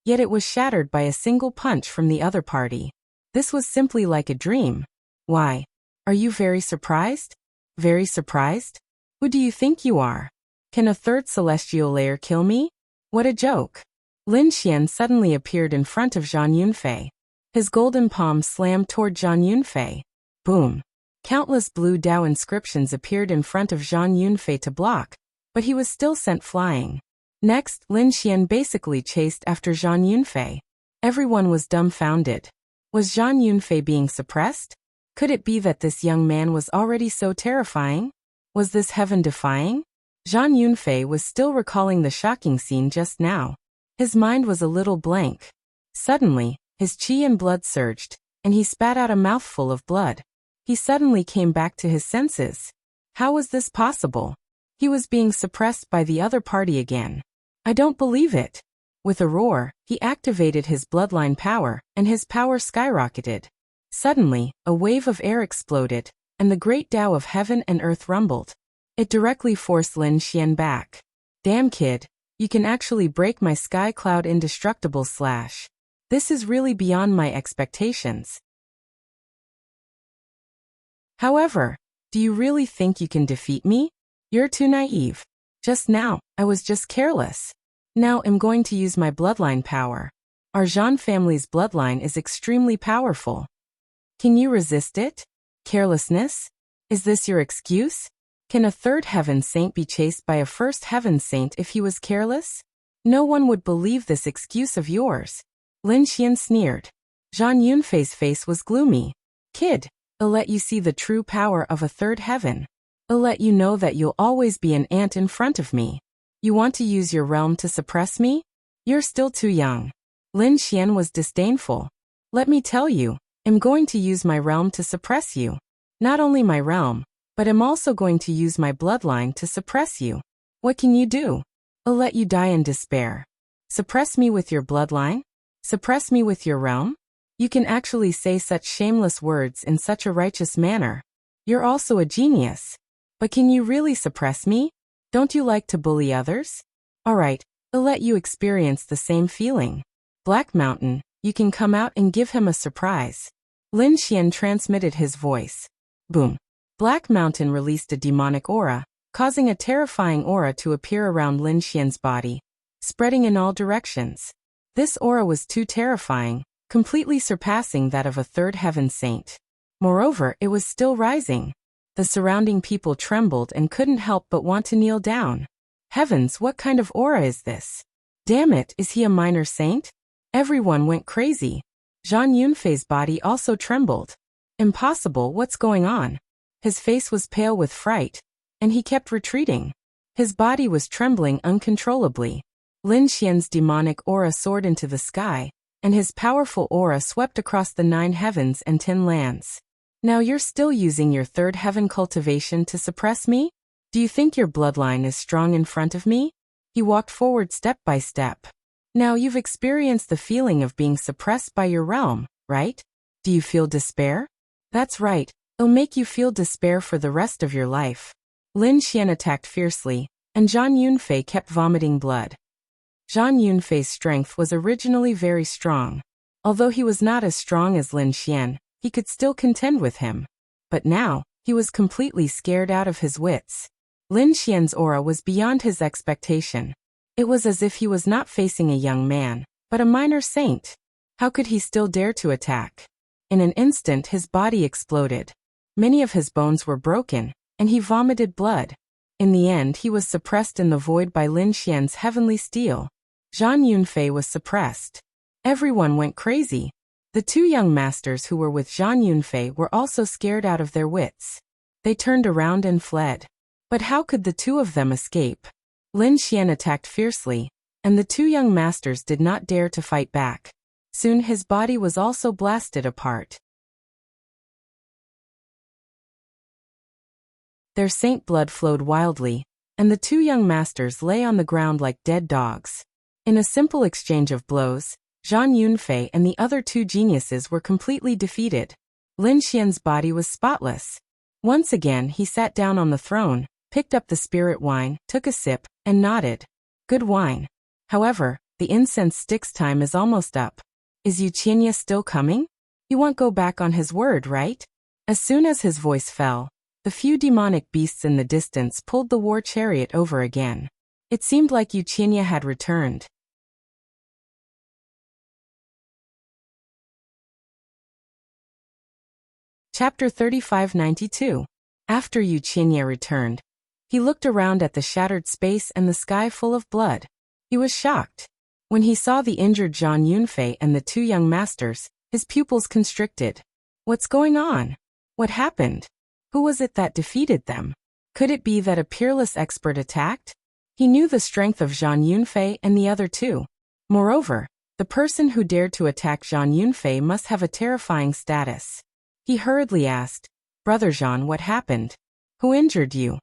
yet it was shattered by a single punch from the other party. This was simply like a dream. Why? Are you very surprised? Very surprised? Who do you think you are? Can a 3rd celestial layer kill me? What a joke. Lin Xian suddenly appeared in front of Zhang Yunfei. His golden palm slammed toward Zhang Yunfei. Boom. Countless blue Dao inscriptions appeared in front of Zhang Yunfei to block, but he was still sent flying. Next, Lin Xian basically chased after Zhang Yunfei. Everyone was dumbfounded. Was Zhang Yunfei being suppressed? Could it be that this young man was already so terrifying? Was this heaven-defying? Zhang Yunfei was still recalling the shocking scene just now. His mind was a little blank. Suddenly, his qi and blood surged, and he spat out a mouthful of blood. He suddenly came back to his senses. How was this possible? He was being suppressed by the other party again. I don't believe it. With a roar, he activated his bloodline power, and his power skyrocketed. Suddenly, a wave of air exploded, and the great Tao of heaven and earth rumbled. It directly forced Lin Xian back. Damn kid, you can actually break my sky cloud indestructible slash. This is really beyond my expectations. However, do you really think you can defeat me? You're too naive. Just now, I was just careless. Now I'm going to use my bloodline power. Our Zhan family's bloodline is extremely powerful. Can you resist it? Carelessness? Is this your excuse? Can a third heaven saint be chased by a first heaven saint if he was careless? No one would believe this excuse of yours. Lin Xian sneered. Zhan Yunfei's face was gloomy. Kid, I'll let you see the true power of a third heaven. I'll let you know that you'll always be an ant in front of me. You want to use your realm to suppress me? You're still too young. Lin Xian was disdainful. Let me tell you, I'm going to use my realm to suppress you. Not only my realm, but I'm also going to use my bloodline to suppress you. What can you do? I'll let you die in despair. Suppress me with your bloodline? Suppress me with your realm? You can actually say such shameless words in such a righteous manner. You're also a genius. But can you really suppress me? Don't you like to bully others? Alright, I'll let you experience the same feeling. Black Mountain, you can come out and give him a surprise. Lin Xian transmitted his voice. Boom. Black Mountain released a demonic aura, causing a terrifying aura to appear around Lin Xian's body, spreading in all directions. This aura was too terrifying, completely surpassing that of a third heaven saint. Moreover, it was still rising. The surrounding people trembled and couldn't help but want to kneel down. Heavens, what kind of aura is this? Damn it, is he a minor saint? Everyone went crazy. Zhan Yunfei's body also trembled. Impossible, what's going on? His face was pale with fright, and he kept retreating. His body was trembling uncontrollably. Lin Xian's demonic aura soared into the sky, and his powerful aura swept across the 9 heavens and 10 lands. Now you're still using your third heaven cultivation to suppress me? Do you think your bloodline is strong in front of me? He walked forward step by step. Now you've experienced the feeling of being suppressed by your realm, right? Do you feel despair? That's right, it'll make you feel despair for the rest of your life. Lin Xian attacked fiercely, and Zhan Yunfei kept vomiting blood. Zhan Yunfei's strength was originally very strong. Although he was not as strong as Lin Xian, he could still contend with him. But now, he was completely scared out of his wits. Lin Xian's aura was beyond his expectation. It was as if he was not facing a young man, but a minor saint. How could he still dare to attack? In an instant his body exploded. Many of his bones were broken, and he vomited blood. In the end he was suppressed in the void by Lin Xian's heavenly steel. Zhan Yunfei was suppressed. Everyone went crazy. The 2 young masters who were with Zhan Yunfei were also scared out of their wits. They turned around and fled. But how could the 2 of them escape? Lin Xian attacked fiercely, and the 2 young masters did not dare to fight back. Soon his body was also blasted apart. Their saint blood flowed wildly, and the 2 young masters lay on the ground like dead dogs. In a simple exchange of blows, Zhan Yunfei and the other 2 geniuses were completely defeated. Lin Xian's body was spotless. Once again he sat down on the throne, picked up the spirit wine, took a sip, and nodded. Good wine. However, the incense sticks time is almost up. Is Wuxia still coming? He won't go back on his word, right? As soon as his voice fell, the few demonic beasts in the distance pulled the war chariot over again. It seemed like Wuxia had returned. Chapter 3592. After Wuxia returned, he looked around at the shattered space and the sky full of blood. He was shocked. When he saw the injured Zhan Yunfei and the 2 young masters, his pupils constricted. What's going on? What happened? Who was it that defeated them? Could it be that a peerless expert attacked? He knew the strength of Zhan Yunfei and the other 2. Moreover, the person who dared to attack Zhan Yunfei must have a terrifying status. He hurriedly asked, Brother Zhan, what happened? Who injured you?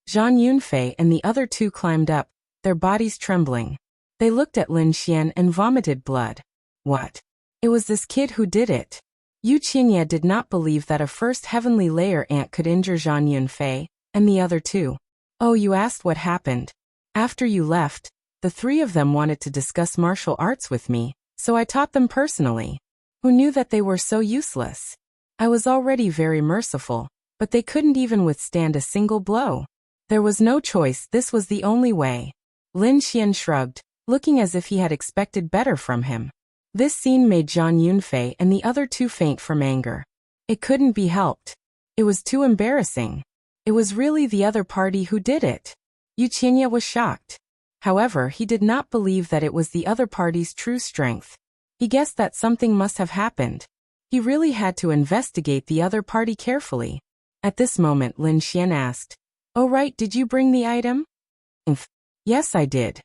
Zhan Yunfei and the other 2 climbed up, their bodies trembling. They looked at Lin Xian and vomited blood. What? It was this kid who did it. Wuxia did not believe that a first heavenly layer ant could injure Zhan Yunfei, and the other 2. Oh, you asked what happened. After you left, the 3 of them wanted to discuss martial arts with me, So I taught them personally. Who knew that they were so useless? I was already very merciful, but they couldn't even withstand a single blow. There was no choice, this was the only way. Lin Xian shrugged, looking as if he had expected better from him. This scene made Zhang Yunfei and the other two faint from anger. It couldn't be helped. It was too embarrassing. It was really the other party who did it. Yu Qinya was shocked. However, he did not believe that it was the other party's true strength. He guessed that something must have happened. He really had to investigate the other party carefully. At this moment Lin Xian asked, "Oh right, did you bring the item?" "Yes, I did."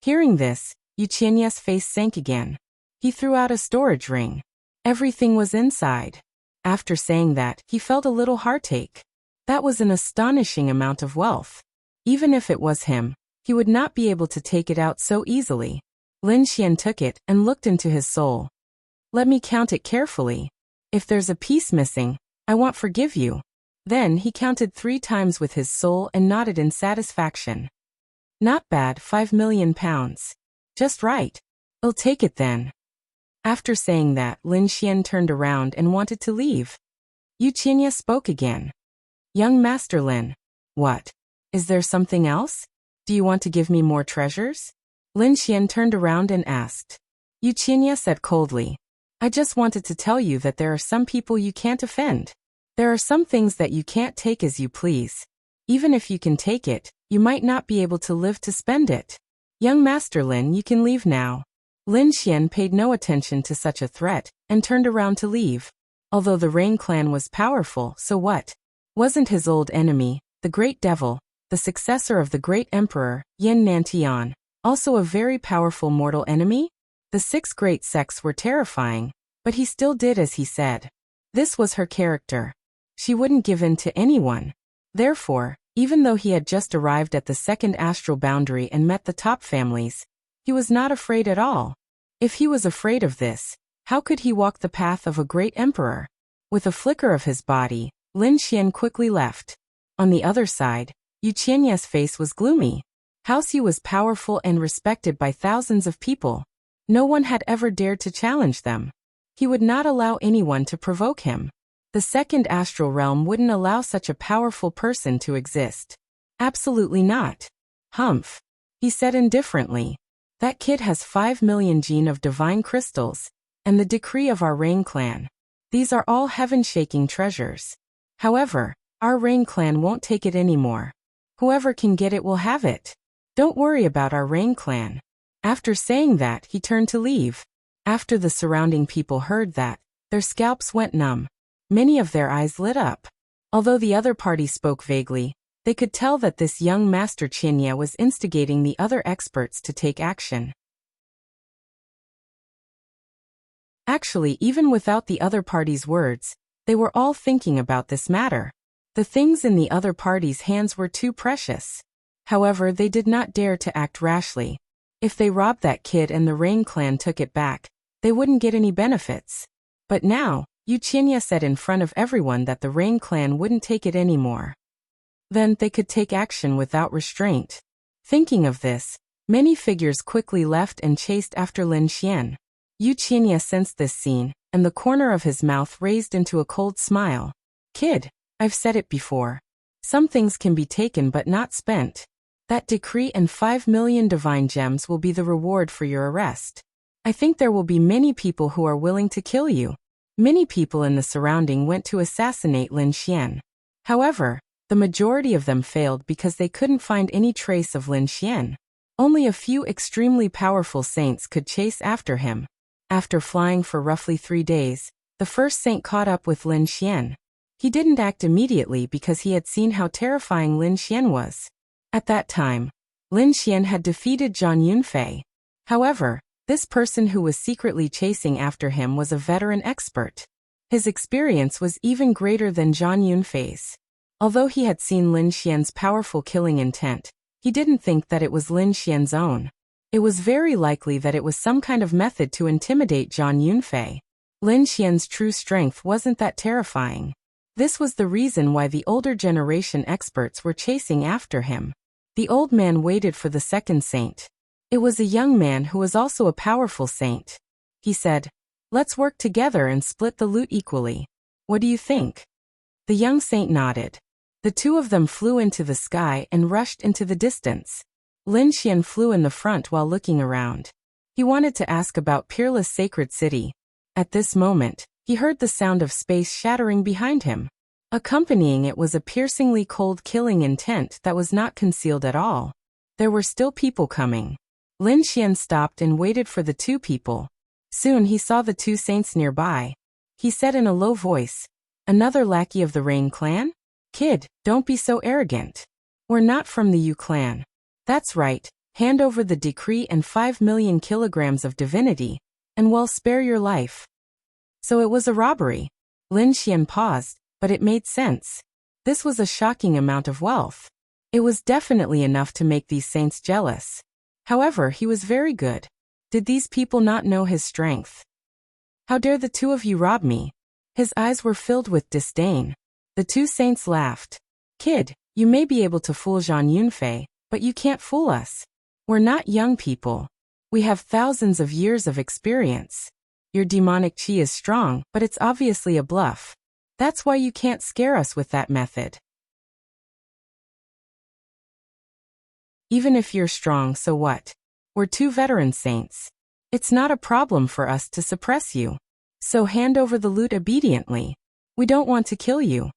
Hearing this, Yu Qinya's face sank again. He threw out a storage ring. Everything was inside. After saying that, he felt a little heartache. That was an astonishing amount of wealth. Even if it was him, he would not be able to take it out so easily. Lin Xian took it and looked into his soul. "Let me count it carefully. If there's a piece missing, I won't forgive you." Then he counted 3 times with his soul and nodded in satisfaction. "Not bad, 5 million pounds. Just right. I'll take it then." After saying that, Lin Xian turned around and wanted to leave. Yu Qinya spoke again. "Young Master Lin. What? Is there something else? Do you want to give me more treasures?" Lin Xian turned around and asked. Yu Qinya said coldly, "I just wanted to tell you that there are some people you can't offend. There are some things that you can't take as you please. Even if you can take it, you might not be able to live to spend it. Young Master Lin, you can leave now." Lin Xian paid no attention to such a threat and turned around to leave. Although the Rain clan was powerful, so what? Wasn't his old enemy, the Great Devil, the successor of the Great Emperor, Yin Nantian, also a very powerful mortal enemy? The 6 great sects were terrifying, but he still did as he said. This was her character. She wouldn't give in to anyone. Therefore, even though he had just arrived at the 2nd astral boundary and met the top families, he was not afraid at all. If he was afraid of this, how could he walk the path of a great emperor? With a flicker of his body, Lin Xian quickly left. On the other side, Yu Qianya's face was gloomy. Yu was powerful and respected by thousands of people. No one had ever dared to challenge them. He would not allow anyone to provoke him. The 2nd astral realm wouldn't allow such a powerful person to exist. Absolutely not. "Humph," he said indifferently. "That kid has 5 million gene of divine crystals, and the decree of our Rain clan. These are all heaven-shaking treasures. However, our Rain clan won't take it anymore. Whoever can get it will have it. Don't worry about our Rain clan." After saying that, he turned to leave. After the surrounding people heard that, their scalps went numb. Many of their eyes lit up. Although the other party spoke vaguely, they could tell that this young Master Qinya was instigating the other experts to take action. Actually, even without the other party's words, they were all thinking about this matter. The things in the other party's hands were too precious. However, they did not dare to act rashly. If they robbed that kid and the Rain clan took it back, they wouldn't get any benefits. But now, Yu Qinya said in front of everyone that the Rain clan wouldn't take it anymore. Then they could take action without restraint. Thinking of this, many figures quickly left and chased after Lin Xian. Yu Qinya sensed this scene, and the corner of his mouth raised into a cold smile. "Kid, I've said it before. Some things can be taken but not spent. That decree and 5 million divine gems will be the reward for your arrest. I think there will be many people who are willing to kill you." Many people in the surrounding went to assassinate Lin Xian. However, the majority of them failed because they couldn't find any trace of Lin Xian. Only a few extremely powerful saints could chase after him. After flying for roughly 3 days, the first saint caught up with Lin Xian. He didn't act immediately because he had seen how terrifying Lin Xian was. At that time, Lin Xian had defeated Zhang Yunfei. However, this person who was secretly chasing after him was a veteran expert. His experience was even greater than Zhang Yunfei's. Although he had seen Lin Xian's powerful killing intent, he didn't think that it was Lin Xian's own. It was very likely that it was some kind of method to intimidate Zhang Yunfei. Lin Xian's true strength wasn't that terrifying. This was the reason why the older generation experts were chasing after him. The old man waited for the second saint. It was a young man who was also a powerful saint. He said, "Let's work together and split the loot equally. What do you think?" The young saint nodded. The two of them flew into the sky and rushed into the distance. Lin Xian flew in the front while looking around. He wanted to ask about Peerless Sacred City. At this moment, he heard the sound of space shattering behind him. Accompanying it was a piercingly cold killing intent that was not concealed at all. There were still people coming. Lin Xian stopped and waited for the two people. Soon he saw the two saints nearby. He said in a low voice, "Another lackey of the Rain clan? Kid, don't be so arrogant. We're not from the Yu clan." "That's right. Hand over the decree and 5 million kilograms of divinity, and we'll spare your life." So it was a robbery. Lin Xian paused, but it made sense. This was a shocking amount of wealth. It was definitely enough to make these saints jealous. However, he was very good. Did these people not know his strength? "How dare the two of you rob me?" His eyes were filled with disdain. The two saints laughed. "Kid, you may be able to fool Zhang Yunfei, but you can't fool us. We're not young people. We have thousands of years of experience. Your demonic chi is strong, but it's obviously a bluff. That's why you can't scare us with that method. Even if you're strong, so what? We're two veteran saints. It's not a problem for us to suppress you. So hand over the loot obediently. We don't want to kill you."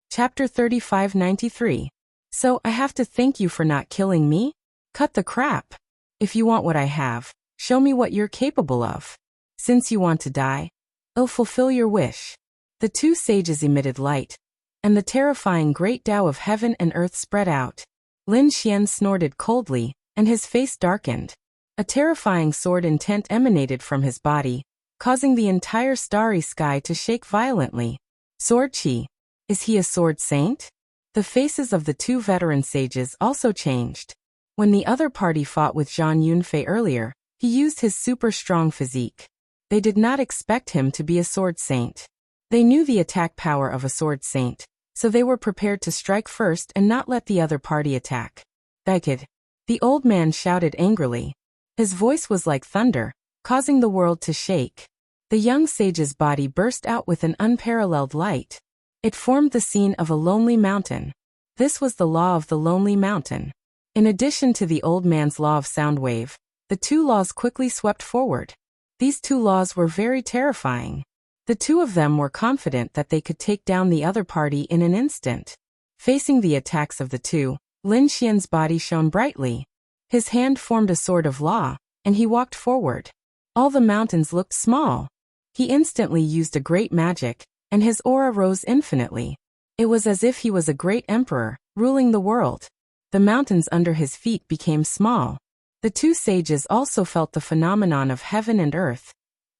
Chapter 3593. "So I have to thank you for not killing me? Cut the crap. If you want what I have, show me what you're capable of. Since you want to die, I'll fulfill your wish." The two sages emitted light, and the terrifying great Tao of heaven and earth spread out. Lin Xian snorted coldly, and his face darkened. A terrifying sword intent emanated from his body, causing the entire starry sky to shake violently. Sword chi. Is he a sword saint? The faces of the two veteran sages also changed. When the other party fought with Zhang Yunfei earlier, he used his super strong physique. They did not expect him to be a sword saint. They knew the attack power of a sword saint, so they were prepared to strike first and not let the other party attack. "Begad!" The old man shouted angrily. His voice was like thunder, causing the world to shake. The young sage's body burst out with an unparalleled light. It formed the scene of a lonely mountain. This was the law of the lonely mountain. In addition to the old man's law of sound wave, the two laws quickly swept forward. These two laws were very terrifying. The two of them were confident that they could take down the other party in an instant. Facing the attacks of the two, Lin Xian's body shone brightly. His hand formed a sword of law, and he walked forward. All the mountains looked small. He instantly used a great magic, and his aura rose infinitely. It was as if he was a great emperor, ruling the world. The mountains under his feet became small. The two sages also felt the phenomenon of heaven and earth,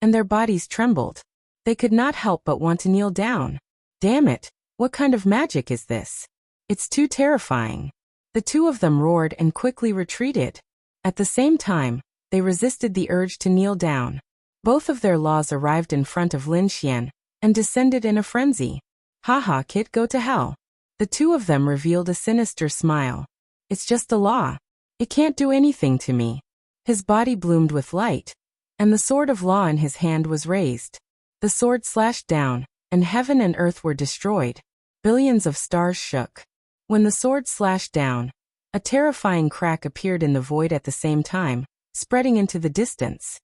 and their bodies trembled. They could not help but want to kneel down. "Damn it, what kind of magic is this? It's too terrifying." The two of them roared and quickly retreated. At the same time, they resisted the urge to kneel down. Both of their laws arrived in front of Lin Xian, and descended in a frenzy. "Haha, kid, go to hell." The two of them revealed a sinister smile. "It's just a law. It can't do anything to me." His body bloomed with light, and the sword of law in his hand was raised. The sword slashed down, and heaven and earth were destroyed. Billions of stars shook. When the sword slashed down, a terrifying crack appeared in the void at the same time, spreading into the distance.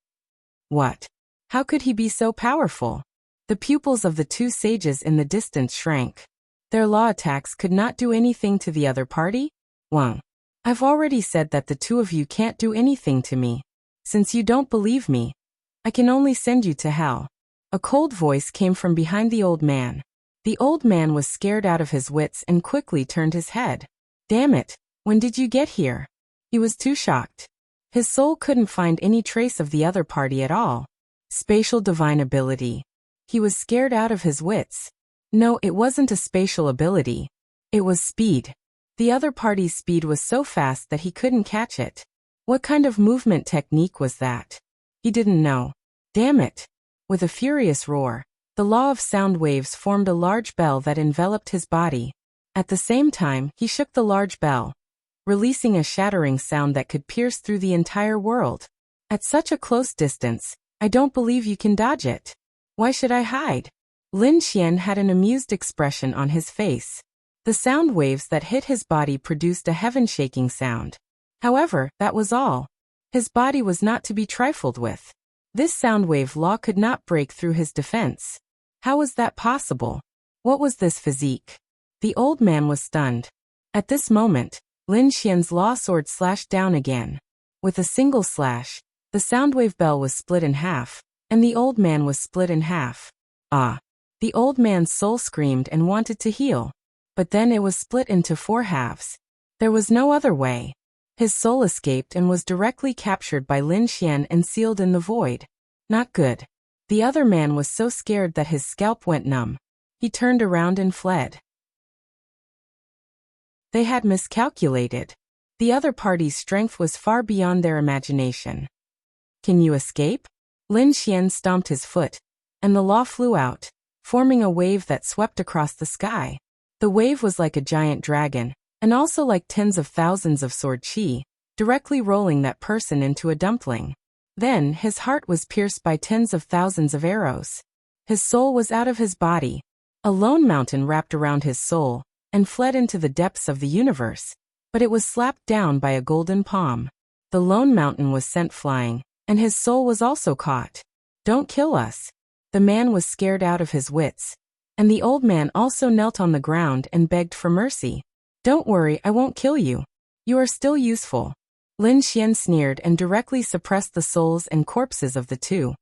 What? How could he be so powerful? The pupils of the two sages in the distance shrank. Their law attacks could not do anything to the other party? Wang. I've already said that the two of you can't do anything to me. Since you don't believe me, I can only send you to hell. A cold voice came from behind the old man. The old man was scared out of his wits and quickly turned his head. Damn it, when did you get here? He was too shocked. His soul couldn't find any trace of the other party at all. Spatial divine ability. He was scared out of his wits. No, it wasn't a spatial ability. It was speed. The other party's speed was so fast that he couldn't catch it. What kind of movement technique was that? He didn't know. Damn it. With a furious roar, the law of sound waves formed a large bell that enveloped his body. At the same time, he shook the large bell, releasing a shattering sound that could pierce through the entire world. At such a close distance, I don't believe you can dodge it. Why should I hide? Lin Xian had an amused expression on his face. The sound waves that hit his body produced a heaven-shaking sound. However, that was all. His body was not to be trifled with. This sound wave law could not break through his defense. How was that possible? What was this physique? The old man was stunned. At this moment, Lin Xian's law sword slashed down again. With a single slash, the soundwave bell was split in half, and the old man was split in half. Ah! The old man's soul screamed and wanted to heal. But then it was split into 4 halves. There was no other way. His soul escaped and was directly captured by Lin Xian and sealed in the void. Not good. The other man was so scared that his scalp went numb. He turned around and fled. They had miscalculated. The other party's strength was far beyond their imagination. Can you escape? Lin Xian stomped his foot, and the law flew out, forming a wave that swept across the sky. The wave was like a giant dragon, and also like tens of thousands of sword chi, directly rolling that person into a dumpling. Then his heart was pierced by tens of thousands of arrows. His soul was out of his body. A lone mountain wrapped around his soul, and fled into the depths of the universe, but it was slapped down by a golden palm. The lone mountain was sent flying, and his soul was also caught. Don't kill us. The man was scared out of his wits, and the old man also knelt on the ground and begged for mercy. Don't worry, I won't kill you. You are still useful. Lin Xian sneered and directly suppressed the souls and corpses of the two.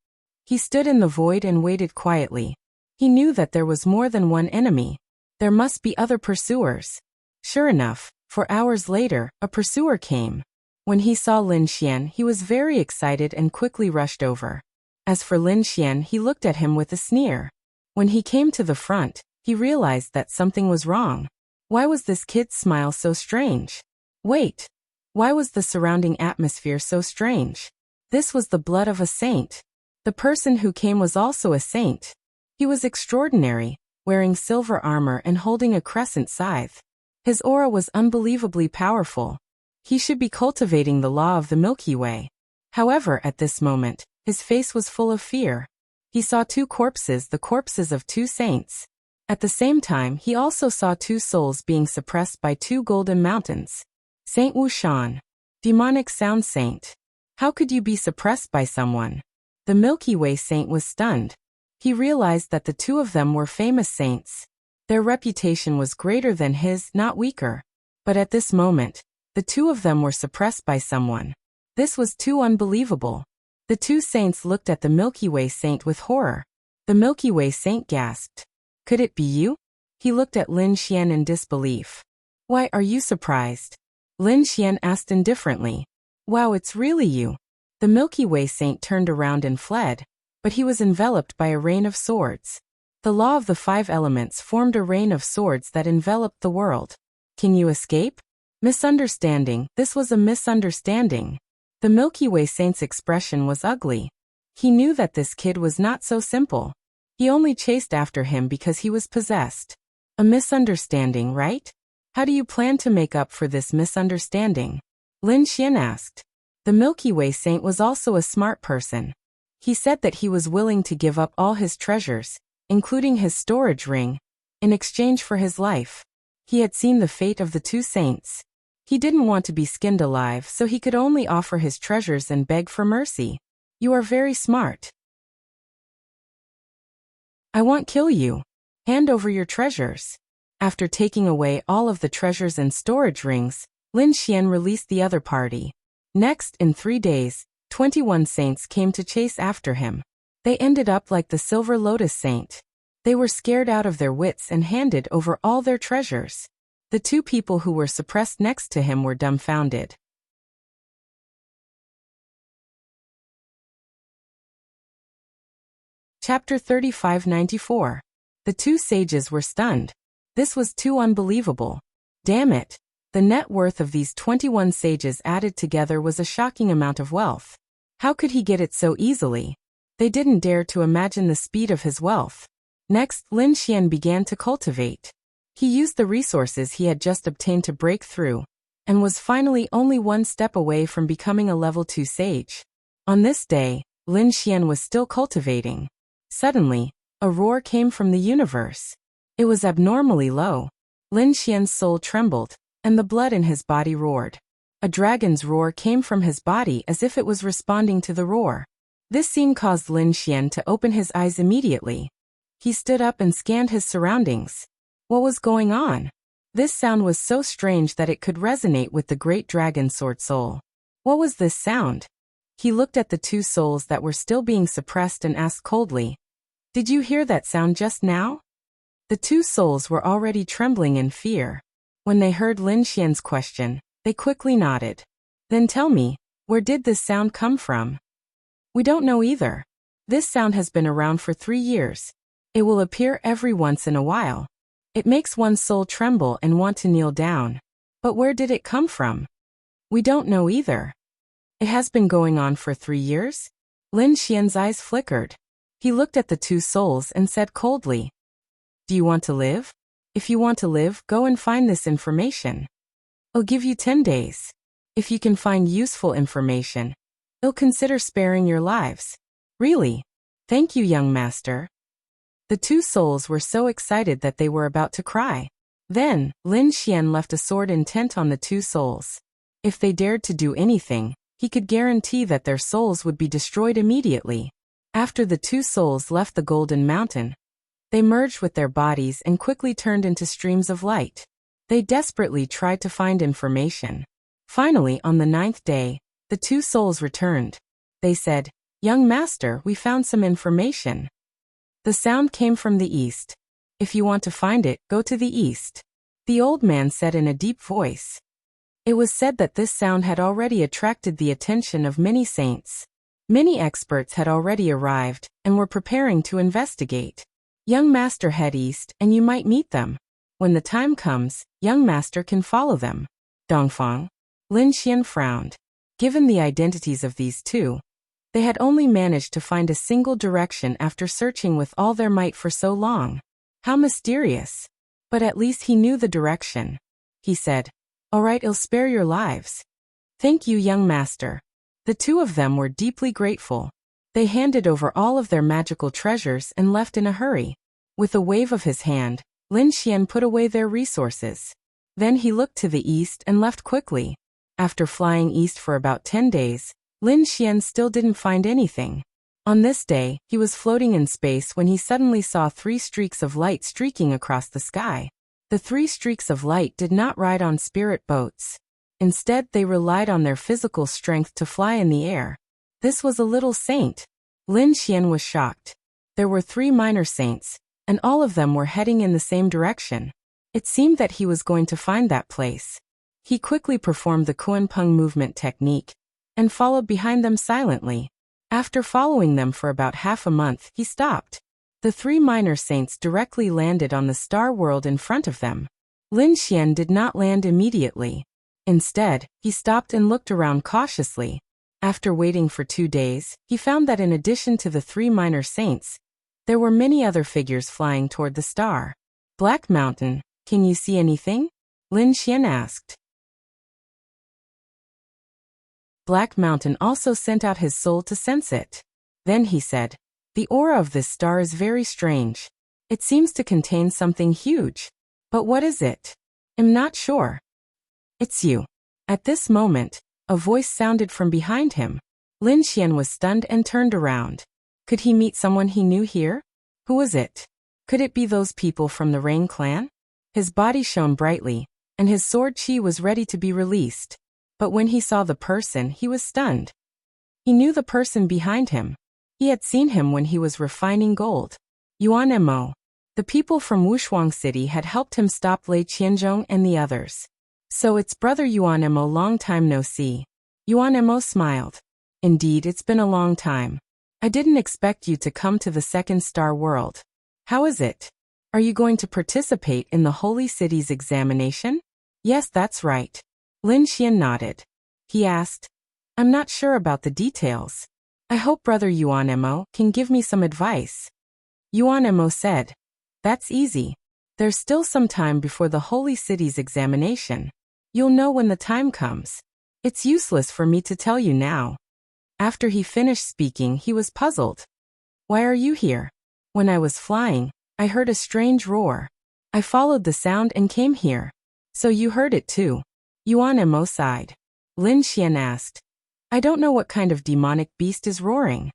He stood in the void and waited quietly. He knew that there was more than one enemy. There must be other pursuers. Sure enough, 4 hours later, a pursuer came. When he saw Lin Xian, he was very excited and quickly rushed over. As for Lin Xian, he looked at him with a sneer. When he came to the front, he realized that something was wrong. Why was this kid's smile so strange? Wait. Why was the surrounding atmosphere so strange? This was the blood of a saint. The person who came was also a saint. He was extraordinary, wearing silver armor and holding a crescent scythe. His aura was unbelievably powerful. He should be cultivating the law of the Milky Way. However, at this moment, his face was full of fear. He saw 2 corpses, the corpses of 2 saints. At the same time, he also saw 2 souls being suppressed by 2 golden mountains. Saint Wuxia, demonic sound saint. How could you be suppressed by someone? The Milky Way saint was stunned. He realized that the 2 of them were famous saints. Their reputation was greater than his, not weaker. But at this moment, the 2 of them were suppressed by someone. This was too unbelievable. The 2 saints looked at the Milky Way saint with horror. The Milky Way saint gasped. Could it be you? He looked at Lin Xian in disbelief. Why are you surprised? Lin Xian asked indifferently. Wow, it's really you. The Milky Way saint turned around and fled, but he was enveloped by a rain of swords. The law of the 5 elements formed a rain of swords that enveloped the world. Can you escape? Misunderstanding. This was a misunderstanding. The Milky Way saint's expression was ugly. He knew that this kid was not so simple. He only chased after him because he was possessed. A misunderstanding, right? How do you plan to make up for this misunderstanding? Lin Xian asked. The Milky Way saint was also a smart person. He said that he was willing to give up all his treasures, including his storage ring, in exchange for his life. He had seen the fate of the 2 saints. He didn't want to be skinned alive, so he could only offer his treasures and beg for mercy. You are very smart. I won't kill you. Hand over your treasures. After taking away all of the treasures and storage rings, Lin Xian released the other party. Next, in 3 days, 21 saints came to chase after him. They ended up like the Silver Lotus Saint. They were scared out of their wits and handed over all their treasures. The 2 people who were suppressed next to him were dumbfounded. Chapter 3594. The 2 sages were stunned. This was too unbelievable. Damn it. The net worth of these 21 sages added together was a shocking amount of wealth. How could he get it so easily? They didn't dare to imagine the speed of his wealth. Next, Lin Xian began to cultivate. He used the resources he had just obtained to break through. and was finally only one step away from becoming a level 2 sage. On this day, Lin Xian was still cultivating. Suddenly, a roar came from the universe. It was abnormally low. Lin Xian's soul trembled, and the blood in his body roared. A dragon's roar came from his body as if it was responding to the roar. This scene caused Lin Xian to open his eyes immediately. He stood up and scanned his surroundings. What was going on? This sound was so strange that it could resonate with the great dragon sword soul. What was this sound? He looked at the two souls that were still being suppressed and asked coldly, "Did you hear that sound just now?" The two souls were already trembling in fear. When they heard Lin Xian's question, they quickly nodded. "Then tell me, where did this sound come from?" "We don't know either. This sound has been around for 3 years. It will appear every once in a while. It makes one's soul tremble and want to kneel down. But where did it come from?" "We don't know either." "It has been going on for 3 years?" Lin Xian's eyes flickered. He looked at the two souls and said coldly, "Do you want to live? If you want to live, go and find this information. I'll give you 10 days. If you can find useful information, I'll consider sparing your lives." "Really? Thank you, young master." The two souls were so excited that they were about to cry. Then, Lin Xian left a sword intent on the two souls. If they dared to do anything, he could guarantee that their souls would be destroyed immediately. After the two souls left the Golden Mountain, they merged with their bodies and quickly turned into streams of light. They desperately tried to find information. Finally, on the 9th day, the two souls returned. They said, "Young master, we found some information." The sound came from the east. "If you want to find it, go to the east," the old man said in a deep voice. It was said that this sound had already attracted the attention of many saints. Many experts had already arrived and were preparing to investigate. "Young master, head east and you might meet them. When the time comes, young master can follow them." Dongfang. Lin Xian frowned. Given the identities of these two, they had only managed to find a single direction after searching with all their might for so long. How mysterious. But at least he knew the direction. He said, "All right, I'll spare your lives." "Thank you, young master." The two of them were deeply grateful. They handed over all of their magical treasures and left in a hurry. With a wave of his hand, Lin Xian put away their resources. Then he looked to the east and left quickly. After flying east for about 10 days, Lin Xian still didn't find anything. On this day, he was floating in space when he suddenly saw 3 streaks of light streaking across the sky. The 3 streaks of light did not ride on spirit boats. Instead, they relied on their physical strength to fly in the air. This was a little saint. Lin Xian was shocked. There were 3 minor saints, and all of them were heading in the same direction. It seemed that he was going to find that place. He quickly performed the Kuanpeng movement technique and followed behind them silently. After following them for about half a month, he stopped. The 3 minor saints directly landed on the star world in front of them. Lin Xian did not land immediately. Instead, he stopped and looked around cautiously. After waiting for 2 days, he found that in addition to the 3 minor saints, there were many other figures flying toward the star. "Black Mountain, can you see anything?" Lin Xian asked. Black Mountain also sent out his soul to sense it. Then he said, "The aura of this star is very strange. It seems to contain something huge. But what is it? I'm not sure." "It's you." At this moment, a voice sounded from behind him. Lin Xian was stunned and turned around. Could he meet someone he knew here? Who was it? Could it be those people from the Rain clan? His body shone brightly, and his sword chi was ready to be released. But when he saw the person, he was stunned. He knew the person behind him. He had seen him when he was refining gold. Yuan Mo. The people from Wushuang City had helped him stop Lei Qianzhong and the others. "So it's brother Yuan Mo, long time no see." Yuan Mo smiled. "Indeed, it's been a long time. I didn't expect you to come to the second star world. How is it? Are you going to participate in the Holy City's examination?" "Yes, that's right." Lin Xian nodded. He asked, "I'm not sure about the details. I hope brother Yuan Mo can give me some advice." Yuan Mo said, "That's easy. There's still some time before the Holy City's examination. You'll know when the time comes. It's useless for me to tell you now." After he finished speaking, he was puzzled. "Why are you here?" "When I was flying, I heard a strange roar. I followed the sound and came here." "So you heard it too?" Yuan Mo sighed. Lin Xian asked, "I don't know what kind of demonic beast is roaring."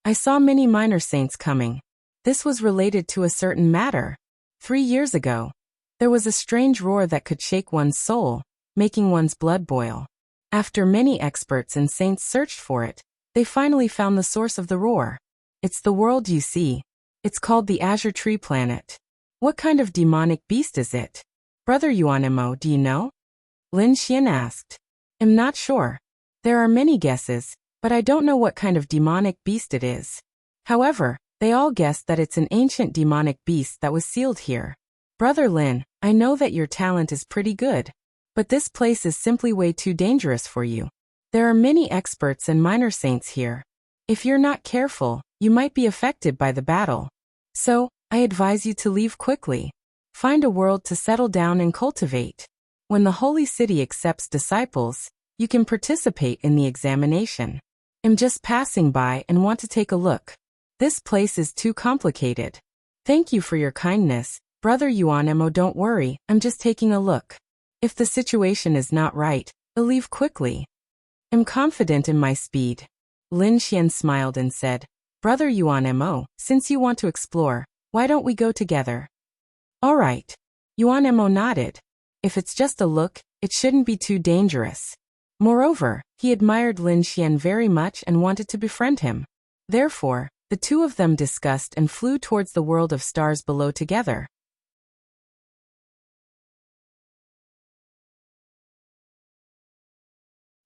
"I saw many minor saints coming. This was related to a certain matter. 3 years ago, there was a strange roar that could shake one's soul, making one's blood boil. After many experts and saints searched for it, they finally found the source of the roar. It's the world you see. It's called the Azure Tree Planet." "What kind of demonic beast is it?" "Brother Yuanemo, do you know?" Lin Xian asked. "I'm not sure. There are many guesses, but I don't know what kind of demonic beast it is. However, they all guessed that it's an ancient demonic beast that was sealed here. Brother Lin, I know that your talent is pretty good, but this place is simply way too dangerous for you. There are many experts and minor saints here. If you're not careful, you might be affected by the battle. So, I advise you to leave quickly. Find a world to settle down and cultivate. When the holy city accepts disciples, you can participate in the examination. I'm just passing by and want to take a look. This place is too complicated. Thank you for your kindness, Brother Yuanemo. Don't worry, I'm just taking a look. If the situation is not right, I'll leave quickly. I'm confident in my speed." Lin Xian smiled and said, "Brother Yuanemo, since you want to explore, why don't we go together?" "All right." Yuanemo nodded. If it's just a look, it shouldn't be too dangerous. Moreover, he admired Lin Xian very much and wanted to befriend him. Therefore, the two of them discussed and flew towards the world of stars below together.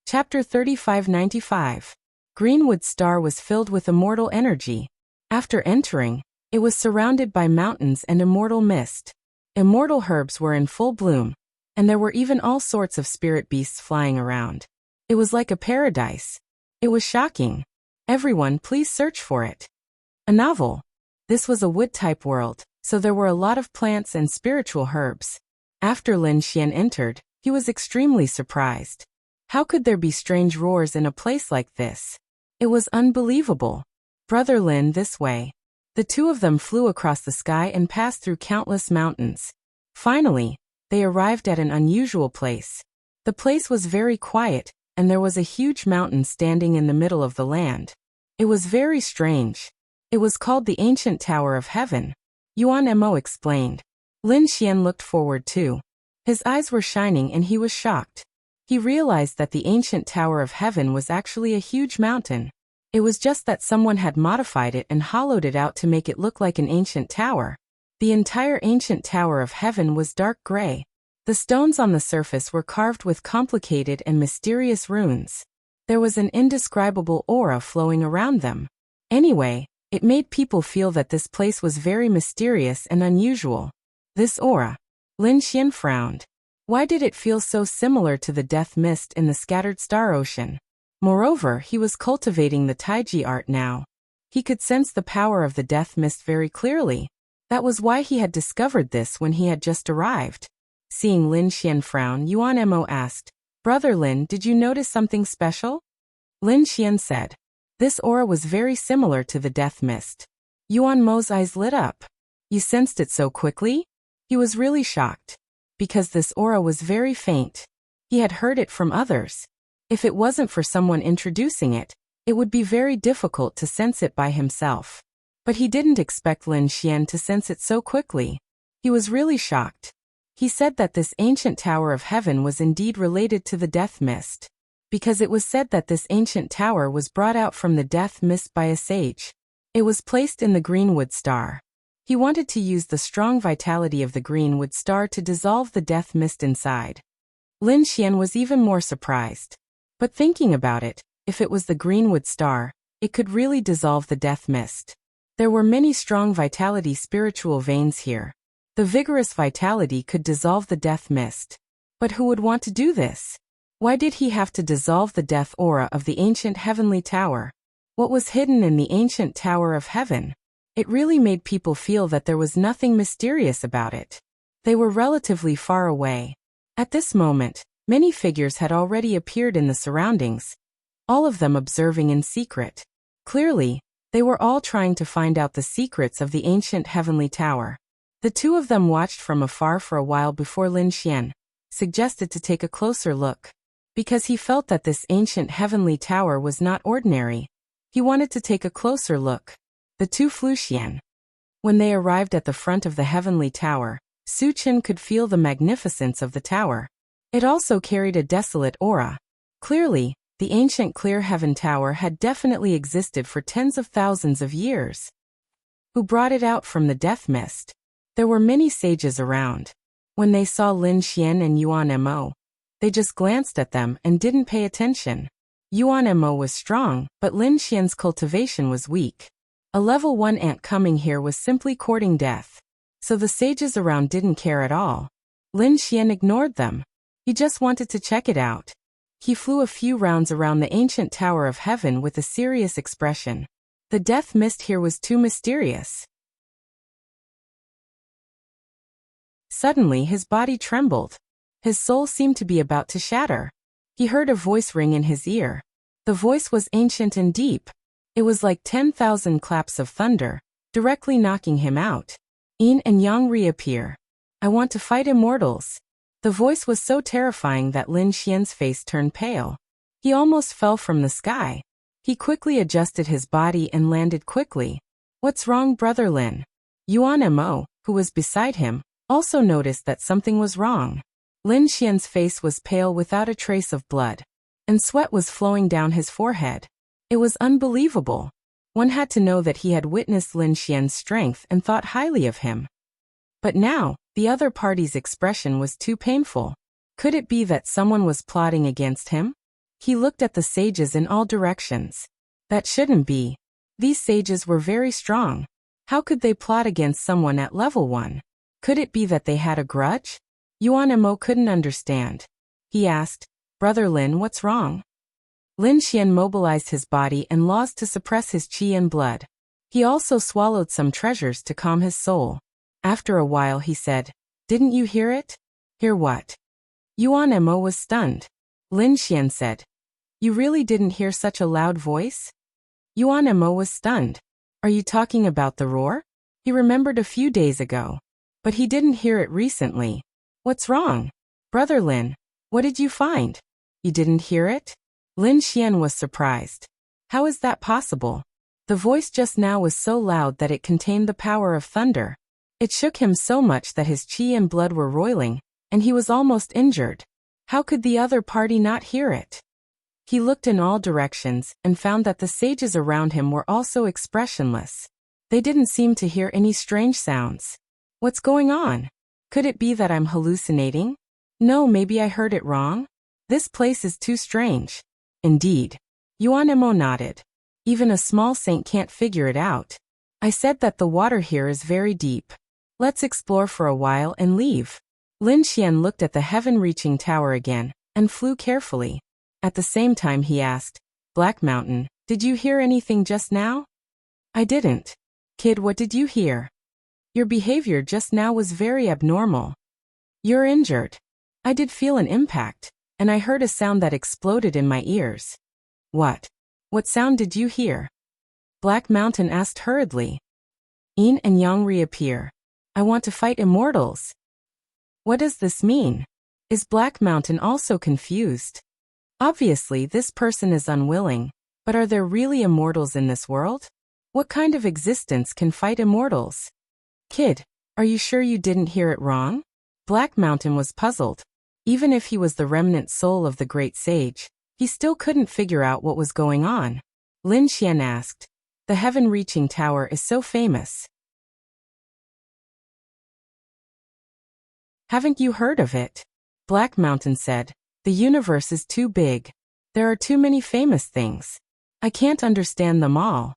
Chapter 3595. Greenwood Star was filled with immortal energy. After entering, it was surrounded by mountains and immortal mist. Immortal herbs were in full bloom, and there were even all sorts of spirit beasts flying around. It was like a paradise. It was shocking. Everyone, please search for it. A novel. This was a wood-type world, so there were a lot of plants and spiritual herbs. After Lin Xian entered, he was extremely surprised. How could there be strange roars in a place like this? It was unbelievable. "Brother Lin, this way." The two of them flew across the sky and passed through countless mountains. Finally, they arrived at an unusual place. The place was very quiet, and there was a huge mountain standing in the middle of the land. It was very strange. It was called the Ancient Tower of Heaven. Yuan Mo explained. Lin Xian looked forward too. His eyes were shining and he was shocked. He realized that the Ancient Tower of Heaven was actually a huge mountain. It was just that someone had modified it and hollowed it out to make it look like an ancient tower. The entire Ancient Tower of Heaven was dark gray. The stones on the surface were carved with complicated and mysterious runes. There was an indescribable aura flowing around them. Anyway, it made people feel that this place was very mysterious and unusual. This aura. Lin Xian frowned. Why did it feel so similar to the death mist in the scattered star ocean? Moreover, he was cultivating the Taiji art now. He could sense the power of the death mist very clearly. That was why he had discovered this when he had just arrived. Seeing Lin Xian frown, Yuan Mo asked, "Brother Lin, did you notice something special?" Lin Xian said, "This aura was very similar to the death mist." Yuan Mo's eyes lit up. "You sensed it so quickly?" He was really shocked. Because this aura was very faint. He had heard it from others. If it wasn't for someone introducing it, it would be very difficult to sense it by himself. But he didn't expect Lin Xian to sense it so quickly. He was really shocked. He said that this ancient Tower of Heaven was indeed related to the death mist. Because it was said that this ancient tower was brought out from the death mist by a sage. It was placed in the Greenwood Star. He wanted to use the strong vitality of the Greenwood Star to dissolve the death mist inside. Lin Xian was even more surprised. But thinking about it, if it was the Greenwood Star, it could really dissolve the death mist. There were many strong vitality spiritual veins here. The vigorous vitality could dissolve the death mist. But who would want to do this? Why did he have to dissolve the death aura of the ancient heavenly tower? What was hidden in the ancient Tower of Heaven? It really made people feel that there was nothing mysterious about it. They were relatively far away. At this moment, Many figures had already appeared in the surroundings, all of them observing in secret. Clearly, they were all trying to find out the secrets of the ancient heavenly tower. The two of them watched from afar for a while before Lin Xian suggested to take a closer look. Because he felt that this ancient heavenly tower was not ordinary. He wanted to take a closer look. The two flew Xian. When they arrived at the front of the heavenly tower, Su Chen could feel the magnificence of the tower. It also carried a desolate aura. Clearly, the ancient clear heaven tower had definitely existed for tens of thousands of years. Who brought it out from the death mist? There were many sages around. When they saw Lin Xian and Yuan Mo, they just glanced at them and didn't pay attention. Yuan Mo was strong, but Lin Xian's cultivation was weak. A level 1 ant coming here was simply courting death. So the sages around didn't care at all. Lin Xian ignored them. He just wanted to check it out. He flew a few rounds around the ancient tower of heaven with a serious expression. The death mist here was too mysterious. Suddenly his body trembled. His soul seemed to be about to shatter. He heard a voice ring in his ear. The voice was ancient and deep. It was like 10,000 claps of thunder, directly knocking him out. Yin and Yang reappear. I want to fight immortals. The voice was so terrifying that Lin Xian's face turned pale. He almost fell from the sky. He quickly adjusted his body and landed quickly. What's wrong, Brother Lin? Yuan Mo, who was beside him, also noticed that something was wrong. Lin Xian's face was pale without a trace of blood, and sweat was flowing down his forehead. It was unbelievable. One had to know that he had witnessed Lin Xian's strength and thought highly of him. But now, the other party's expression was too painful. Could it be that someone was plotting against him? He looked at the sages in all directions. That shouldn't be. These sages were very strong. How could they plot against someone at level 1? Could it be that they had a grudge? Yuan Mo couldn't understand. He asked, Brother Lin, what's wrong? Lin Xian mobilized his body and laws to suppress his qi and blood. He also swallowed some treasures to calm his soul. After a while he said, Didn't you hear it? Hear what? Yuan Mo was stunned. Lin Xian said, You really didn't hear such a loud voice? Yuan Mo was stunned. Are you talking about the roar? He remembered a few days ago. But he didn't hear it recently. What's wrong? Brother Lin, what did you find? You didn't hear it? Lin Xian was surprised. How is that possible? The voice just now was so loud that it contained the power of thunder. It shook him so much that his qi and blood were roiling, and he was almost injured. How could the other party not hear it? He looked in all directions and found that the sages around him were also expressionless. They didn't seem to hear any strange sounds. What's going on? Could it be that I'm hallucinating? No, maybe I heard it wrong. This place is too strange. Indeed. Yuan Mo nodded. Even a small saint can't figure it out. I said that the water here is very deep. Let's explore for a while and leave. Lin Xian looked at the heaven-reaching tower again and flew carefully. At the same time he asked, Black Mountain, did you hear anything just now? I didn't. Kid, what did you hear? Your behavior just now was very abnormal. You're injured. I did feel an impact, and I heard a sound that exploded in my ears. What? What sound did you hear? Black Mountain asked hurriedly. Yin and Yang reappear. I want to fight immortals. What does this mean? Is Black Mountain also confused? Obviously, this person is unwilling, but are there really immortals in this world? What kind of existence can fight immortals? Kid, are you sure you didn't hear it wrong? Black Mountain was puzzled. Even if he was the remnant soul of the great sage, he still couldn't figure out what was going on. Lin Xian asked, The heaven-reaching tower is so famous. Haven't you heard of it? Black Mountain said, The universe is too big. There are too many famous things. I can't understand them all.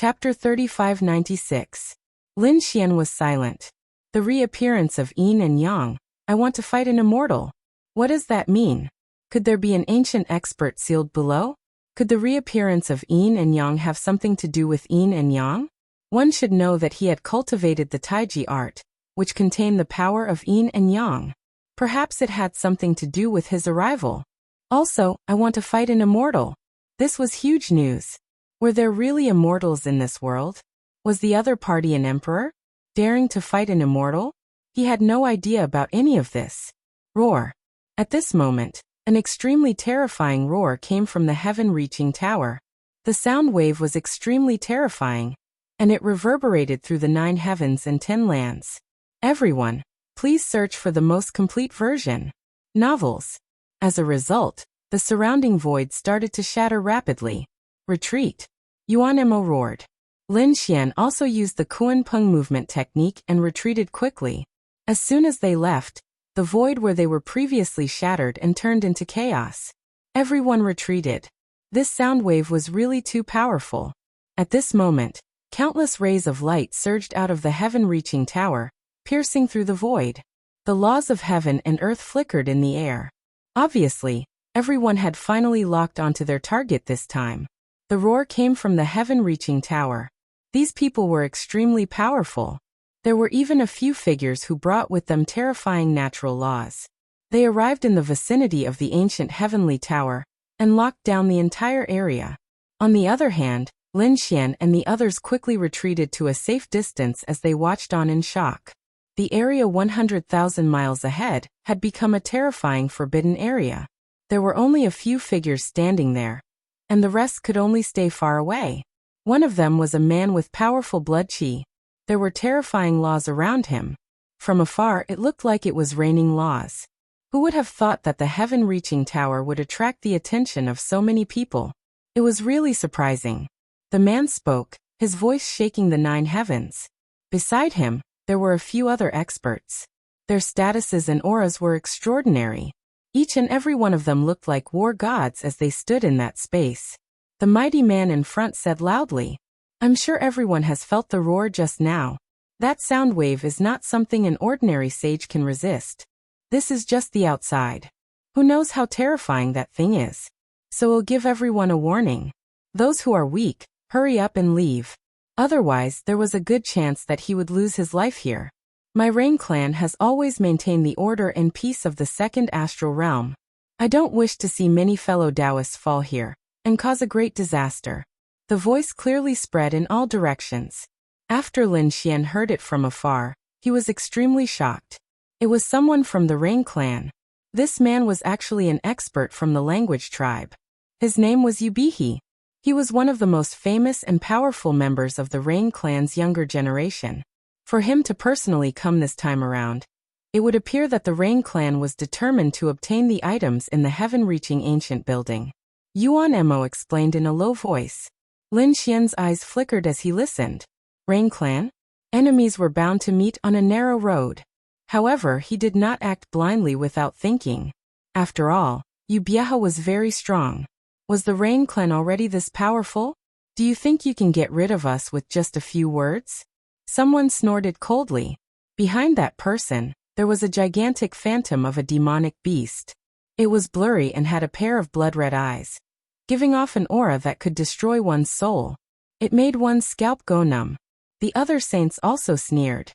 Chapter 3596. Lin Xian was silent. The reappearance of Yin and Yang. I want to fight an immortal. What does that mean? Could there be an ancient expert sealed below? Could the reappearance of Yin and Yang have something to do with Yin and Yang? One should know that he had cultivated the Taiji art, which contained the power of yin and yang. Perhaps it had something to do with his arrival. Also, I want to fight an immortal. This was huge news. Were there really immortals in this world? Was the other party an emperor? Daring to fight an immortal? He had no idea about any of this. Roar. At this moment, an extremely terrifying roar came from the heaven-reaching tower. The sound wave was extremely terrifying, and it reverberated through the 9 heavens and 10 lands. Everyone, please search for the most complete version. Novels. As a result, the surrounding void started to shatter rapidly. Retreat. Yuan Mo roared. Lin Xian also used the Kuan Peng movement technique and retreated quickly. As soon as they left, the void where they were previously shattered and turned into chaos. Everyone retreated. This sound wave was really too powerful. At this moment, countless rays of light surged out of the heaven-reaching tower, piercing through the void. The laws of heaven and earth flickered in the air. Obviously, everyone had finally locked onto their target this time. The roar came from the heaven-reaching tower. These people were extremely powerful. There were even a few figures who brought with them terrifying natural laws. They arrived in the vicinity of the ancient heavenly tower and locked down the entire area. On the other hand, Lin Xian and the others quickly retreated to a safe distance as they watched on in shock. The area 100,000 miles ahead had become a terrifying forbidden area. There were only a few figures standing there, and the rest could only stay far away. One of them was a man with powerful blood qi. There were terrifying laws around him. From afar it looked like it was raining laws. Who would have thought that the heaven-reaching tower would attract the attention of so many people? It was really surprising. The man spoke, his voice shaking the 9 heavens. Beside him, there were a few other experts. Their statuses and auras were extraordinary. Each and every one of them looked like war gods as they stood in that space. The mighty man in front said loudly, "I'm sure everyone has felt the roar just now. That sound wave is not something an ordinary sage can resist. This is just the outside. Who knows how terrifying that thing is? So we'll give everyone a warning. Those who are weak, hurry up and leave. Otherwise, there was a good chance that he would lose his life here. My Rain clan has always maintained the order and peace of the second astral realm. I don't wish to see many fellow Taoists fall here and cause a great disaster." The voice clearly spread in all directions. After Lin Xian heard it from afar, he was extremely shocked. It was someone from the Rain clan. This man was actually an expert from the language tribe. His name was Yubihi. He was one of the most famous and powerful members of the Rain clan's younger generation. For him to personally come this time around, it would appear that the Rain clan was determined to obtain the items in the heaven-reaching ancient building. Yuan Mo explained in a low voice. Lin Xian's eyes flickered as he listened. Rain clan? Enemies were bound to meet on a narrow road. However, he did not act blindly without thinking. After all, Yubieha was very strong. Was the Rain clan already this powerful? Do you think you can get rid of us with just a few words? Someone snorted coldly. Behind that person, there was a gigantic phantom of a demonic beast. It was blurry and had a pair of blood-red eyes, giving off an aura that could destroy one's soul. It made one's scalp go numb. The other saints also sneered.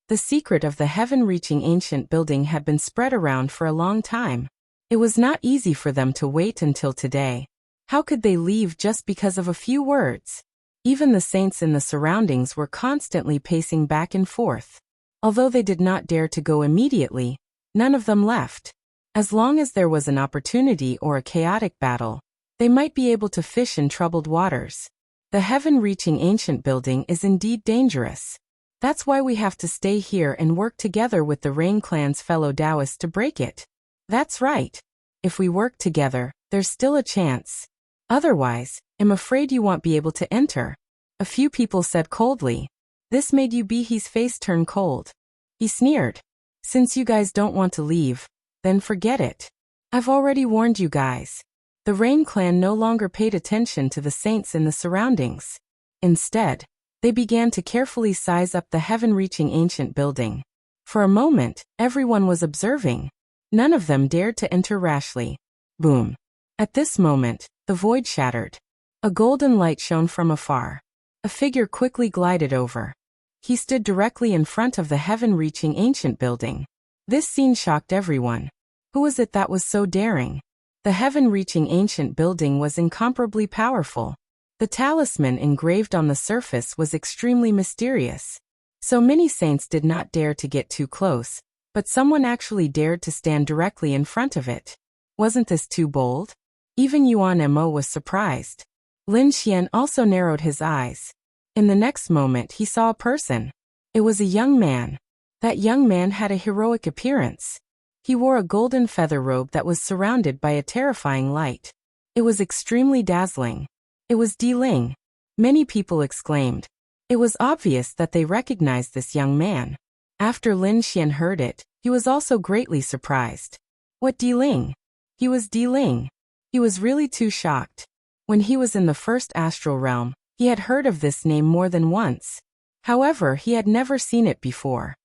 The secret of the heaven-reaching ancient building had been spread around for a long time. It was not easy for them to wait until today. How could they leave just because of a few words? Even the saints in the surroundings were constantly pacing back and forth. Although they did not dare to go immediately, none of them left. As long as there was an opportunity or a chaotic battle, they might be able to fish in troubled waters. The heaven-reaching ancient building is indeed dangerous. That's why we have to stay here and work together with the Rain clan's fellow Taoists to break it. That's right. If we work together, there's still a chance. Otherwise, I'm afraid you won't be able to enter. A few people said coldly. This made Yubihi's face turn cold. He sneered. Since you guys don't want to leave, then forget it. I've already warned you guys. The Rain clan no longer paid attention to the saints in the surroundings. Instead, they began to carefully size up the heaven-reaching ancient building. For a moment, everyone was observing. None of them dared to enter rashly. Boom. At this moment, the void shattered. A golden light shone from afar. A figure quickly glided over. He stood directly in front of the heaven-reaching ancient building. This scene shocked everyone. Who was it that was so daring? The heaven-reaching ancient building was incomparably powerful. The talisman engraved on the surface was extremely mysterious. So many saints did not dare to get too close, but someone actually dared to stand directly in front of it. Wasn't this too bold? Even Yuan Mo was surprised. Lin Xian also narrowed his eyes. In the next moment he saw a person. It was a young man. That young man had a heroic appearance. He wore a golden feather robe that was surrounded by a terrifying light. It was extremely dazzling. It was Di Ling. Many people exclaimed. It was obvious that they recognized this young man. After Lin Xian heard it, he was also greatly surprised. What Di Ling? He was Di Ling. He was really too shocked. When he was in the first astral realm, he had heard of this name more than once. However, he had never seen it before.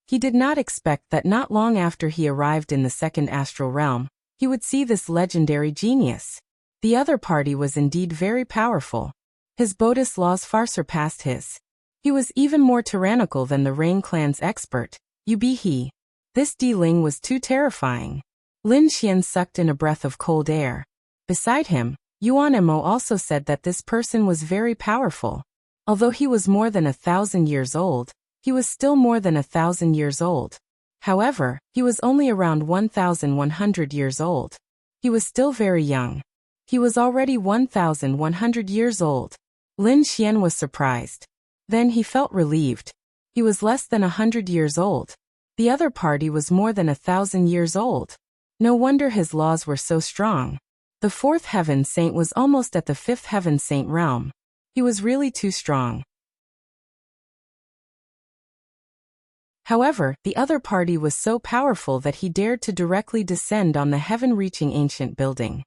He did not expect that not long after he arrived in the second astral realm, he would see this legendary genius. The other party was indeed very powerful. His Buddhist laws far surpassed his. He was even more tyrannical than the Rain clan's expert, He. This Di Ling was too terrifying. Lin Xian sucked in a breath of cold air. Beside him, Yuan Mo also said that this person was very powerful. Although he was more than 1,000 years old, he was still more than 1,000 years old. However, he was only around 1,100 years old. He was still very young. He was already 1,100 years old. Lin Xian was surprised. Then he felt relieved. He was less than 100 years old. The other party was more than 1,000 years old. No wonder his laws were so strong. The fourth heaven saint was almost at the fifth heaven saint realm. He was really too strong. However, the other party was so powerful that he dared to directly descend on the heaven-reaching ancient building.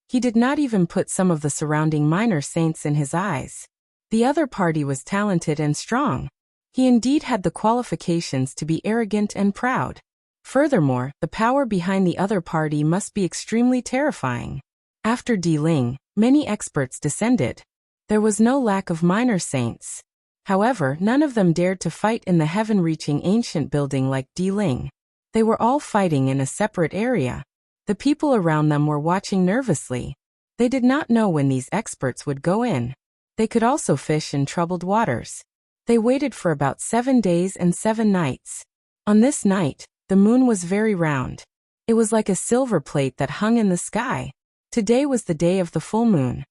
He did not even put some of the surrounding minor saints in his eyes. The other party was talented and strong. He indeed had the qualifications to be arrogant and proud. Furthermore, the power behind the other party must be extremely terrifying. After Di Ling, many experts descended. There was no lack of minor saints. However, none of them dared to fight in the heaven-reaching ancient building like Di Ling. They were all fighting in a separate area. The people around them were watching nervously. They did not know when these experts would go in. They could also fish in troubled waters. They waited for about 7 days and 7 nights. On this night, the moon was very round. It was like a silver plate that hung in the sky. Today was the day of the full moon.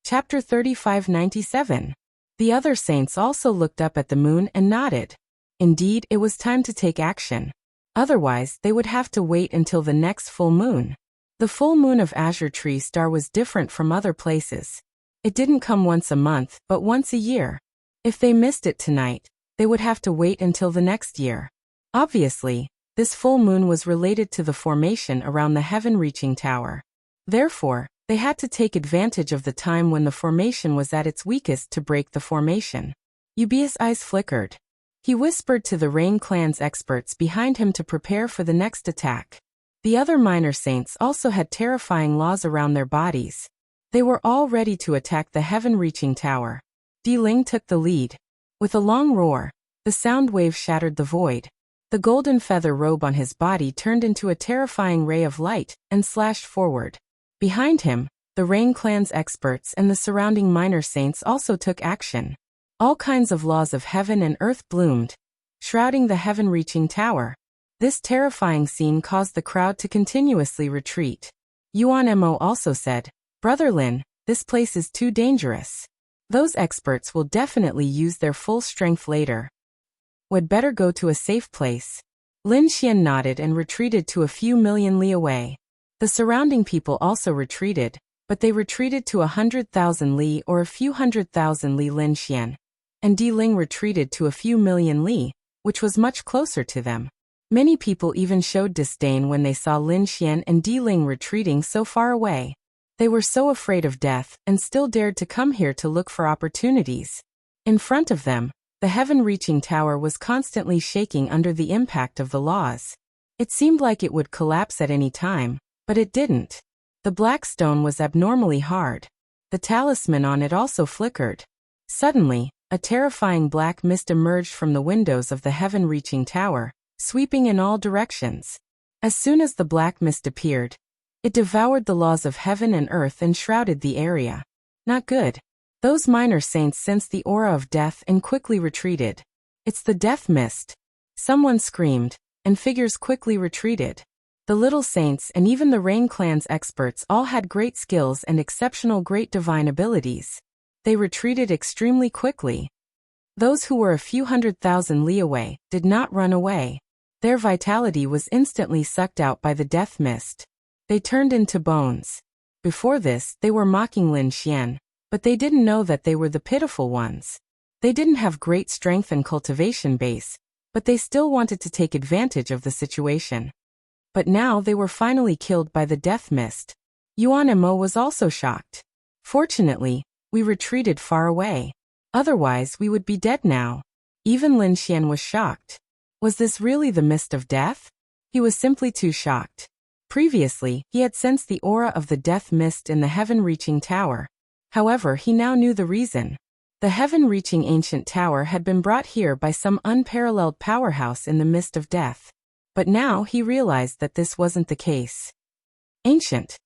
Chapter 3597. The other saints also looked up at the moon and nodded. Indeed, it was time to take action. Otherwise, they would have to wait until the next full moon. The full moon of Azure Tree Star was different from other places. It didn't come once a month, but once a year. If they missed it tonight, they would have to wait until the next year. Obviously, this full moon was related to the formation around the heaven-reaching tower. Therefore, they had to take advantage of the time when the formation was at its weakest to break the formation. Yubi's eyes flickered. He whispered to the Rain clan's experts behind him to prepare for the next attack. The other minor saints also had terrifying laws around their bodies. They were all ready to attack the heaven-reaching tower. Di Ling took the lead. With a long roar, the sound wave shattered the void. The golden feather robe on his body turned into a terrifying ray of light and slashed forward. Behind him, the Rain clan's experts and the surrounding minor saints also took action. All kinds of laws of heaven and earth bloomed, shrouding the heaven-reaching tower. This terrifying scene caused the crowd to continuously retreat. Yuan Mo also said, "Brother Lin, this place is too dangerous. Those experts will definitely use their full strength later. Would better go to a safe place." Lin Xian nodded and retreated to a few million li away. The surrounding people also retreated, but they retreated to 100,000 li or a few 100,000 li. Lin Xian and Di Ling retreated to a few million li, which was much closer to them. Many people even showed disdain when they saw Lin Xian and Di Ling retreating so far away. They were so afraid of death and still dared to come here to look for opportunities. In front of them, the heaven-reaching tower was constantly shaking under the impact of the laws. It seemed like it would collapse at any time, But it didn't. The black stone was abnormally hard. The talisman on it also flickered. Suddenly, a terrifying black mist emerged from the windows of the heaven-reaching tower, sweeping in all directions. As soon as the black mist appeared, it devoured the laws of heaven and earth and shrouded the area. Not good. Those minor saints sensed the aura of death and quickly retreated. It's the death mist. Someone screamed, and figures quickly retreated. The little saints and even the Rain Clan's experts all had great skills and exceptional great divine abilities. They retreated extremely quickly. Those who were a few 100,000 li away did not run away. Their vitality was instantly sucked out by the death mist. They turned into bones. Before this, they were mocking Lin Xian, but they didn't know that they were the pitiful ones. They didn't have great strength and cultivation base, but they still wanted to take advantage of the situation. But now they were finally killed by the death mist. Yuan and Mo was also shocked. Fortunately, we retreated far away. Otherwise we would be dead now. Even Lin Xian was shocked. Was this really the mist of death? He was simply too shocked. Previously, he had sensed the aura of the death mist in the heaven-reaching tower. However, he now knew the reason. The heaven-reaching ancient tower had been brought here by some unparalleled powerhouse in the mist of death. But now he realized that this wasn't the case. Ancient.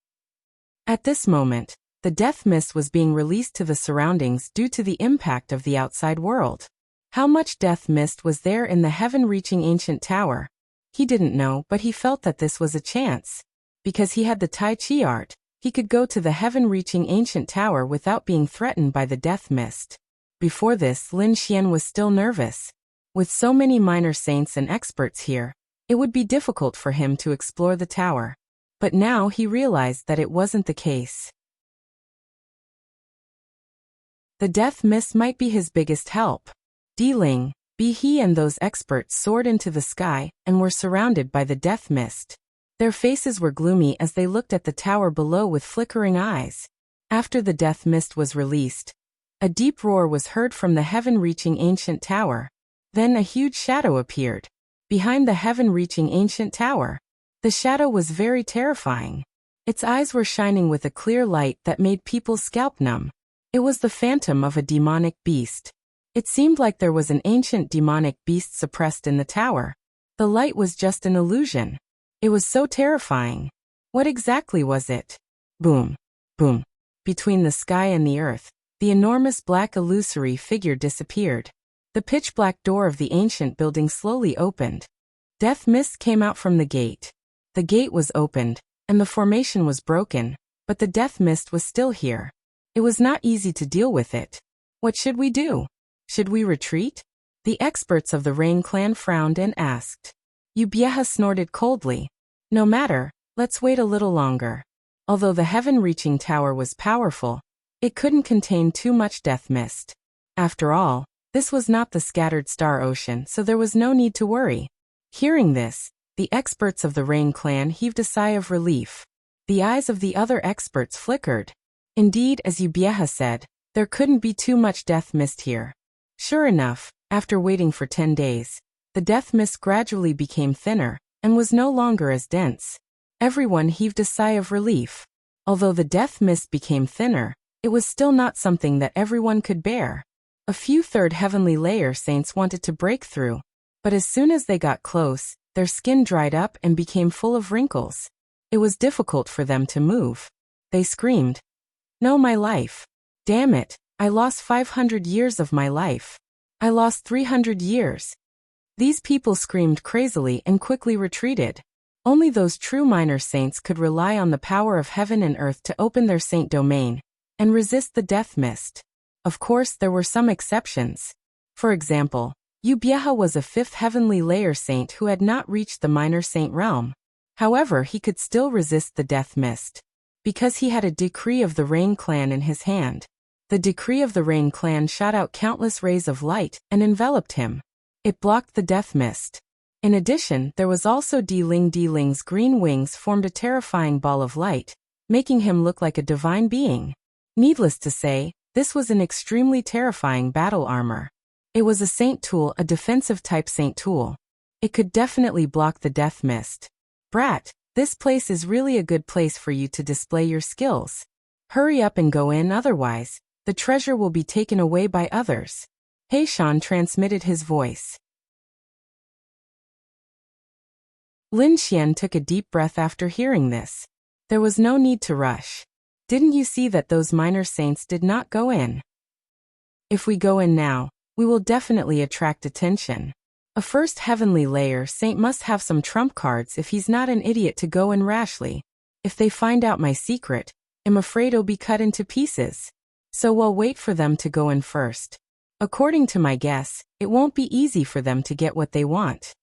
At this moment, the death mist was being released to the surroundings due to the impact of the outside world. How much death mist was there in the heaven-reaching ancient tower? He didn't know, but he felt that this was a chance. Because he had the Tai Chi art, he could go to the heaven-reaching ancient tower without being threatened by the death mist. Before this, Lin Xian was still nervous. With so many minor saints and experts here, it would be difficult for him to explore the tower. But now he realized that it wasn't the case. The death mist might be his biggest help. Ling, he and those experts soared into the sky and were surrounded by the death mist. Their faces were gloomy as they looked at the tower below with flickering eyes. After the death mist was released, a deep roar was heard from the heaven-reaching ancient tower. Then a huge shadow appeared behind the heaven-reaching ancient tower. The shadow was very terrifying. Its eyes were shining with a clear light that made people's scalp numb. It was the phantom of a demonic beast. It seemed like there was an ancient demonic beast suppressed in the tower. The light was just an illusion. It was so terrifying. What exactly was it? Boom. Boom. Between the sky and the earth, the enormous black illusory figure disappeared. The pitch-black door of the ancient building slowly opened. Death mist came out from the gate. The gate was opened, and the formation was broken, but the death mist was still here. It was not easy to deal with it. What should we do? Should we retreat? The experts of the Rain Clan frowned and asked. Ubieha snorted coldly. No matter, let's wait a little longer. Although the heaven-reaching tower was powerful, it couldn't contain too much death mist. After all, this was not the scattered star ocean, so there was no need to worry. Hearing this, the experts of the Rain Clan heaved a sigh of relief. The eyes of the other experts flickered. Indeed, as Ubieha said, there couldn't be too much death mist here. Sure enough, after waiting for 10 days, the death mist gradually became thinner and was no longer as dense. Everyone heaved a sigh of relief. Although the death mist became thinner, it was still not something that everyone could bear. A few third heavenly layer saints wanted to break through, but as soon as they got close, their skin dried up and became full of wrinkles. It was difficult for them to move. They screamed, "No, my life. Damn it. I lost 500 years of my life. I lost 300 years. These people screamed crazily and quickly retreated. Only those true minor saints could rely on the power of heaven and earth to open their saint domain and resist the death mist. Of course, there were some exceptions. For example, Ubieha was a fifth heavenly layer saint who had not reached the minor saint realm. However, he could still resist the death mist, because he had a decree of the Rain Clan in his hand. The decree of the Rain Clan shot out countless rays of light and enveloped him. It blocked the death mist. In addition, there was also Ling's green wings formed a terrifying ball of light, making him look like a divine being. Needless to say, this was an extremely terrifying battle armor. It was a saint tool, a defensive type saint tool. It could definitely block the death mist. Brat, This place is really a good place for you to display your skills. Hurry up and go in, otherwise, the treasure will be taken away by others. Heishan transmitted his voice. Lin Xian took a deep breath after hearing this. There was no need to rush. Didn't you see that those minor saints did not go in? If we go in now, we will definitely attract attention. A first heavenly layer saint must have some trump cards if he's not an idiot to go in rashly. If they find out my secret, I'm afraid I'll be cut into pieces. So we'll wait for them to go in first. According to my guess, it won't be easy for them to get what they want.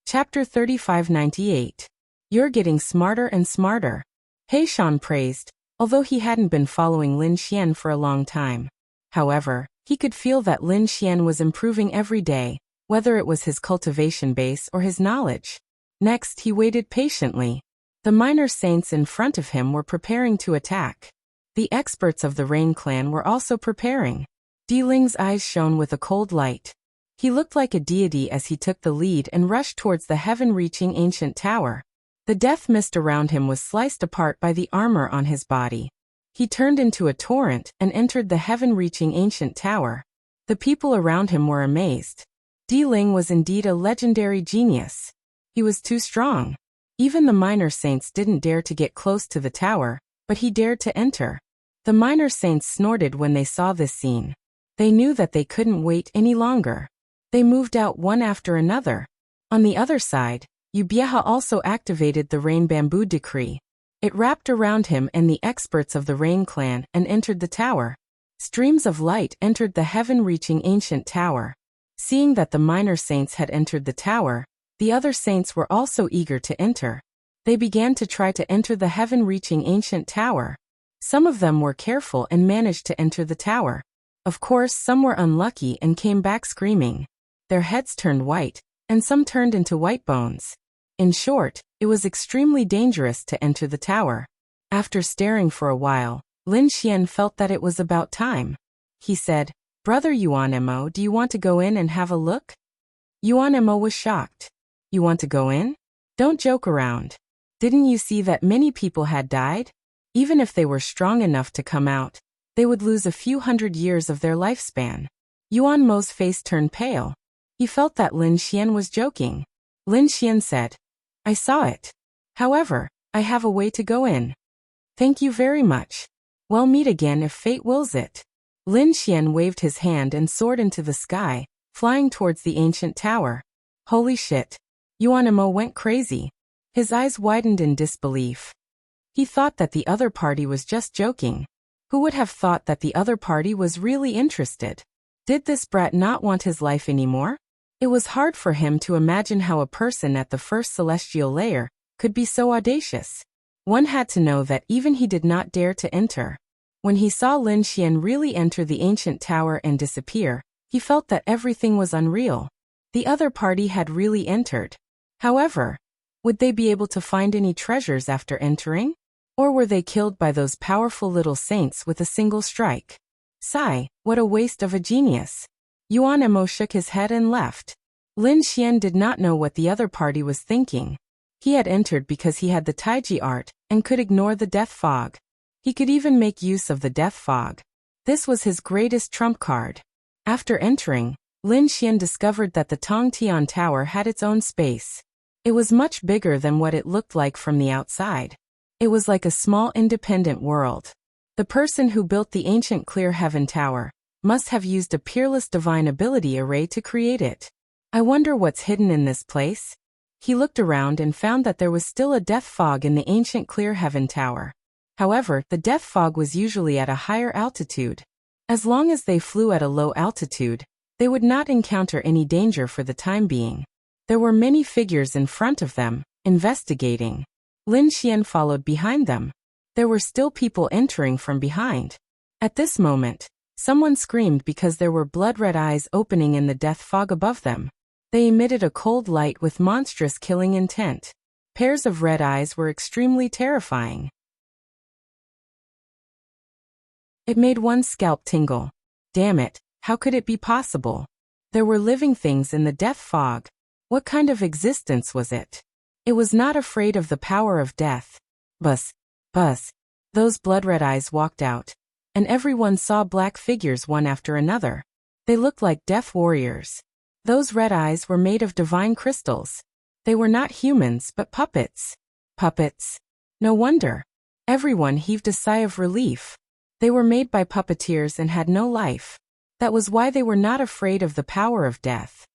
Chapter 3598. You're getting smarter and smarter. Heishan praised, although he hadn't been following Lin Xian for a long time. However, he could feel that Lin Xian was improving every day, whether it was his cultivation base or his knowledge. Next, he waited patiently. The minor saints in front of him were preparing to attack. The experts of the Rain clan were also preparing. Di Ling's eyes shone with a cold light. He looked like a deity as he took the lead and rushed towards the heaven-reaching ancient tower. The death mist around him was sliced apart by the armor on his body. He turned into a torrent and entered the heaven-reaching ancient tower. The people around him were amazed. Di Ling was indeed a legendary genius. He was too strong. Even the minor saints didn't dare to get close to the tower, but he dared to enter. The minor saints snorted when they saw this scene. They knew that they couldn't wait any longer. They moved out one after another. On the other side, Yubieha also activated the Rain Bamboo Decree. It wrapped around him and the experts of the Rain clan and entered the tower. Streams of light entered the heaven-reaching ancient tower. Seeing that the minor saints had entered the tower, the other saints were also eager to enter. They began to try to enter the heaven-reaching ancient tower. Some of them were careful and managed to enter the tower. Of course, some were unlucky and came back screaming. Their heads turned white, and some turned into white bones. In short, it was extremely dangerous to enter the tower. After staring for a while, Lin Xian felt that it was about time. He said, "Brother Yuanemo, do you want to go in and have a look?" Yuanemo was shocked. "You want to go in? Don't joke around. Didn't you see that many people had died? Even if they were strong enough to come out, they would lose a few hundred years of their lifespan." Yuanmo's face turned pale. He felt that Lin Xian was joking. Lin Xian said, "I saw it. However, I have a way to go in." "Thank you very much. We'll meet again if fate wills it." Lin Xian waved his hand and soared into the sky, flying towards the ancient tower. Holy shit. Yuanemo went crazy. His eyes widened in disbelief. He thought that the other party was just joking. Who would have thought that the other party was really interested? Did this brat not want his life anymore? It was hard for him to imagine how a person at the first celestial layer could be so audacious. One had to know that even he did not dare to enter. When he saw Lin Xian really enter the ancient tower and disappear, he felt that everything was unreal. The other party had really entered. However, would they be able to find any treasures after entering? Or were they killed by those powerful little saints with a single strike? Sigh, what a waste of a genius. Yuanemo shook his head and left. Lin Xian did not know what the other party was thinking. He had entered because he had the Taiji art and could ignore the death fog. He could even make use of the death fog. This was his greatest trump card. After entering, Lin Xian discovered that the Tongtian Tower had its own space. It was much bigger than what it looked like from the outside. It was like a small independent world. The person who built the ancient Clear Heaven Tower must have used a peerless divine ability array to create it. I wonder what's hidden in this place? He looked around and found that there was still a death fog in the ancient Clear Heaven Tower. However, the death fog was usually at a higher altitude. As long as they flew at a low altitude, they would not encounter any danger for the time being. There were many figures in front of them, investigating. Lin Xian followed behind them. There were still people entering from behind. At this moment, someone screamed because there were blood-red eyes opening in the death fog above them. They emitted a cold light with monstrous killing intent. Pairs of red eyes were extremely terrifying. It made one's scalp tingle. Damn it, how could it be possible? There were living things in the death fog. What kind of existence was it? It was not afraid of the power of death. Buzz, buzz. Those blood-red eyes walked out, and everyone saw black figures one after another. They looked like death warriors. Those red eyes were made of divine crystals. They were not humans but puppets. Puppets. No wonder. Everyone heaved a sigh of relief. They were made by puppeteers and had no life. That was why they were not afraid of the power of death.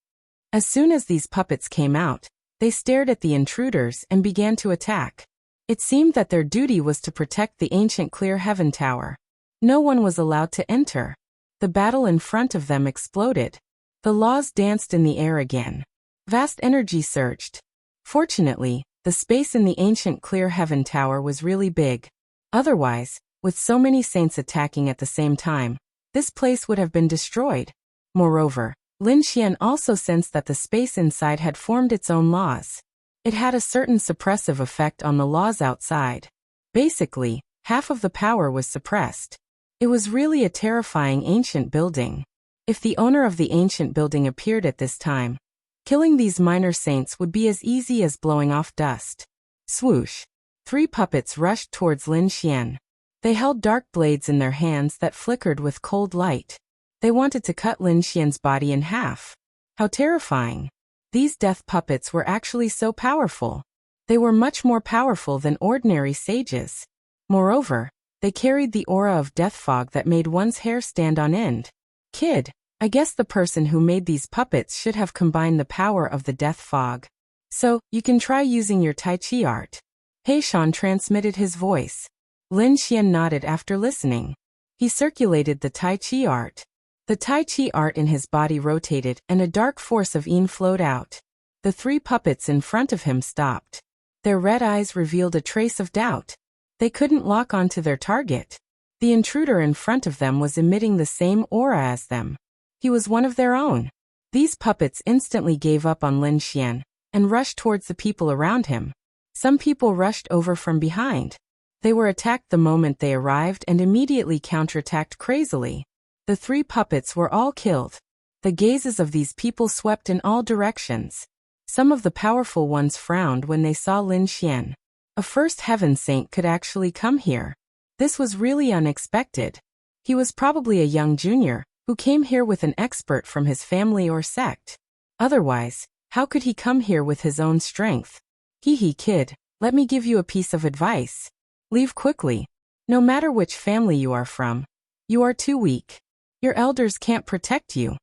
As soon as these puppets came out, they stared at the intruders and began to attack. It seemed that their duty was to protect the ancient clear heaven tower. No one was allowed to enter. The battle in front of them exploded. The laws danced in the air again. Vast energy surged. Fortunately, the space in the ancient clear heaven tower was really big. Otherwise, with so many saints attacking at the same time, this place would have been destroyed. Moreover, Lin Xian also sensed that the space inside had formed its own laws. It had a certain suppressive effect on the laws outside. Basically, half of the power was suppressed. It was really a terrifying ancient building. If the owner of the ancient building appeared at this time, killing these minor saints would be as easy as blowing off dust. Swoosh. 3 puppets rushed towards Lin Xian. They held dark blades in their hands that flickered with cold light. They wanted to cut Lin Xian's body in half. How terrifying. These death puppets were actually so powerful. They were much more powerful than ordinary sages. Moreover, they carried the aura of death fog that made one's hair stand on end. Kid, I guess the person who made these puppets should have combined the power of the death fog. So, you can try using your Tai Chi art. Heishan transmitted his voice. Lin Xian nodded after listening. He circulated the Tai Chi art. The Tai Chi art in his body rotated and a dark force of Yin flowed out. The 3 puppets in front of him stopped. Their red eyes revealed a trace of doubt. They couldn't lock onto their target. The intruder in front of them was emitting the same aura as them. He was one of their own. These puppets instantly gave up on Lin Xian and rushed towards the people around him. Some people rushed over from behind. They were attacked the moment they arrived and immediately counterattacked crazily. The 3 puppets were all killed. The gazes of these people swept in all directions. Some of the powerful ones frowned when they saw Lin Xian. A first heaven saint could actually come here. This was really unexpected. He was probably a young junior, who came here with an expert from his family or sect. Otherwise, how could he come here with his own strength? Hee kid, let me give you a piece of advice. Leave quickly. No matter which family you are from. You are too weak. Your elders can't protect you.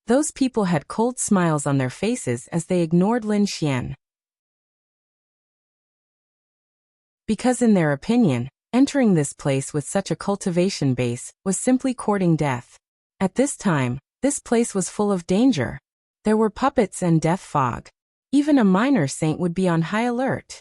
Those people had cold smiles on their faces as they ignored Lin Xian. Because in their opinion, entering this place with such a cultivation base was simply courting death. At this time, this place was full of danger. There were puppets and death fog. Even a minor saint would be on high alert.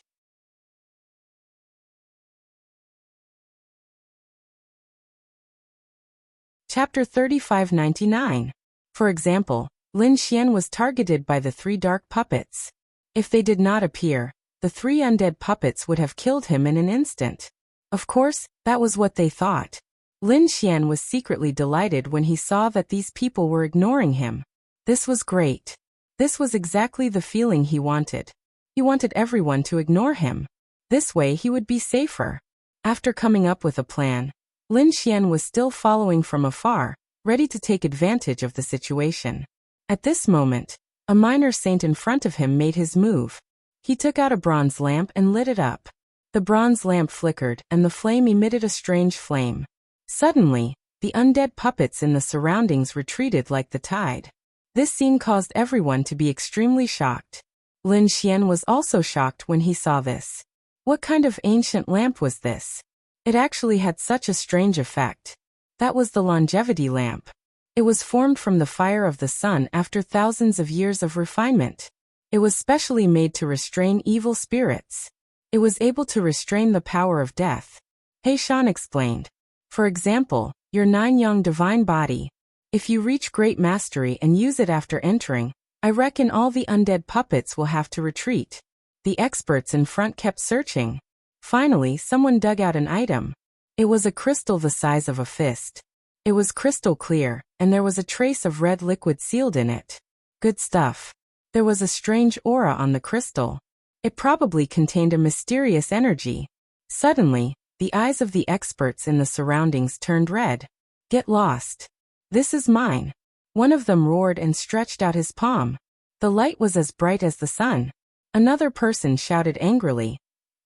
Chapter 3599. For example, Lin Xian was targeted by the 3 dark puppets. If they did not appear, the 3 undead puppets would have killed him in an instant. Of course, that was what they thought. Lin Xian was secretly delighted when he saw that these people were ignoring him. This was great. This was exactly the feeling he wanted. He wanted everyone to ignore him. This way he would be safer. After coming up with a plan, Lin Xian was still following from afar, ready to take advantage of the situation. At this moment, a minor saint in front of him made his move. He took out a bronze lamp and lit it up. The bronze lamp flickered and the flame emitted a strange flame. Suddenly, the undead puppets in the surroundings retreated like the tide. This scene caused everyone to be extremely shocked. Lin Xian was also shocked when he saw this. What kind of ancient lamp was this? It actually had such a strange effect. That was the longevity lamp. It was formed from the fire of the sun after thousands of years of refinement. It was specially made to restrain evil spirits. It was able to restrain the power of death. Heishan explained. For example, your 9-young divine body. If you reach great mastery and use it after entering, I reckon all the undead puppets will have to retreat. The experts in front kept searching. Finally, someone dug out an item. It was a crystal the size of a fist. It was crystal clear, and there was a trace of red liquid sealed in it. Good stuff. There was a strange aura on the crystal. It probably contained a mysterious energy. Suddenly, the eyes of the experts in the surroundings turned red. Get lost. This is mine. One of them roared and stretched out his palm. The light was as bright as the sun. Another person shouted angrily,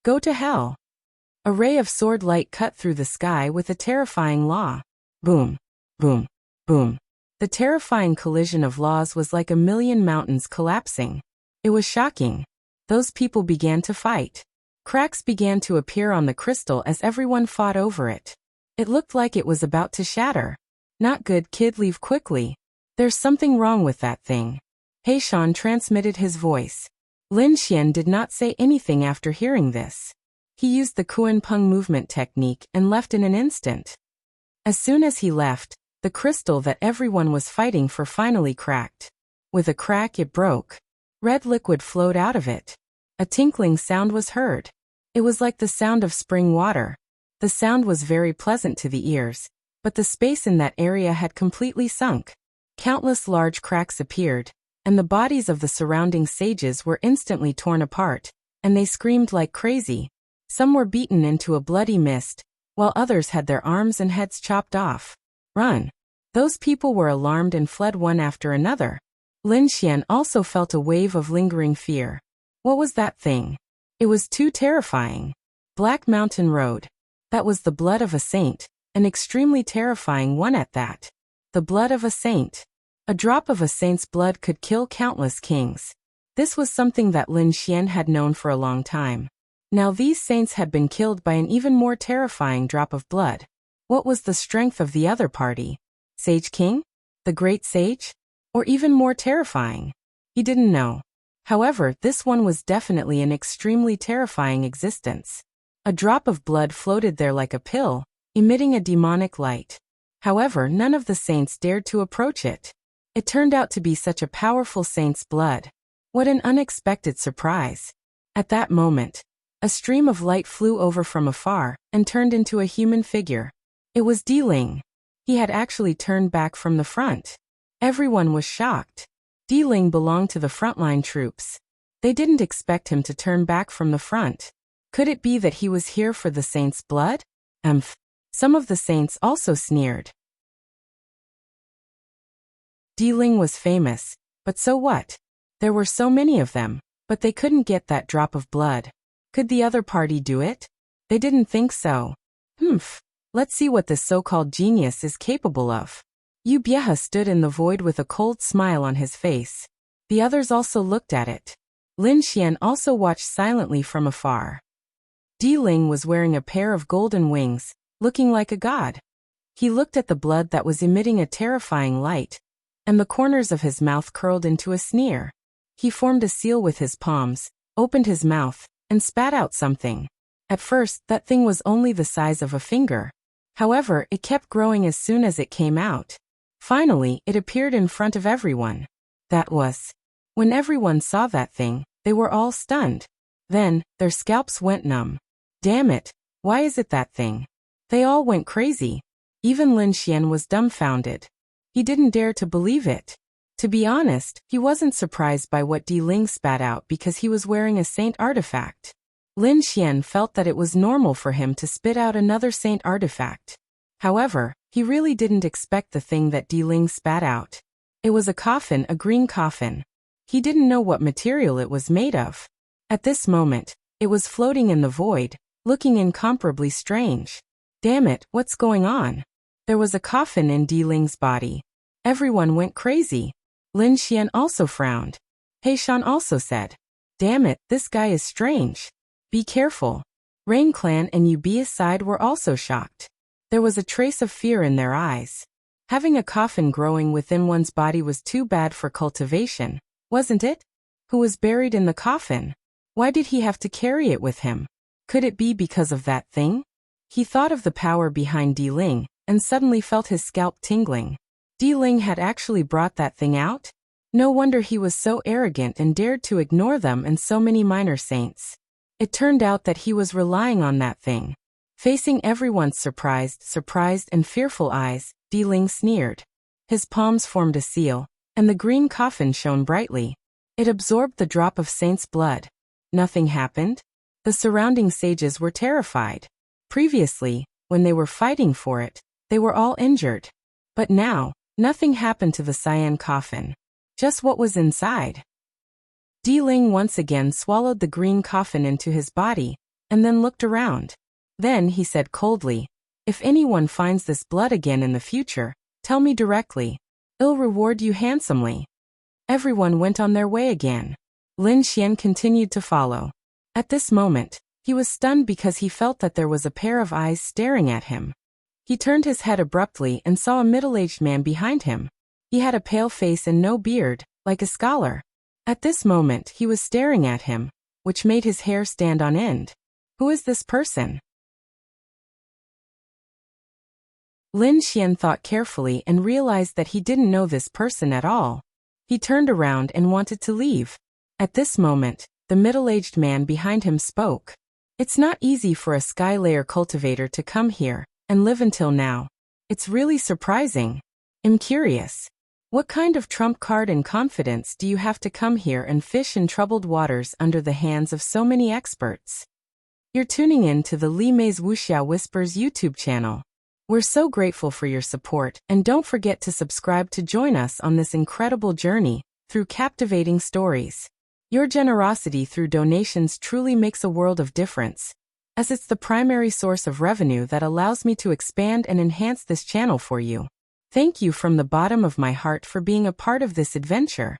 "Go to hell." A ray of sword light cut through the sky with a terrifying law. Boom, boom, boom. The terrifying collision of laws was like a million mountains collapsing. It was shocking. Those people began to fight. Cracks began to appear on the crystal as everyone fought over it. It looked like it was about to shatter. Not good, kid, leave quickly. There's something wrong with that thing. Heishan transmitted his voice. Lin Xian did not say anything after hearing this. He used the Kuan Peng movement technique and left in an instant. As soon as he left, the crystal that everyone was fighting for finally cracked. With a crack, it broke. Red liquid flowed out of it. A tinkling sound was heard. It was like the sound of spring water. The sound was very pleasant to the ears, but the space in that area had completely sunk. Countless large cracks appeared, and the bodies of the surrounding sages were instantly torn apart, and they screamed like crazy. Some were beaten into a bloody mist, while others had their arms and heads chopped off. Run! Those people were alarmed and fled one after another. Lin Xian also felt a wave of lingering fear. What was that thing? It was too terrifying. Black Mountain Road. That was the blood of a saint, an extremely terrifying one at that. The blood of a saint. A drop of a saint's blood could kill countless kings. This was something that Lin Xian had known for a long time. Now these saints had been killed by an even more terrifying drop of blood. What was the strength of the other party? Sage King? The Great Sage? Or even more terrifying? He didn't know. However, this one was definitely an extremely terrifying existence. A drop of blood floated there like a pill, emitting a demonic light. However, none of the saints dared to approach it. It turned out to be such a powerful saint's blood. What an unexpected surprise. At that moment, a stream of light flew over from afar and turned into a human figure. It was Di Ling. He had actually turned back from the front. Everyone was shocked. Di Ling belonged to the frontline troops. They didn't expect him to turn back from the front. Could it be that he was here for the saint's blood? Some of the saints also sneered. Di Ling was famous, but so what? There were so many of them, but they couldn't get that drop of blood. Could the other party do it? They didn't think so. Let's see what this so-called genius is capable of. Yu Bieha stood in the void with a cold smile on his face. The others also looked at it. Lin Xian also watched silently from afar. Di Ling was wearing a pair of golden wings, looking like a god. He looked at the blood that was emitting a terrifying light, and the corners of his mouth curled into a sneer. He formed a seal with his palms, opened his mouth, and spat out something. At first, that thing was only the size of a finger. However, it kept growing as soon as it came out. Finally, it appeared in front of everyone. That was. When everyone saw that thing, they were all stunned. Then, their scalps went numb. Damn it, why is it that thing? They all went crazy. Even Lin Xian was dumbfounded. He didn't dare to believe it. To be honest, he wasn't surprised by what Di Ling spat out because he was wearing a saint artifact. Lin Xian felt that it was normal for him to spit out another saint artifact. However, he really didn't expect the thing that Di Ling spat out. It was a coffin, a green coffin. He didn't know what material it was made of. At this moment, it was floating in the void, looking incomparably strange. Damn it, what's going on? There was a coffin in Di Ling's body. Everyone went crazy. Lin Xian also frowned. Heishan also said, "Damn it, this guy is strange. Be careful." Rain Clan and Yubia's side were also shocked. There was a trace of fear in their eyes. Having a coffin growing within one's body was too bad for cultivation, wasn't it? Who was buried in the coffin? Why did he have to carry it with him? Could it be because of that thing? He thought of the power behind Di Ling, and suddenly felt his scalp tingling. Di Ling had actually brought that thing out? No wonder he was so arrogant and dared to ignore them and so many minor saints. It turned out that he was relying on that thing. Facing everyone's surprised and fearful eyes, Di Ling sneered. His palms formed a seal, and the green coffin shone brightly. It absorbed the drop of saint's blood. Nothing happened? The surrounding sages were terrified. Previously, when they were fighting for it, they were all injured. But now, nothing happened to the cyan coffin. Just what was inside. Di Ling once again swallowed the green coffin into his body, and then looked around. Then he said coldly, "If anyone finds this blood again in the future, tell me directly. I'll reward you handsomely." Everyone went on their way again. Lin Xian continued to follow. At this moment, he was stunned because he felt that there was a pair of eyes staring at him. He turned his head abruptly and saw a middle-aged man behind him. He had a pale face and no beard, like a scholar. At this moment he was staring at him, which made his hair stand on end. Who is this person? Lin Xian thought carefully and realized that he didn't know this person at all. He turned around and wanted to leave. At this moment, the middle-aged man behind him spoke. "It's not easy for a sky layer cultivator to come here and live until now. It's really surprising. I'm curious. What kind of trump card and confidence do you have to come here and fish in troubled waters under the hands of so many experts?" You're tuning in to the Li Mei's Wuxia Whispers YouTube channel. We're so grateful for your support, and don't forget to subscribe to join us on this incredible journey through captivating stories. Your generosity through donations truly makes a world of difference, as it's the primary source of revenue that allows me to expand and enhance this channel for you. Thank you from the bottom of my heart for being a part of this adventure.